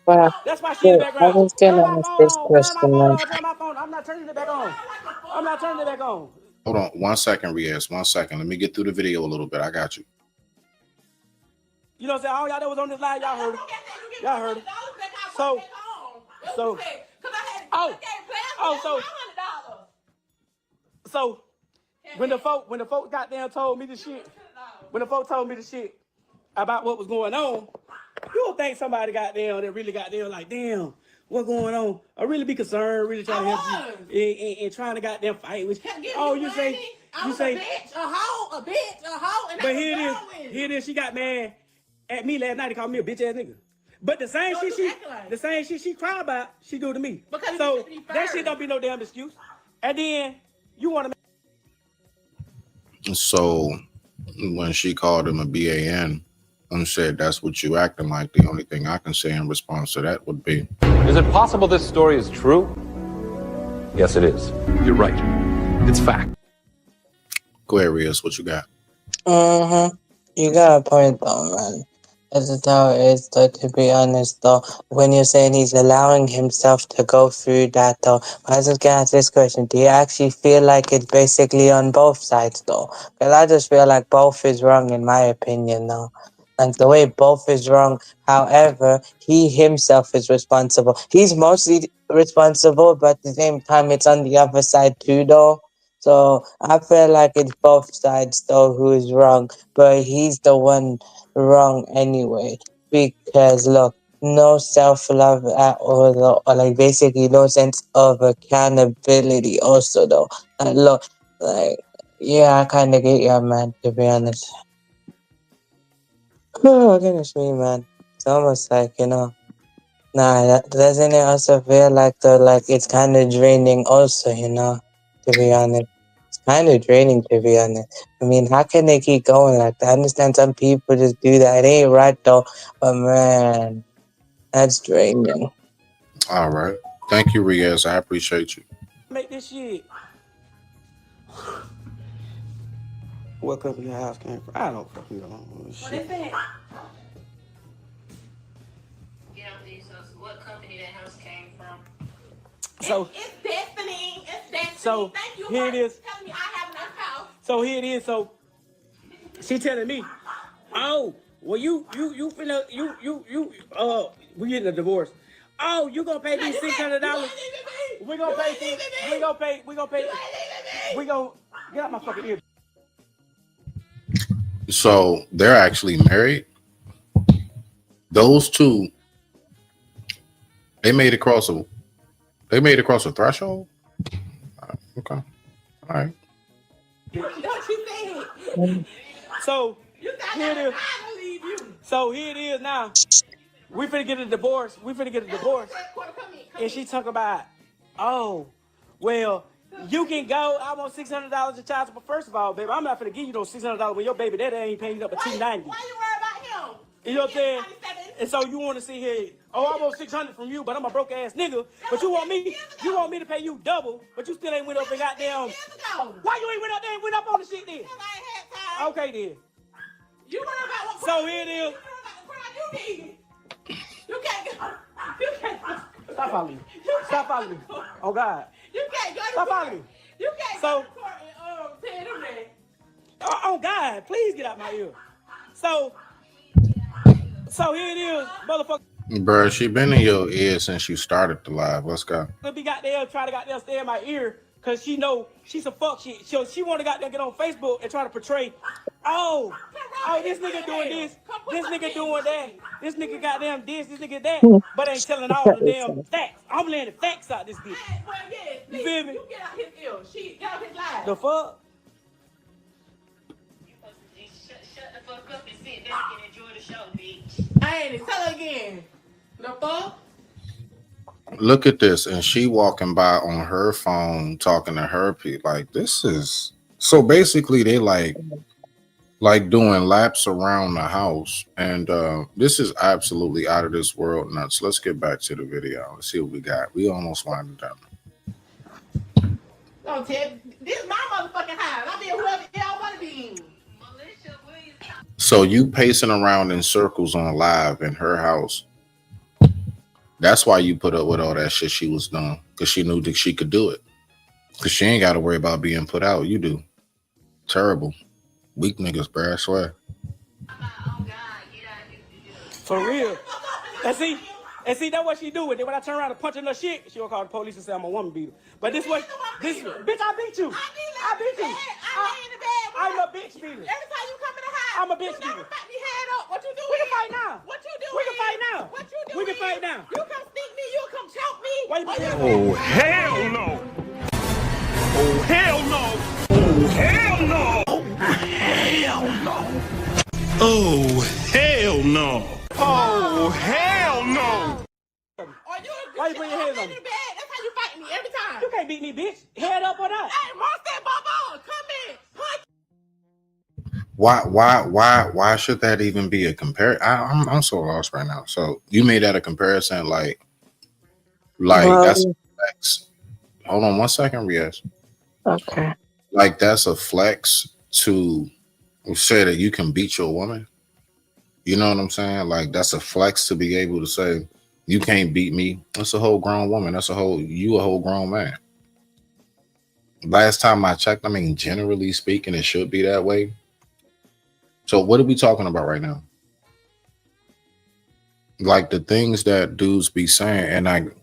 S14: Well,
S6: that's why she in the background.
S14: I was gonna ask this question, man.
S6: Turn my phone. I'm not turning it back on. I'm not turning it back on.
S5: Hold on 1 second, Riaz. 1 second. Let me get through the video a little bit. I got you.
S6: You know what I'm saying? All y'all that was on this line, y'all heard it. Y'all heard it. So, so when the folk goddamn told me the shit, about what was going on, you don't think somebody goddamn that really goddamn like, damn, what's going on? I really be concerned, really trying to help you and trying to goddamn fight with you. Oh, you say,
S7: a bitch, a hoe, and
S6: but here it is, she got mad at me last night. They called me a bitch ass nigga. But the same shit she cried about, she do to me.
S7: Because
S6: so that shit don't be no damn excuse. And then you want
S5: to. So when she called him a BAN and said that's what you acting like, the only thing I can say in response to that would be,
S15: is it possible this story is true? Yes, it is. You're right. It's fact.
S5: Go ahead, Riaz. What you got?
S14: You got a point though, man. That's how it is, though, to be honest, though. When you're saying he's allowing himself to go through that, though, I was just gonna ask this question. Do you actually feel like it's basically on both sides, though? Because I just feel like both is wrong, in my opinion, though. Like, the way both is wrong, however, he himself is responsible. He's mostly responsible, but at the same time, it's on the other side, too, though. So, I feel like it's both sides, though, who is wrong. But he's the one wrong anyway, because look, no self-love at all, though, or like basically no sense of accountability also, though. And look, like, yeah, I kind of get you, man, to be honest. Oh, goodness me, man. It's almost like, doesn't it also feel like, though, like it's kind of draining also, to be honest. Kind of draining, to be honest. I mean, how can they keep going like that? I understand some people just do that. It ain't right, though. But, man, that's draining.
S5: All right. Thank you, Riaz. I appreciate you.
S6: make this shit. What company the house came from? I don't fucking know.
S7: What is that?
S16: What company that house came from?
S6: So
S7: it's Destiny. It's Destiny.
S6: So
S7: thank you
S6: here
S7: for
S6: it is.
S7: telling me I have enough house.
S6: So here it is. So she telling me, oh, well you we getting a divorce. Oh, you gonna pay me $600? We gonna pay. We gonna get out my fucking ear.
S5: So they're actually married. Those two, they made it across a threshold. Okay, all right.
S7: Don't you say it?
S6: So
S7: You got
S6: here it is.
S7: I believe you.
S6: So here it is now. We finna get a divorce. And she talk about, oh, well, you can go. I want $600 in child support. First of all, baby, I'm not finna give you those $600 when your baby daddy ain't paying you up to $290.
S7: Why you worry about him?
S6: You know what I'm saying? And so you want to see here, oh, I want $600 from you, but I'm a broke ass nigga. But you want me to pay you double, but you still ain't went up and goddamn. Why you ain't went up there and went up on the shit then? Okay then.
S7: You worry about what
S6: So here it is.
S7: you need. You can't go.
S6: Stop following me. Stop following me. Oh God.
S7: You can't go to
S6: Stop
S7: court.
S6: following me.
S7: You can't
S6: So-
S7: go to court and tell them that.
S6: Oh God, please get out my ear. So here it is, motherfucker.
S5: Bro, she been in your ear since you started the live. Let's go.
S6: Be goddamn try to goddamn stay in my ear because she know she's a fuck shit. She want to goddamn get on Facebook and try to portray, oh, this nigga doing this nigga doing that, this nigga goddamn this nigga that, but ain't telling all the damn facts. I'm laying the facts out this bitch.
S7: Well, yes,
S6: You feel me?
S7: You get out his ear. She get out his life.
S6: The fuck?
S16: Shut the fuck up and sit back and enjoy the show, bitch.
S7: I ain't tell her again. The fuck?
S5: Look at this, and she walking by on her phone talking to her people. Like, this is so basically they like doing laps around the house, and this is absolutely out of this world nuts. Let's get back to the video. Let's see what we got. We almost winded down.
S7: Don't tell. This is my motherfucking house. I mean, whoever y'all want to be.
S5: So you pacing around in circles on live in her house. That's why you put up with all that shit she was doing, because she knew that she could do it. Cause she ain't got to worry about being put out. You do. Terrible. Weak niggas, bro. I swear.
S6: For real. And see, that's what she do with it. When I turn around and punch in her shit, she gonna call the police and say I'm a woman beater. But bitch, I beat you. I beat you. I'm a bitch beater.
S7: Every time you come in the house,
S6: I'm a bitch
S7: you never
S6: beater.
S7: fight me head up. What you do?
S6: We can fight now.
S7: What you do?
S6: We can fight now.
S7: What you do?
S6: We can fight now.
S7: You come sneak me. You come choke me.
S6: Wait a minute.
S9: Oh, hell no. Oh, hell no. Oh, hell no. Hell no. Oh, hell no. Oh, hell no.
S6: Why you put your hands on me?
S7: That's how you fight me every time.
S6: You can't beat me, bitch. Head up or not.
S7: Hey, Monster Bobo, come in. Punch.
S5: Why should that even be a comparison? I'm so lost right now. So you made that a comparison, like that's a flex. Hold on 1 second, Riaz.
S14: Okay.
S5: Like that's a flex to say that you can beat your woman. You know what I'm saying? Like that's a flex to be able to say you can't beat me. That's a whole grown woman. That's a whole grown man. Last time I checked, I mean, generally speaking, it should be that way. So what are we talking about right now? Like the things that dudes be saying, and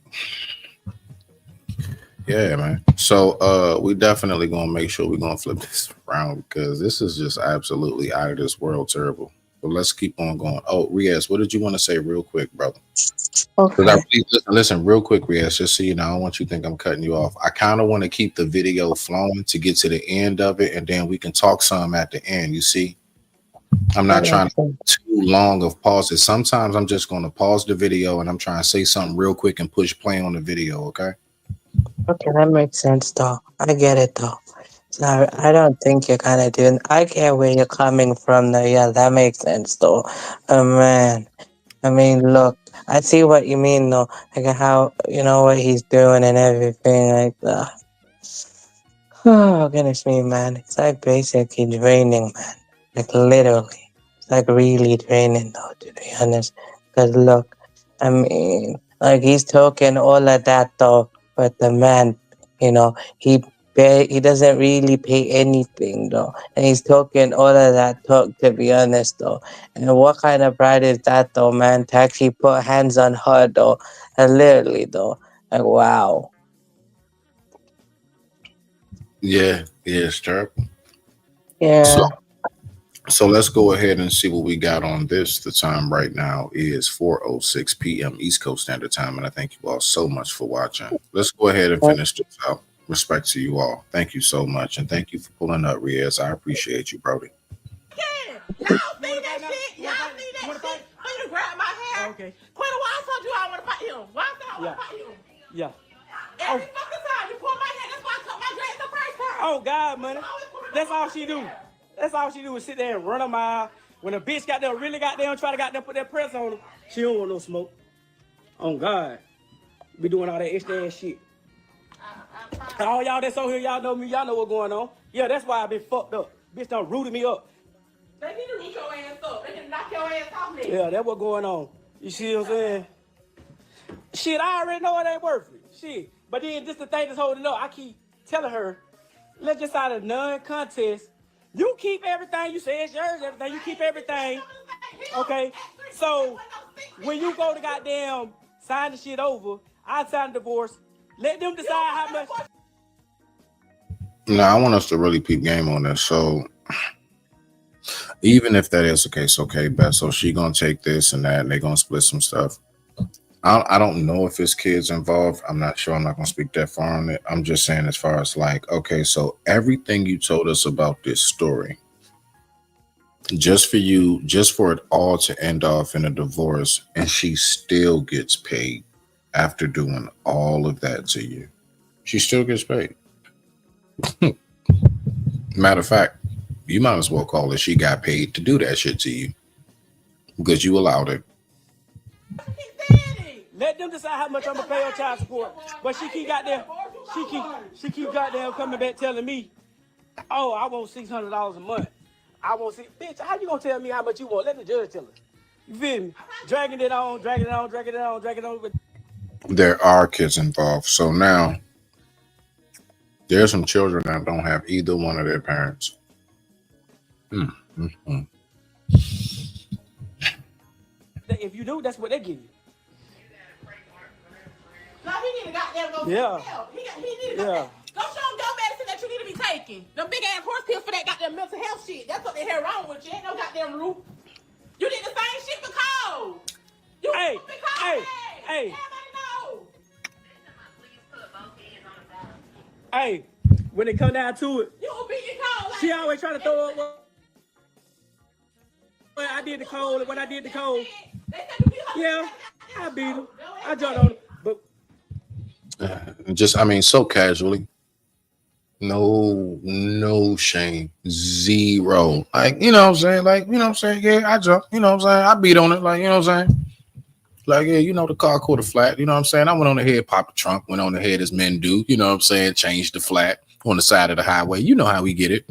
S5: yeah, man. So we definitely gonna make sure we're gonna flip this around because this is just absolutely out of this world terrible. But let's keep on going. Oh, Riaz, what did you want to say real quick, brother?
S14: Okay.
S5: Listen, real quick, Riaz, just so you know, I don't want you to think I'm cutting you off. I kind of want to keep the video flowing to get to the end of it, and then we can talk some at the end. You see? I'm not trying to too long of pauses. Sometimes I'm just going to pause the video and I'm trying to say something real quick and push play on the video. Okay.
S14: Okay, that makes sense though. I get it though. So I don't think you're kind of doing. I get where you're coming from though. Yeah, that makes sense though. Oh man. I mean, look, I see what you mean though. Like how you know what he's doing and everything like that. Oh goodness me, man. It's like basically draining, man. Like literally. It's like really draining though, to be honest. Because look, I mean, like he's talking all of that though, but the man, you know, he doesn't really pay anything though, and he's talking all of that talk, to be honest though. And what kind of pride is that though, man? To actually put hands on her though, and literally though, like wow.
S5: Yeah, it's terrible.
S14: Yeah.
S5: So let's go ahead and see what we got on this. The time right now is 4:06 p.m. East Coast Standard Time, and I thank you all so much for watching. Let's go ahead and finish this out. Respect to you all. Thank you so much, and thank you for pulling up, Riaz. I appreciate you, Brody.
S7: Y'all see that shit? Y'all see that shit? For you to grab my hair?
S6: Okay.
S7: Quita, why I told you I want to fight him? Why I said I want to fight him?
S6: Yeah.
S7: Every fucking time you pull my hair, that's why I cut my dreads the first time.
S6: Oh God, money. That's all she do. That's all she do is sit there and run a mile. When a bitch got there, really got there and try to got there, put that press on her, she don't want no smoke. Oh God. Be doing all that extra ass shit. All y'all that's on here, y'all know me, y'all know what's going on. Yeah, that's why I been fucked up. Bitch done rooted me up.
S7: They need to root your ass up. They can knock your ass off me.
S6: Yeah, that's what's going on. You see what I'm saying? Shit, I already know it ain't worth it. Shit. But then just the thing that's holding up, I keep telling her, let's just out of non-contest. You keep everything. You say it's yours, everything. You keep everything. Okay? So, when you go to goddamn sign the shit over, I sign the divorce. Let them decide how much.
S5: No, I want us to really peep game on this. So, even if that is the case, okay, Beth, so she gonna take this and that, and they gonna split some stuff. I don't know if it's kids involved. I'm not sure. I'm not gonna speak that far on it. I'm just saying as far as like, okay, so everything you told us about this story, just for it all to end off in a divorce, and she still gets paid after doing all of that to you. She still gets paid. Matter of fact, you might as well call it she got paid to do that shit to you because you allowed it.
S6: Let them decide how much I'm gonna pay on child support. But she keep goddamn coming back telling me, oh, I want $600 a month. I want bitch, how you gonna tell me how much you want? Let the judge tell us. You feel me? Dragging it on.
S5: There are kids involved. So now There's some children that don't have either one of their parents.
S6: If you do, that's what they give you.
S7: No, he need to goddamn go.
S6: Yeah.
S7: He need to go.
S6: Yeah.
S7: Go show him your medicine that you need to be taking. Them big ass horse pills for that goddamn mental health shit. That's what they had wrong with you. Ain't no goddamn root. You did the same shit for Cole. You
S6: Hey,
S7: for Cole.
S6: hey, hey.
S7: Everybody know.
S6: Hey, when it come down to it,
S7: You will beat your Cole.
S6: she always try to throw up what I did to Cole and what I did to Cole. Yeah, I beat him. I jumped on him. But
S5: Just, I mean, so casually. No shame. Zero. Like, you know what I'm saying? Like, you know what I'm saying? Yeah, I jumped. You know what I'm saying? I beat on it. Like, you know what I'm saying? Like, yeah, you know, the car caught a flat. You know what I'm saying? I went on ahead, popped the trunk, went on ahead as men do. You know what I'm saying? Changed the flat on the side of the highway. You know how we get it.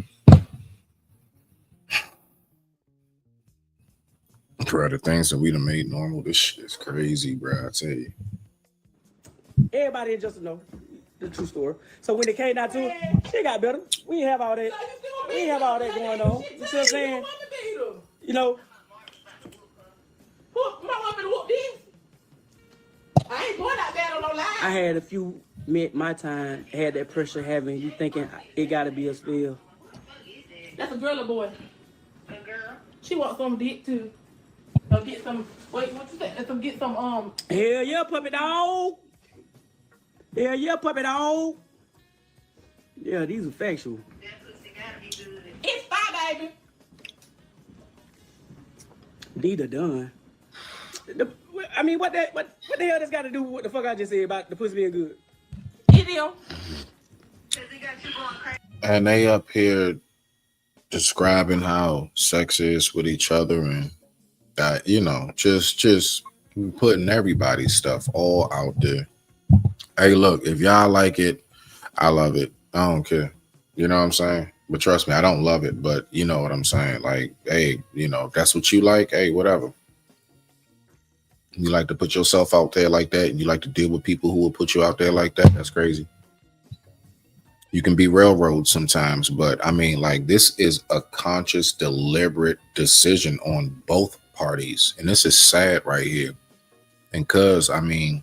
S5: Bro, the things that we done made normal, this shit is crazy, bro. I tell you.
S6: everybody in Justin know the true story. So when it came down to it, she got better. We ain't have all that. We ain't have all that going on. You see what I'm saying? You know.
S7: My woman whoop this. I ain't going out there on no line.
S6: I had a few my time, had that pressure having you thinking it gotta be a spill.
S7: That's a girl or boy? A girl. She wants some dick too. So get some. Wait, what you say? So get some.
S6: Hell yeah, puppy dog. Hell yeah, puppy dog. Yeah, these are factual.
S7: It's fine, baby.
S6: These are done. I mean, what the hell this got to do with what the fuck I just said about the pussy being good?
S7: It is.
S5: And they up here describing how sex is with each other and that, you know, just putting everybody's stuff all out there. Hey, look, if y'all like it, I love it. I don't care. You know what I'm saying? But trust me, I don't love it, but you know what I'm saying? Like, hey, you know, if that's what you like, hey, whatever. You like to put yourself out there like that, and you like to deal with people who will put you out there like that, that's crazy. You can be railroad sometimes, but I mean, like, this is a conscious, deliberate decision on both parties. And this is sad right here. And cuz, I mean,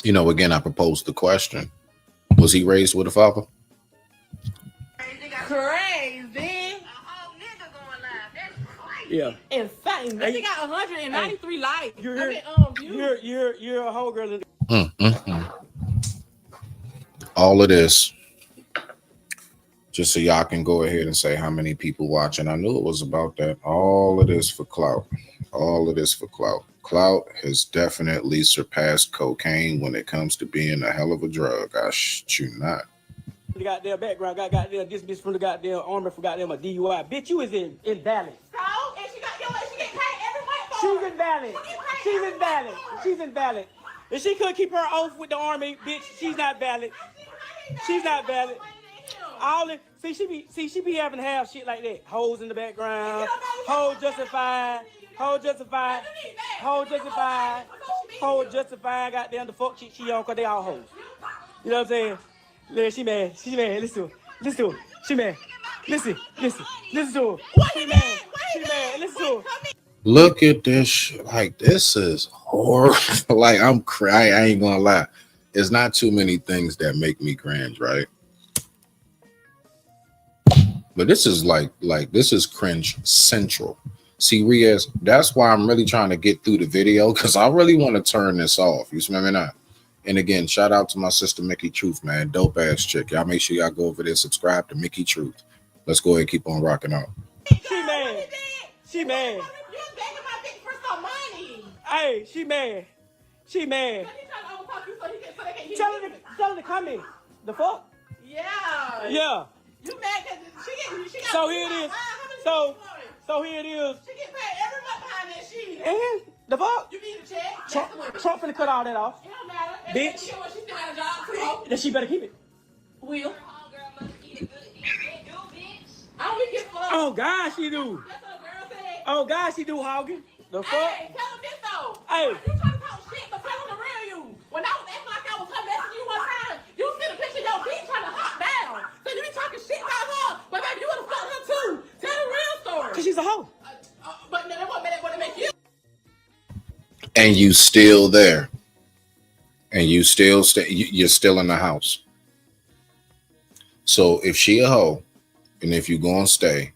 S5: you know, again, I proposed the question. Was he raised with a father?
S7: Crazy.
S6: Yeah.
S7: Insane. They got 193 likes.
S6: You're a whole girl.
S5: All of this, just so y'all can go ahead and say how many people watching. I knew it was about that. All of this for clout. All of this for clout. Clout has definitely surpassed cocaine when it comes to being a hell of a drug. I shit you not.
S6: The goddamn background got goddamn this bitch from the goddamn army for goddamn a DUI. Bitch, you is invalid.
S7: So, and she got your she get paid every month for
S6: She's
S7: it.
S6: invalid. She's invalid. She's invalid. If she could keep her oath with the army, bitch, she's not valid. She's not valid. All in, she be having to have shit like that. Hoes in the background. Hoes justified. Hoes justified. Hoes justified. Hoes justified. Goddamn the fuck shit she on, cause they all hoes. You know what I'm saying? Look, she mad. She mad. Listen to her. Listen to her. She mad. Listen to her. She mad. She mad. Listen to her.
S5: Look at this shit. Like, this is horrible. Like, I'm crying. I ain't gonna lie. It's not too many things that make me cringe, right? But this is like this is cringe central. See, Riaz, that's why I'm really trying to get through the video, because I really want to turn this off. You smell me not? And again, shout out to my sister Mickey Truth, man. Dope ass chick. Y'all make sure y'all go over there, subscribe to Mickey Truth. Let's go ahead and keep on rocking out.
S6: She mad. She mad.
S7: You're begging my bitch for some money.
S6: Hey, she mad. She mad. Tell her to come in. The fuck?
S7: Yeah.
S6: Yeah.
S7: You mad because she got.
S6: So here it is. So here it is.
S7: She get paid every month behind that shit.
S6: And the fuck?
S7: You need a check.
S6: Trump finna cut all that off.
S7: It don't matter.
S6: Bitch.
S7: She still got a job too.
S6: Then she better keep it.
S7: Will. I don't be giving fuck.
S6: Oh God, she do.
S7: That's what a girl said.
S6: Oh God, she do, Haugen. The fuck?
S7: Hey, tell him this though.
S6: Hey.
S7: You trying to talk shit, but tell him the real you. When I was acting like I was her messaging you one time, you sent a picture of your bitch trying to hot
S5: and you still there, and you still you're still in the house. So if she a hoe, and if you gonna stay,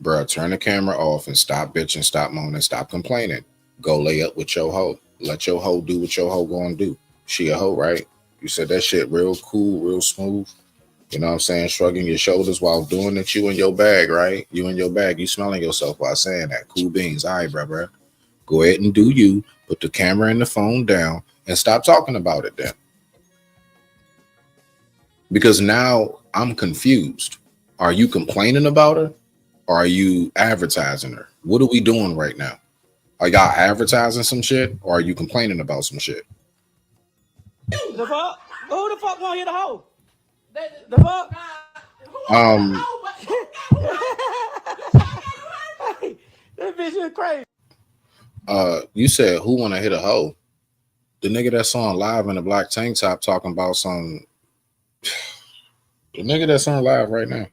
S5: bruh, turn the camera off and stop bitching, stop moaning, stop complaining. Go lay up with your hoe. Let your hoe do what your hoe gonna do. She a hoe, right? You said that shit real cool, real smooth. You know what I'm saying? Shrugging your shoulders while doing it. You in your bag, right? You in your bag. You smelling yourself while saying that. Cool beans. All right, bruh. Go ahead and do you. Put the camera and the phone down and stop talking about it then. Because now I'm confused. Are you complaining about her? Or are you advertising her? What are we doing right now? Are y'all advertising some shit? Or are you complaining about some shit?
S6: The fuck? Who the fuck gonna hit a hoe? The fuck? That bitch is crazy.
S5: You said who wanna hit a hoe? The nigga that's on live in a black tank top talking about some. The nigga that's on live right now.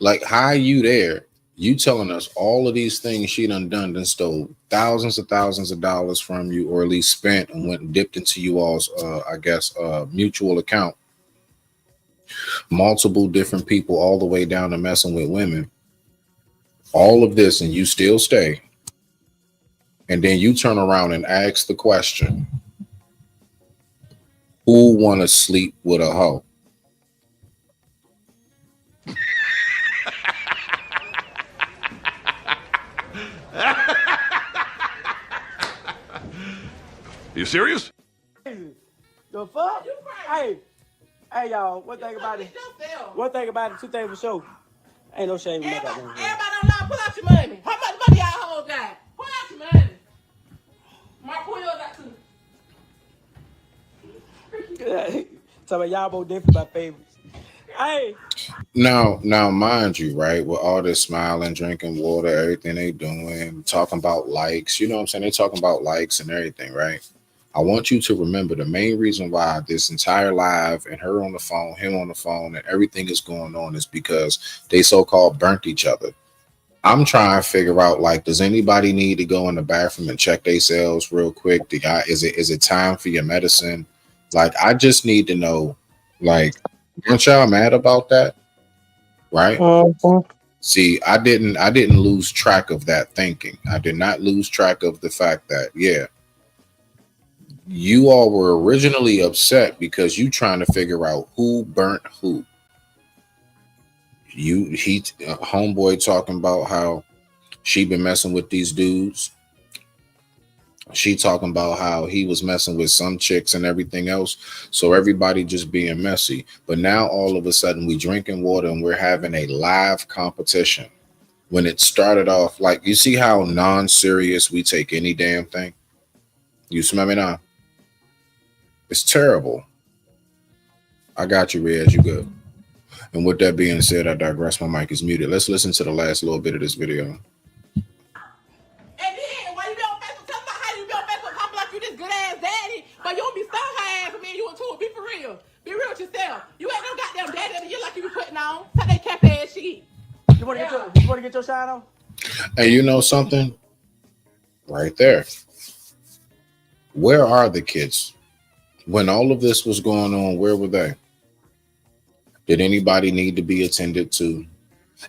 S5: Like, how are you there? You telling us all of these things she done stole thousands of dollars from you, or at least spent and went and dipped into you all's, mutual account. Multiple different people, all the way down to messing with women. All of this, and you still stay. And then you turn around and ask the question, who want to sleep with a hoe?
S9: You serious?
S6: The fuck? Hey, y'all. One thing about it. Two things for sure. Ain't no shame in that.
S7: Everybody online, pull out your money. How much money y'all hold got? Pull out your money. Mark, pull yours out too.
S6: So y'all both different by favorites. Hey.
S5: Now, mind you, right, with all this smiling, drinking water, everything they doing, talking about likes, you know what I'm saying? They talking about likes and everything, right? I want you to remember the main reason why this entire live and her on the phone, him on the phone, and everything is going on is because they so-called burnt each other. I'm trying to figure out, like, does anybody need to go in the bathroom and check themselves real quick? Is it time for your medicine? Like, I just need to know, like, aren't y'all mad about that? Right? See, I didn't lose track of that thinking. I did not lose track of the fact that, yeah, you all were originally upset because you trying to figure out who burnt who. Homeboy talking about how she been messing with these dudes. She talking about how he was messing with some chicks and everything else. So everybody just being messy. But now all of a sudden we drinking water and we're having a live competition. When it started off, like, you see how non-serious we take any damn thing? You smell me now? It's terrible. I got you, Reg. You good. And with that being said, I digress. My mic is muted. Let's listen to the last little bit of this video.
S7: And then, while you be on Facebook, tell me about how you be on Facebook talking like you this good ass daddy, but you don't be stuck her ass for me and you into it. Be for real. Be real with yourself. You ain't no goddamn daddy of the year like you be putting on. Tell that cap ass shit.
S6: You want to get your shine on?
S5: And you know something? Right there. Where are the kids? When all of this was going on, where were they? Did anybody need to be attended to?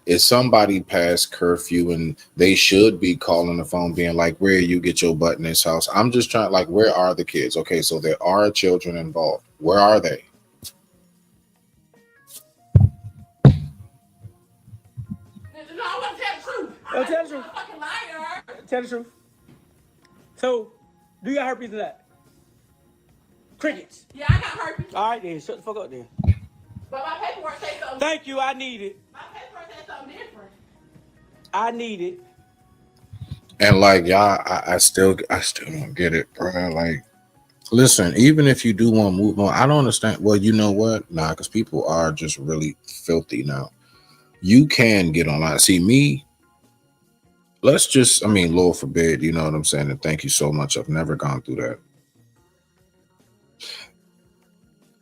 S5: Is somebody past curfew and they should be calling the phone being like, where you get your butt in this house? I'm just trying, like, where are the kids? Okay, so there are children involved. Where are they?
S7: No, I want to tell the truth.
S6: Tell the truth.
S7: Fucking liar.
S6: Tell the truth. So, do you got herpes in that? Crickets.
S7: Yeah, I got herpes.
S6: All right, then. Shut the fuck up, then.
S7: But my paperwork says something.
S6: Thank you. I need it.
S7: My paperwork says something different.
S6: I need it.
S5: And like, y'all, I still don't get it, bro. Like, listen, even if you do want to move on, I don't understand. Well, you know what? Nah, because people are just really filthy now. You can get online. See, me, let's just, I mean, Lord forbid, you know what I'm saying? And thank you so much. I've never gone through that.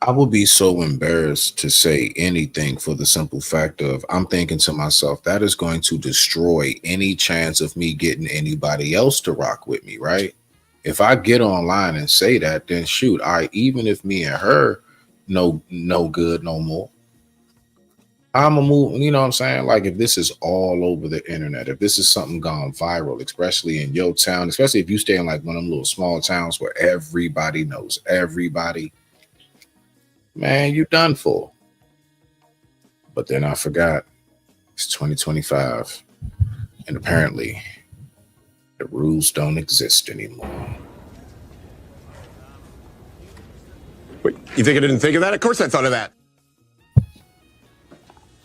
S5: I would be so embarrassed to say anything for the simple fact of I'm thinking to myself that is going to destroy any chance of me getting anybody else to rock with me, right? If I get online and say that, then shoot, even if me and her no good no more, I'm a move, you know what I'm saying? Like if this is all over the internet, if this is something gone viral, especially in your town, especially if you stay in like one of them little small towns where everybody knows everybody, man, you done for. But then I forgot it's 2025, and apparently the rules don't exist anymore.
S11: Wait, you think I didn't think of that? Of course I thought of that.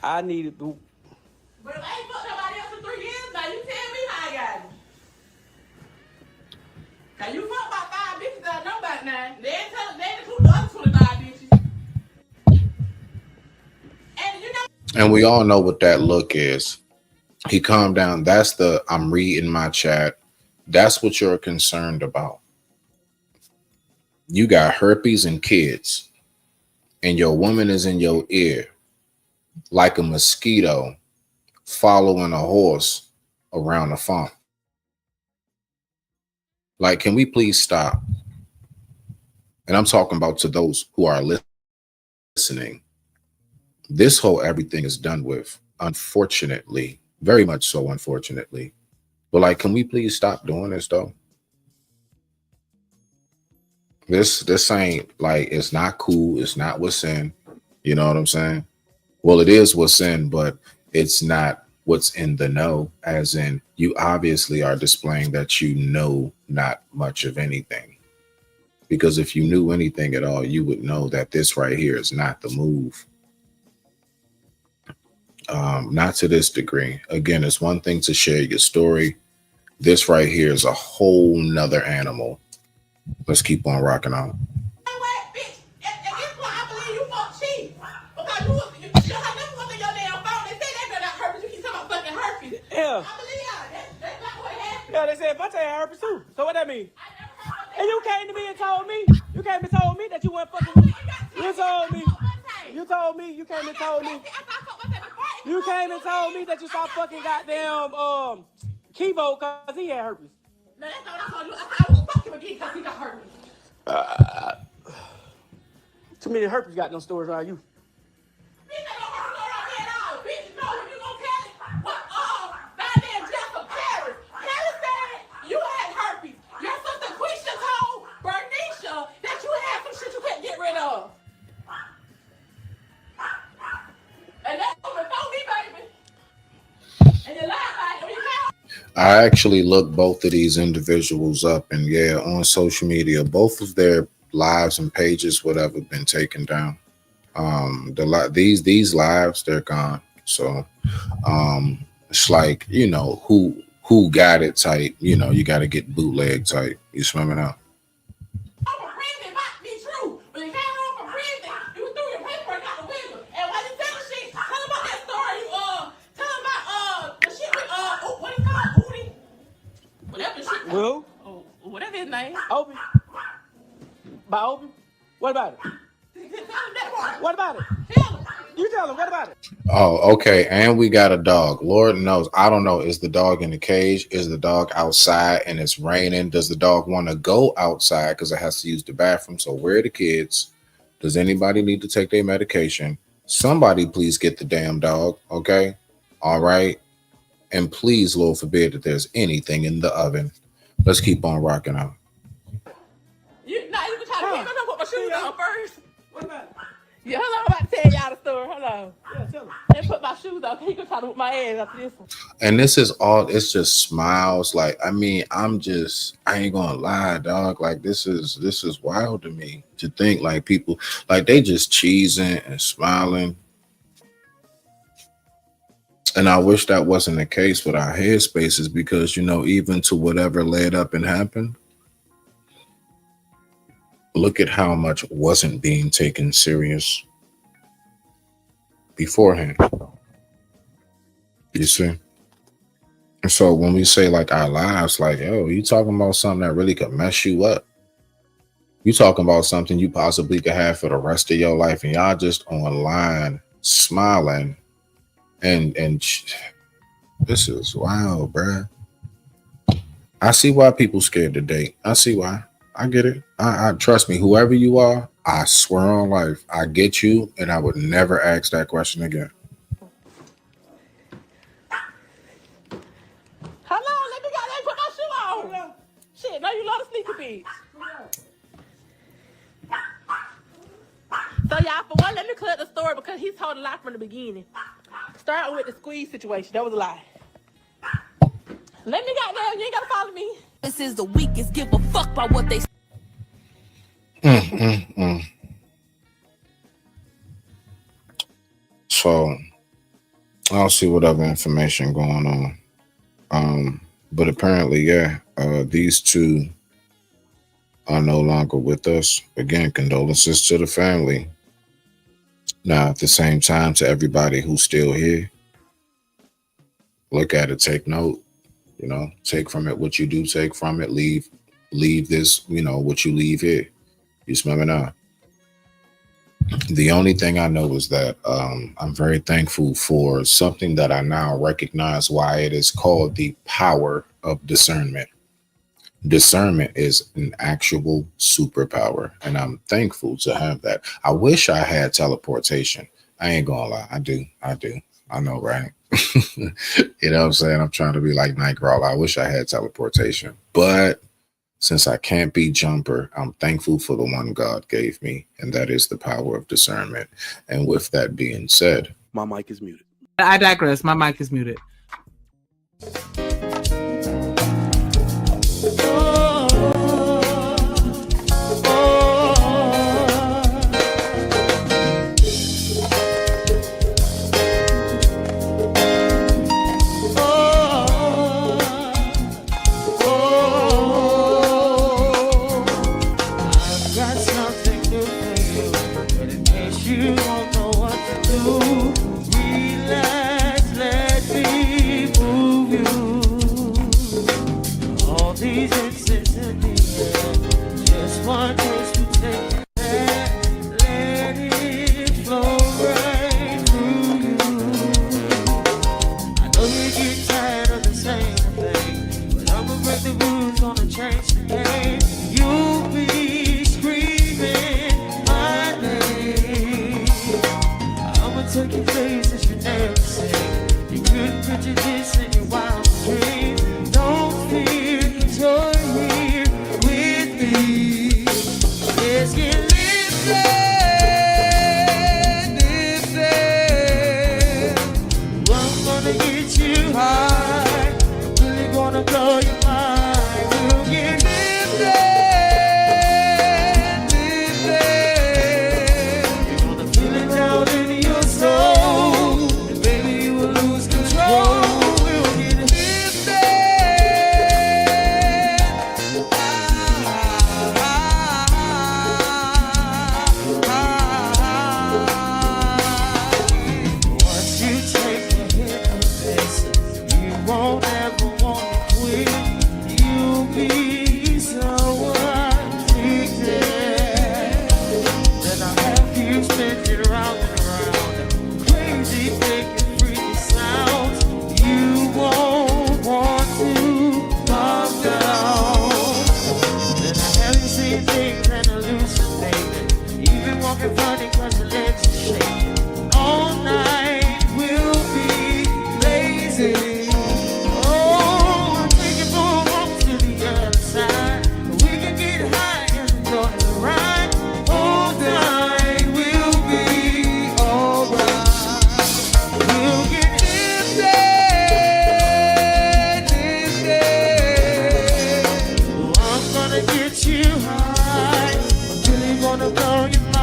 S6: I needed to.
S7: But if I ain't fucked nobody else for 3 years, now you tell me how I got it. Now you fuck about 5 bitches that I know about now. They ain't include the other 25 bitches. And you know.
S5: And we all know what that look is. He calmed down. That's the I'm reading my chat. That's what you're concerned about. You got herpes and kids, and your woman is in your ear like a mosquito following a horse around a farm. Like, can we please stop? And I'm talking about to those who are listening. This whole everything is done with, unfortunately, very much so, unfortunately. But like, can we please stop doing this though? This ain't like, it's not cool. It's not what's in. You know what I'm saying? Well, it is what's in, but it's not what's in the know, as in you obviously are displaying that you know not much of anything. Because if you knew anything at all, you would know that this right here is not the move. Not to this degree. Again, it's one thing to share your story. This right here is a whole nother animal. Let's keep on rocking on.
S6: Yeah. Yeah, they said if I tell you herpes too. So what that mean? And you came to me and told me. You came and told me that you weren't fucking with me. You told me. You told me. You came and told me. You came and told me that you stopped fucking goddamn Kivo because he had herpes.
S7: No, that's not what I told you. I won't fuck him again because he got herpes.
S6: Too many herpes got no stories around you.
S5: I actually looked both of these individuals up, and yeah, on social media, both of their lives and pages, whatever, been taken down. These lives, they're gone. So it's like, you know, who got it type, you know, you got to get bootleg type. You swimming out.
S6: Who?
S7: Oh, whatever his name.
S6: Obi. By Obi? What about it? What about it? You tell him, what about it?
S5: Oh, okay. And we got a dog. Lord knows. I don't know. Is the dog in the cage? Is the dog outside and it's raining? Does the dog want to go outside because it has to use the bathroom? So where are the kids? Does anybody need to take their medication? Somebody please get the damn dog. Okay. All right. And please, Lord forbid that there's anything in the oven. Let's keep on rocking out.
S7: You can try to put my shoes on first.
S6: What about it?
S7: Yeah, hold on, I'm about to tell y'all the story. Hold on.
S6: Yeah, tell him.
S7: And put my shoes on. He gonna try to whip my ass after this one.
S5: And this is all, it's just smiles. Like, I mean, I ain't gonna lie, dog. Like, this is wild to me to think like people, like they just cheesing and smiling. And I wish that wasn't the case with our headspaces, because, you know, even to whatever led up and happened, look at how much wasn't being taken serious beforehand. You see? And so when we say like our lives, like, yo, you talking about something that really could mess you up. You talking about something you possibly could have for the rest of your life, and y'all just online smiling, and this is wild, bruh. I see why people scared to date. I see why. I get it. I trust me. Whoever you are, I swear on life, I get you, and I would never ask that question again.
S7: Hello, let me go there and put my shoe on. Shit, no, you love the sneaker bitch. So y'all, for one, let me clear the story because he told a lie from the beginning. Starting with the squeeze situation, that was a lie. Let me go there, you ain't gotta follow me. This is the weakest, give a fuck about what they
S5: So I'll see what other information going on. But apparently, yeah, these two are no longer with us. Again, condolences to the family. Now, at the same time, to everybody who's still here, look at it, take note, you know, take from it what you do take from it, leave this, you know, what you leave here. You smell me now? The only thing I know is that I'm very thankful for something that I now recognize why it is called the power of discernment. Discernment is an actual superpower, and I'm thankful to have that. I wish I had teleportation. I ain't gonna lie. I do. I know, right? You know what I'm saying? I'm trying to be like Nightcrawler. I wish I had teleportation, but since I can't be Jumper, I'm thankful for the one God gave me, and that is the power of discernment. And with that being said,
S17: my mic is muted.
S18: I digress. My mic is muted.
S3: Get you high, I'm really gonna blow your mind.